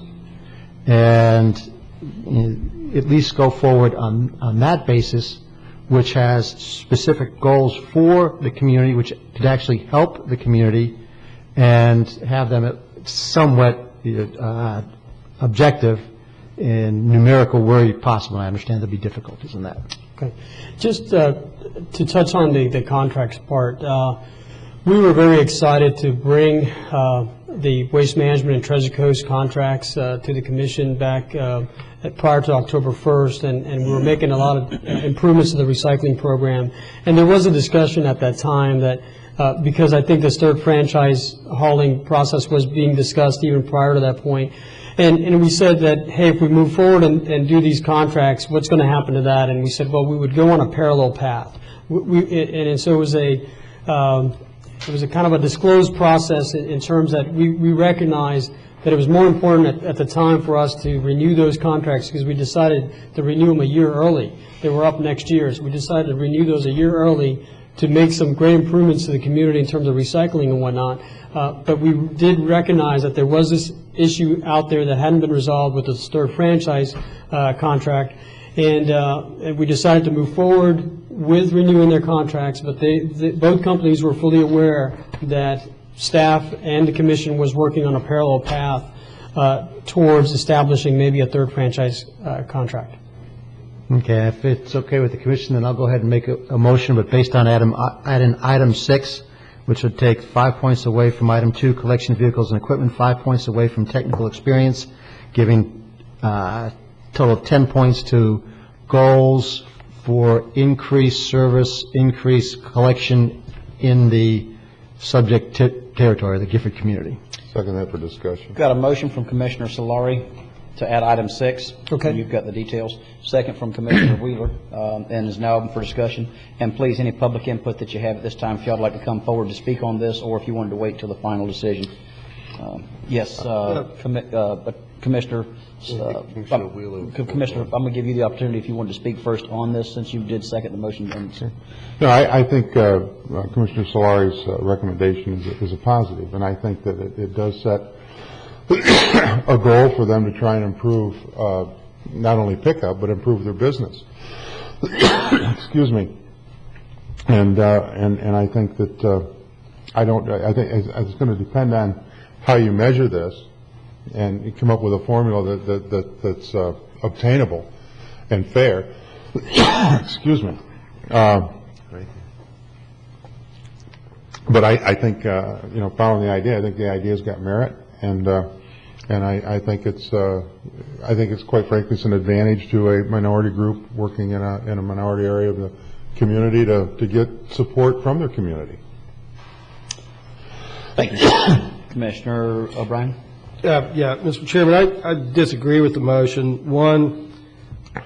And at least go forward on that basis which has specific goals for the community, which could actually help the community, and have them somewhat objective and numerical where possible. I understand there'll be difficulties in that. Okay. Just to touch on the contracts part, we were very excited to bring the Waste Management and Treasure Coast contracts to the Commission back prior to October 1st, and we were making a lot of improvements to the recycling program. And there was a discussion at that time that because I think this third franchise hauling process was being discussed even prior to that point. And we said that, hey, if we move forward and do these contracts, what's going to happen to that? And we said, well, we would go on a parallel path. And so it was a kind of a disclosed process in terms that we recognized that it was more important at the time for us to renew those contracts because we decided to renew them a year early. They were up next year, so we decided to renew those a year early to make some great improvements to the community in terms of recycling and whatnot. But we did recognize that there was this issue out there that hadn't been resolved with the third franchise contract, and we decided to move forward with renewing their contracts. But both companies were fully aware that staff and the Commission was working on a parallel path towards establishing maybe a third franchise contract. Okay, if it's okay with the Commission, then I'll go ahead and make a motion, but based on item 6, which would take 5 points away from item 2, collection of vehicles and equipment, 5 points away from technical experience, giving a total of 10 points to goals for increased service, increased collection in the subject territory, the Gifford community. Second that for discussion. Got a motion from Commissioner Solari to add item 6. Okay. And you've got the details. Second from Commissioner Wheeler, and is now open for discussion. And please, any public input that you have at this time, if y'all would like to come forward to speak on this, or if you wanted to wait till the final decision. Yes, Commissioner. Commissioner, I'm going to give you the opportunity if you wanted to speak first on this, since you did second the motion. No, I think Commissioner Solari's recommendation is a positive, and I think that it does set a goal for them to try and improve not only pickup but improve their business. Excuse me. And I think that I think it's going to depend on how you measure this, and you come up with a formula that's obtainable and fair. Excuse me. But I think following the idea, I think the idea's got merit, and I think it's quite frankly it's an advantage to a minority group working in a minority area of the community to get support from their community. Thank you, Commissioner O'Brien. Yeah, Mr. Chairman, I disagree with the motion. One,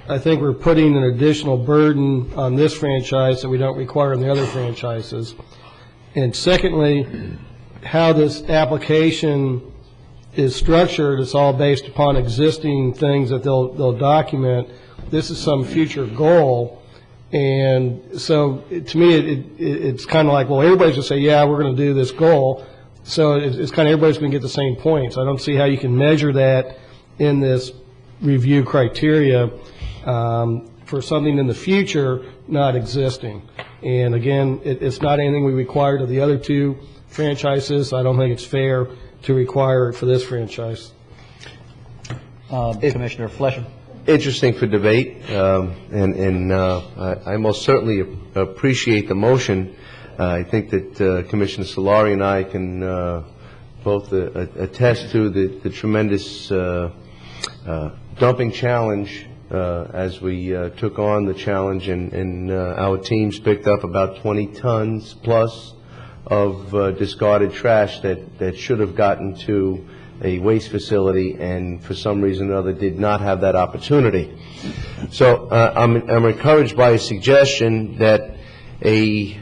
I think we're putting an additional burden on this franchise that we don't require in the other franchises. And secondly, how this application is structured, it's all based upon existing things that they'll document. This is some future goal. And so to me, it's kind of like, well, everybody's going to say, yeah, we're going to do this goal. So it's kind of everybody's going to get the same points. I don't see how you can measure that in this review criteria for something in the future not existing. And again, it's not anything we require to the other two franchises. I don't think it's fair to require it for this franchise. Commissioner Fletcher. Interesting for debate, and I most certainly appreciate the motion. I think that Commissioner Solari and I can both attest to the tremendous dumping challenge as we took on the challenge, and our teams picked up about 20 tons plus of discarded trash that should have gotten to a waste facility, and for some reason or other did not have that opportunity. So I'm encouraged by a suggestion that a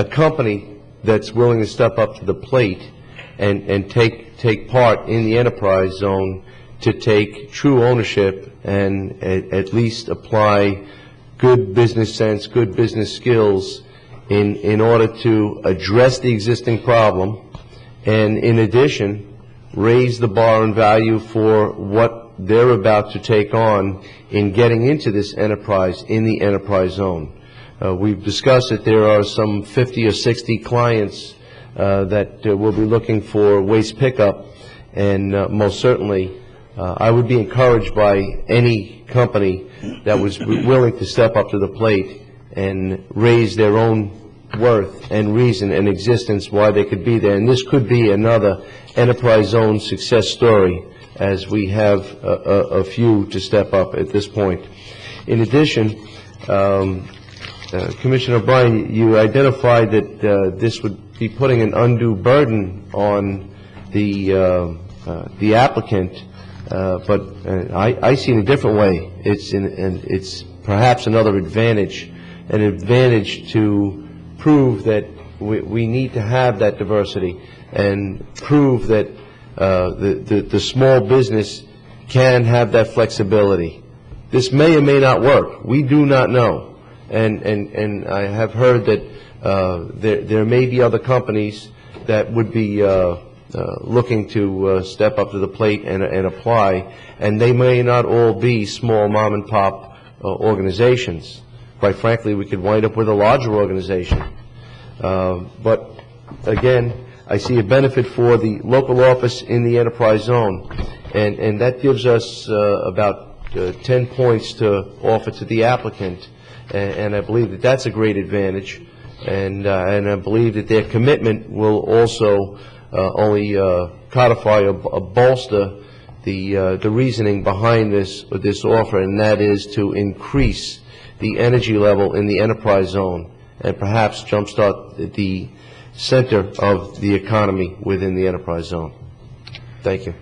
company that's willing to step up to the plate and take part in the enterprise zone to take true ownership and at least apply good business sense, good business skills in order to address the existing problem, and in addition raise the bar in value for what they're about to take on in getting into this enterprise in the enterprise zone. We've discussed that there are some 50 or 60 clients that will be looking for waste pickup, and most certainly I would be encouraged by any company that was willing to step up to the plate and raise their own worth and reason and existence why they could be there. And this could be another enterprise zone success story, as we have a few to step up at this point. In addition, Commissioner O'Brien, you identified that this would be putting an undue burden on the applicant, but I see it in a different way. It's perhaps another advantage, an advantage to prove that we need to have that diversity and prove that the small business can have that flexibility. This may or may not work. We do not know. And I have heard that there may be other companies that would be looking to step up to the plate and apply, and they may not all be small mom and pop organizations. Quite frankly, we could wind up with a larger organization. But again, I see a benefit for the local office in the enterprise zone, and that gives us about 10 points to offer to the applicant, and I believe that that's a great advantage, and I believe that their commitment will also only codify or bolster the reasoning behind this offer, and that is to increase the energy level in the enterprise zone and perhaps jumpstart the center of the economy within the enterprise zone. Thank you.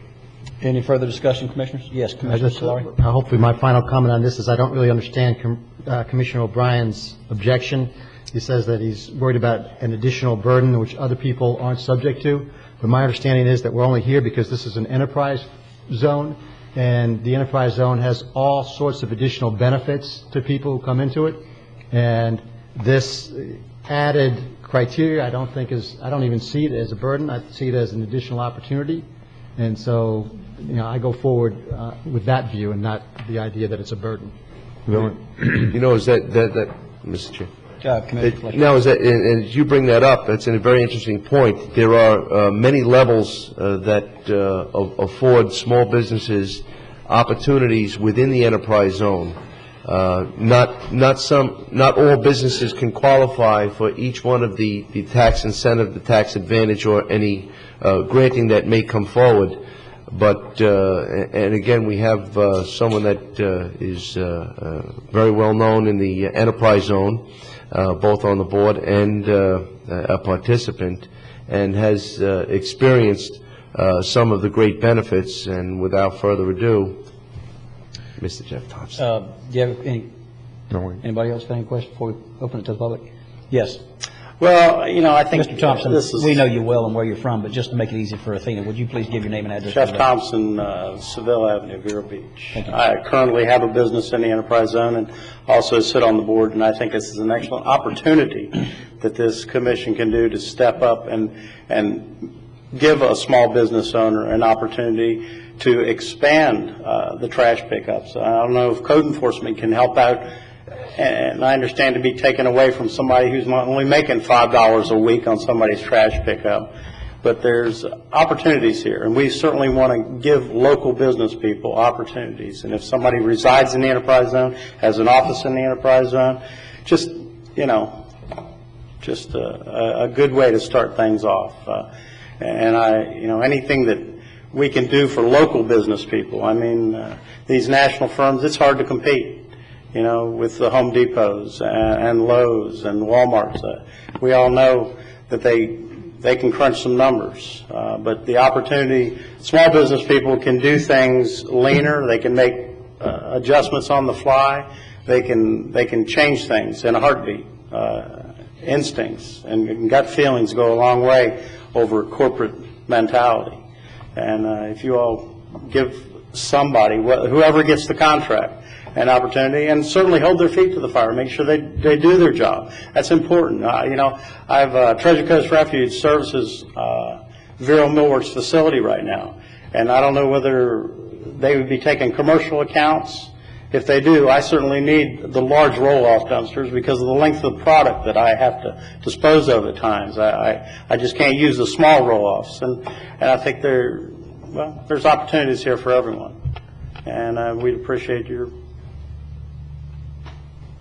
Any further discussion, Commissioners? Yes, Commissioner Solari. Hopefully my final comment on this is I don't really understand Commissioner O'Brien's objection. He says that he's worried about an additional burden which other people aren't subject to. But my understanding is that we're only here because this is an enterprise zone, and the enterprise zone has all sorts of additional benefits to people who come into it. And this added criteria I don't even see it as a burden. I see it as an additional opportunity. And so, I go forward with that view and not the idea that it's a burden. Is that Mr. Chair? Now, as you bring that up, that's a very interesting point. There are many levels that afford small businesses opportunities within the enterprise zone. Not all businesses can qualify for each one of the tax incentive, the tax advantage, or any granting that may come forward. But and again, we have someone that is very well known in the enterprise zone, both on the board and a participant, and has experienced some of the great benefits. And without further ado, Mr. Jeff Thompson. Do you have anybody else have any questions before we open it to the public? Yes. Well, I think Mr. Thompson, we know you well and where you're from, but just to make it easy for Athena, would you please give your name and address? Jeff Thompson, Seville Avenue, Vero Beach. I currently have a business in the enterprise zone and also sit on the board, and I think this is an excellent opportunity that this commission can do to step up and give a small business owner an opportunity to expand the trash pickups. I don't know if code enforcement can help out, and I understand to be taken away from somebody who's only making $5 a week on somebody's trash pickup. But there's opportunities here, and we certainly want to give local business people opportunities. And if somebody resides in the enterprise zone, has an office in the enterprise zone, just a good way to start things off. And anything that we can do for local business people. I mean, these national firms, it's hard to compete, with the Home Depots and Lowe's and Walmart's. We all know that they can crunch some numbers, but the opportunity, small business people can do things leaner. They can make adjustments on the fly. They can change things in a heartbeat. Instincts and gut feelings go a long way over corporate mentality. And if you all give somebody, whoever gets the contract, an opportunity, and certainly hold their feet to the fire, make sure they do their job. That's important. I've Treasure Coast Refuge services Vero Millworks facility right now, and I don't know whether they would be taking commercial accounts. If they do, I certainly need the large roll-off dumpsters because of the length of the product that I have to dispose of at times. I just can't use the small roll-offs, and I think there's opportunities here for everyone, and we'd appreciate your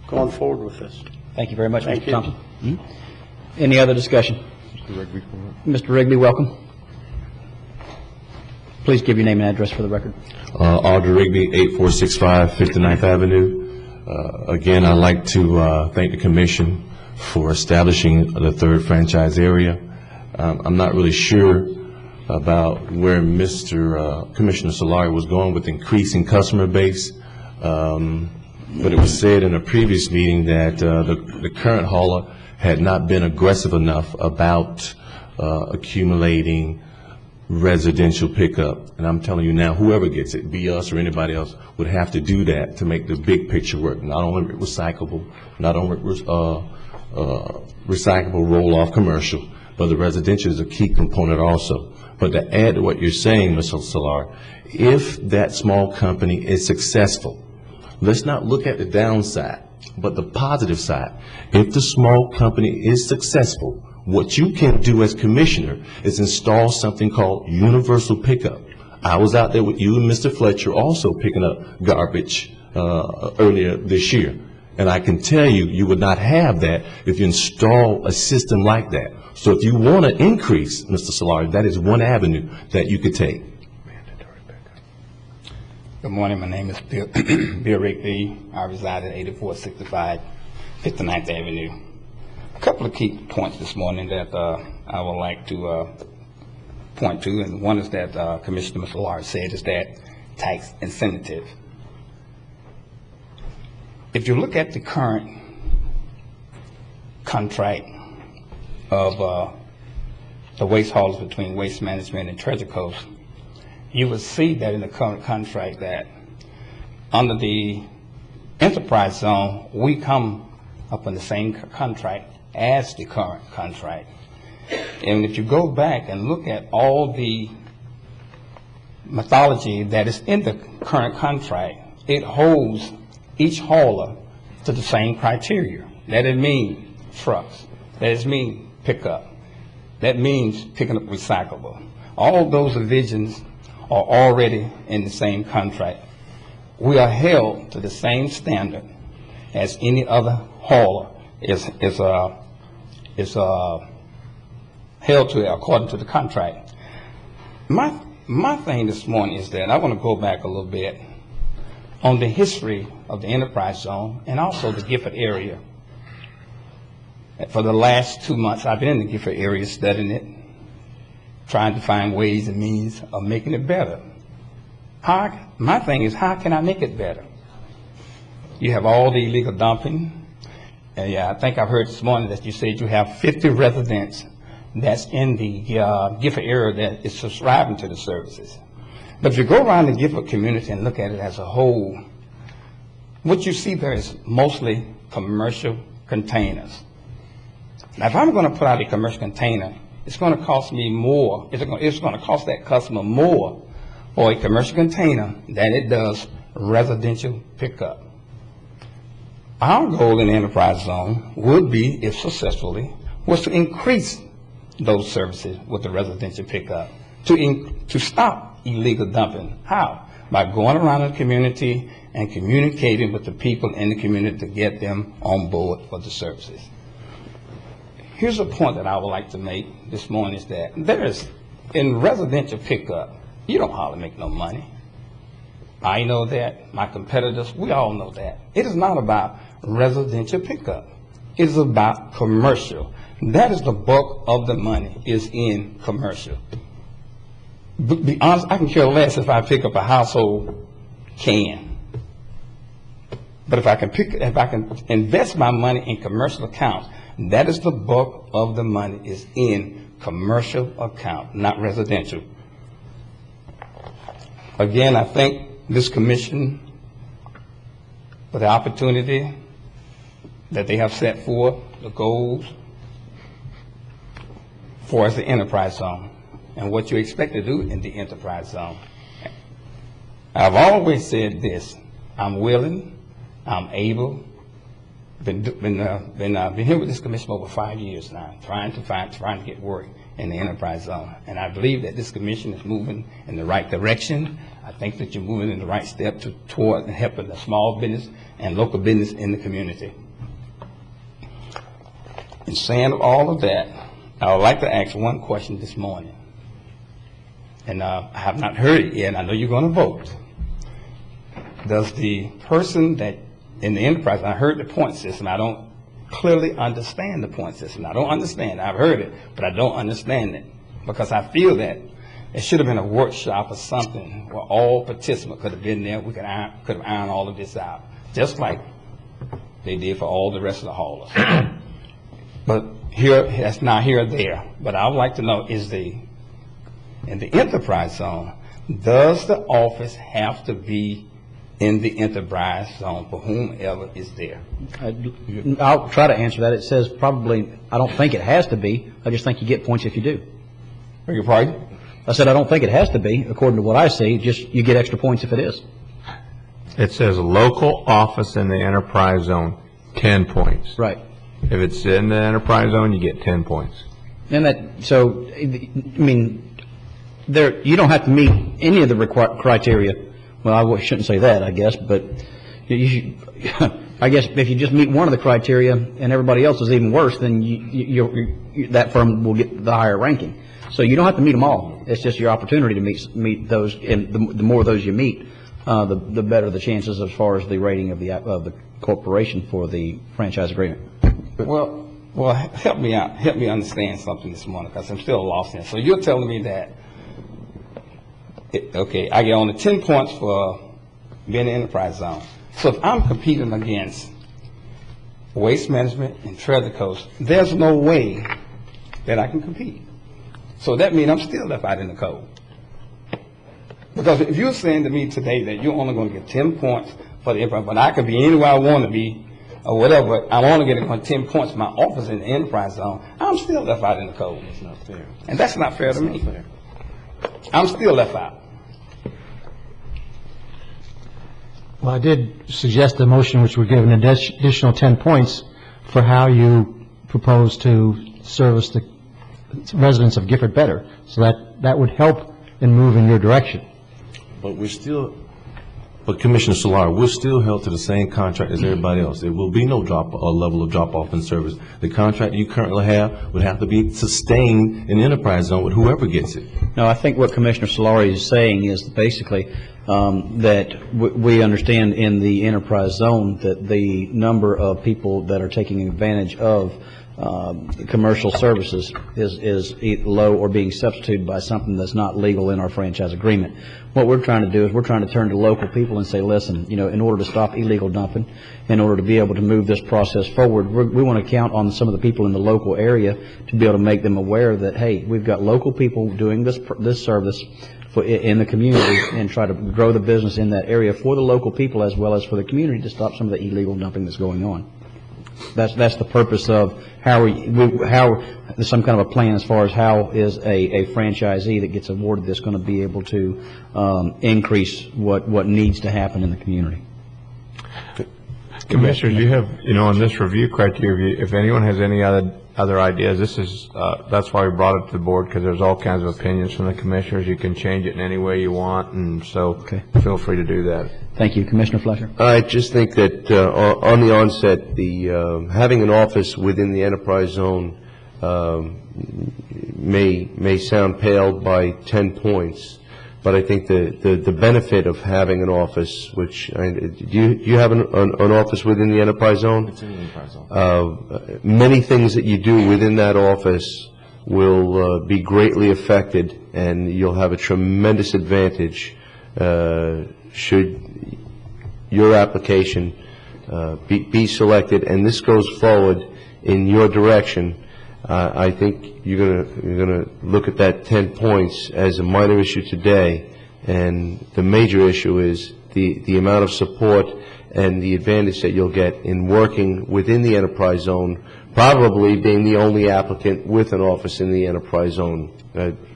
going forward with this. Thank you very much, Thank Mr. you. Thompson. Any other discussion? Mr. Rigby, welcome. Please give your name and address for the record. Audrey Rigby, 8465 59th Avenue. Again, I'd like to thank the Commission for establishing the third franchise area. I'm not really sure about where Commissioner Solari was going with increasing customer base, but it was said in a previous meeting that the current hauler had not been aggressive enough about accumulating residential pickup. And I'm telling you now, whoever gets it, be us or anybody else, would have to do that to make the big picture work. Not only recyclable, not only recyclable roll-off commercial, but the residential is a key component also. But to add to what you're saying, Mr. Solar, if that small company is successful, let's not look at the downside, but the positive side. If the small company is successful, what you can do as commissioner is install something called universal pickup. I was out there with you and Mr. Fletcher also picking up garbage earlier this year. And I can tell you, you would not have that if you install a system like that. So if you want to increase, Mr. Solari, that is one avenue that you could take. Good morning. My name is Bill Rigby. I reside at 8465 59th Avenue. A couple of key points this morning that I would like to point to, and one is that Commissioner Solari said is that tax incentive. If you look at the current contract of the waste haulers between Waste Management and Treasure Coast, you will see that in the current contract that under the enterprise zone, we come up in the same contract as the current contract. And if you go back and look at all the methodology that is in the current contract, it holds each hauler to the same criteria. That it means trucks. That it means pickup. That means picking up recyclable. All those divisions are already in the same contract. We are held to the same standard as any other hauler is held to according to the contract. My thing this morning is that I want to go back a little bit on the history of the enterprise zone and also the Gifford area. For the last 2 months, I've been in the Gifford area studying it, trying to find ways and means of making it better. My thing is, how can I make it better? You have all the illegal dumping. And yeah, I think I've heard this morning that you said you have 50 residents that's in the Gifford area that is subscribing to the services. But if you go around the Gifford community and look at it as a whole, what you see there is mostly commercial containers. Now, if I'm going to put out a commercial container, it's going to cost me more. It's going to cost that customer more for a commercial container than it does residential pickup. Our goal in the enterprise zone would be, if successfully, was to increase those services with the residential pickup, to stop illegal dumping. How? By going around the community and communicating with the people in the community to get them on board for the services. Here's a point that I would like to make this morning is that in residential pickup, you don't hardly make no money. I know that. My competitors, we all know that. It is not about residential pickup. It is about commercial. That is the bulk of the money is in commercial. Be honest, I can care less if I pick up a household can. But if I can invest my money in commercial accounts, that is the bulk of the money is in commercial account, not residential. Again, I thank this commission for the opportunity that they have set forth, the goals for as the enterprise zone and what you expect to do in the enterprise zone. I've always said this: I'm willing, I'm able. Been here with this commission over 5 years now, trying to get work in the enterprise zone, and I believe that this commission is moving in the right direction. I think that you're moving in the right step toward helping the small business and local business in the community. In saying all of that, I would like to ask one question this morning, and I have not heard it yet. I know you're going to vote. Does the person that in the enterprise, I heard the point system, I don't clearly understand the point system. I don't understand. I've heard it, but I don't understand it, because I feel that it should have been a workshop or something where all participants could have been there. We could have ironed all of this out, just like they did for all the rest of the haulers. But here, that's not here or there. But I would like to know, in the enterprise zone, does the office have to be in the enterprise zone for whomever is there? I'll try to answer that. It says probably, I don't think it has to be. I just think you get points if you do. Beg your pardon? I said I don't think it has to be, according to what I see. Just you get extra points if it is. It says local office in the enterprise zone, 10 points. Right. If it's in the enterprise zone, you get 10 points. And so, I mean, you don't have to meet any of the criteria. Well, I shouldn't say that, I guess, but I guess if you just meet one of the criteria and everybody else is even worse, then that firm will get the higher ranking. So you don't have to meet them all. It's just your opportunity to meet those, and the more of those you meet, the better the chances as far as the rating of the corporation for the franchise agreement. Well, help me out. Help me understand something this morning, because I'm still lost in it. So you're telling me that, okay, I get only 10 points for being in the enterprise zone. So if I'm competing against Waste Management and Treasure Coast, there's no way that I can compete. So that means I'm still left out in the cold. Because if you're saying to me today that you're only going to get 10 points for the enterprise, but I could be anywhere I want to be, or whatever, I'm only getting 10 points for my office in the enterprise zone, I'm still left out in the cold. That's not fair. And that's not fair to me. I'm still left out. Well, I did suggest a motion which would give an additional 10 points for how you propose to service the residents of Gifford better. So that would help and move in your direction. But Commissioner Solar, we're still held to the same contract as everybody else. There will be no level of drop-off in service. The contract you currently have would have to be sustained in the enterprise zone with whoever gets it. No, I think what Commissioner Solari is saying is basically that we understand in the enterprise zone that the number of people that are taking advantage of commercial services is low or being substituted by something that's not legal in our franchise agreement. What we're trying to do is we're trying to turn to local people and say, listen, in order to stop illegal dumping, in order to be able to move this process forward, we want to count on some of the people in the local area to be able to make them aware that, hey, we've got local people doing this service in the community, and try to grow the business in that area for the local people as well as for the community to stop some of the illegal dumping that's going on. That's the purpose of how there's some kind of a plan as far as how is a franchisee that gets awarded this going to be able to increase what needs to happen in the community. Commissioners, you have, on this review criteria, if anyone has any other ideas, that's why we brought it to the board, because there's all kinds of opinions from the commissioners. You can change it in any way you want, and so feel free to do that. Thank you. Commissioner Fletcher? I just think that on the onset, having an office within the enterprise zone may sound paled by 10 points, but I think the benefit of having an office, which do you have an office within the enterprise zone? It's in the enterprise zone. Many things that you do within that office will be greatly affected, and you'll have a tremendous advantage should your application be selected, and this goes forward in your direction. I think you're gonna look at that 10 points as a minor issue today, and the major issue is the amount of support and the advantage that you'll get in working within the enterprise zone, probably being the only applicant with an office in the enterprise zone.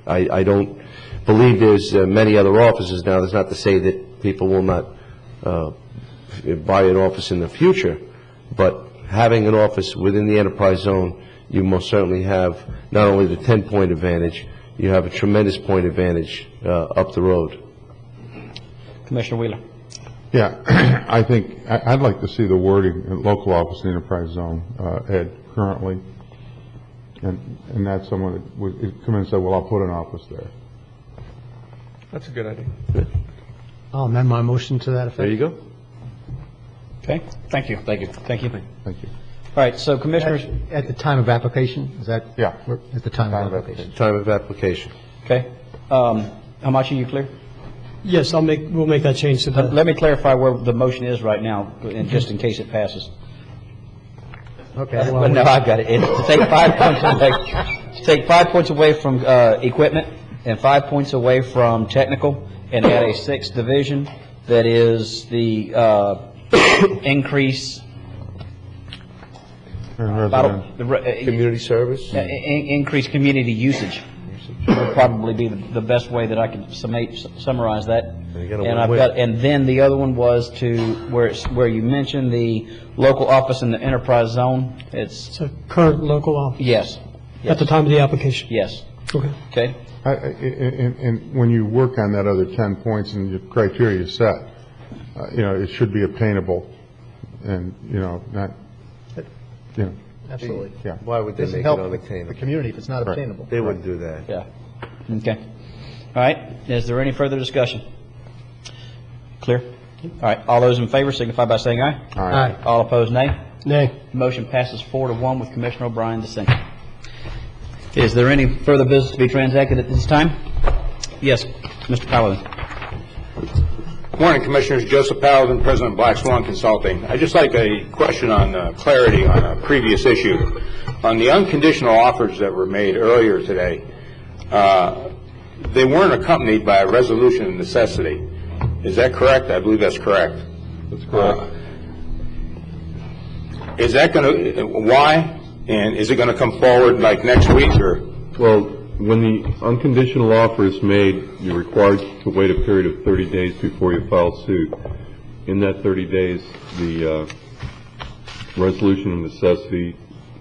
I don't believe there's many other offices now. That's not to say that people will not buy an office in the future, but having an office within the enterprise zone, you most certainly have not only the 10-point advantage, you have a tremendous point advantage up the road. Commissioner Wheeler. Yeah, I think, I'd like to see the wording, local office in enterprise zone, Ed, currently. And that's someone that would come in and say, well, I'll put an office there. That's a good idea. I'll amend my motion to that effect. There you go. Okay, thank you. Thank you. Thank you. Thank you. All right, so Commissioners. At the time of application, is that? Yeah. At the time of application. Time of application. Okay. How much are you clear? Yes, we'll make that change to the. Let me clarify where the motion is right now, and just in case it passes. Okay. Well, no, I got it. It's to take 5 points away. To take 5 points away from equipment and 5 points away from technical, and add a sixth division that is the increase. Community service. Increased community usage would probably be the best way that I can summarize that. And then the other one was to where you mentioned the local office in the enterprise zone. It's a current local office. Yes. At the time of the application. Yes. Okay. Okay. And when you work on that other 10 points and the criteria set, it should be obtainable, and not. Yeah. Absolutely. Yeah. Why would they Doesn't make help it unattainable? the community if it's not obtainable. They wouldn't do that. Yeah. Okay. All right. Is there any further discussion? Clear? All right. All those in favor signify by saying aye. Aye. All opposed, nay. Nay. Motion passes 4-1 with Commissioner O'Brien dissenting. Is there any further business to be transacted at this time? Yes, Mr. Paladin. Morning, Commissioners. Joseph Paladin, President of Black Swan Consulting. I'd just like a question on clarity on a previous issue. On the unconditional offers that were made earlier today, they weren't accompanied by a resolution of necessity. Is that correct? I believe that's correct. That's correct. Is that going to, why? And is it going to come forward like next week or? Well, when the unconditional offer is made, you're required to wait a period of 30 days before you file suit. In that 30 days, the resolution of necessity,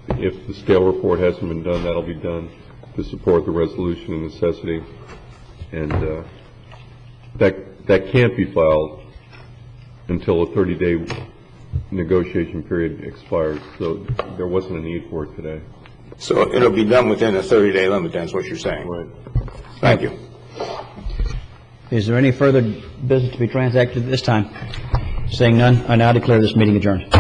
if the scale report hasn't been done, that'll be done to support the resolution of necessity. And that can't be filed until a 30-day negotiation period expires. So there wasn't a need for it today. So it'll be done within a 30-day limit, then, is what you're saying? Right. Thank you. Is there any further business to be transacted at this time? Seeing none, I now declare this meeting adjourned.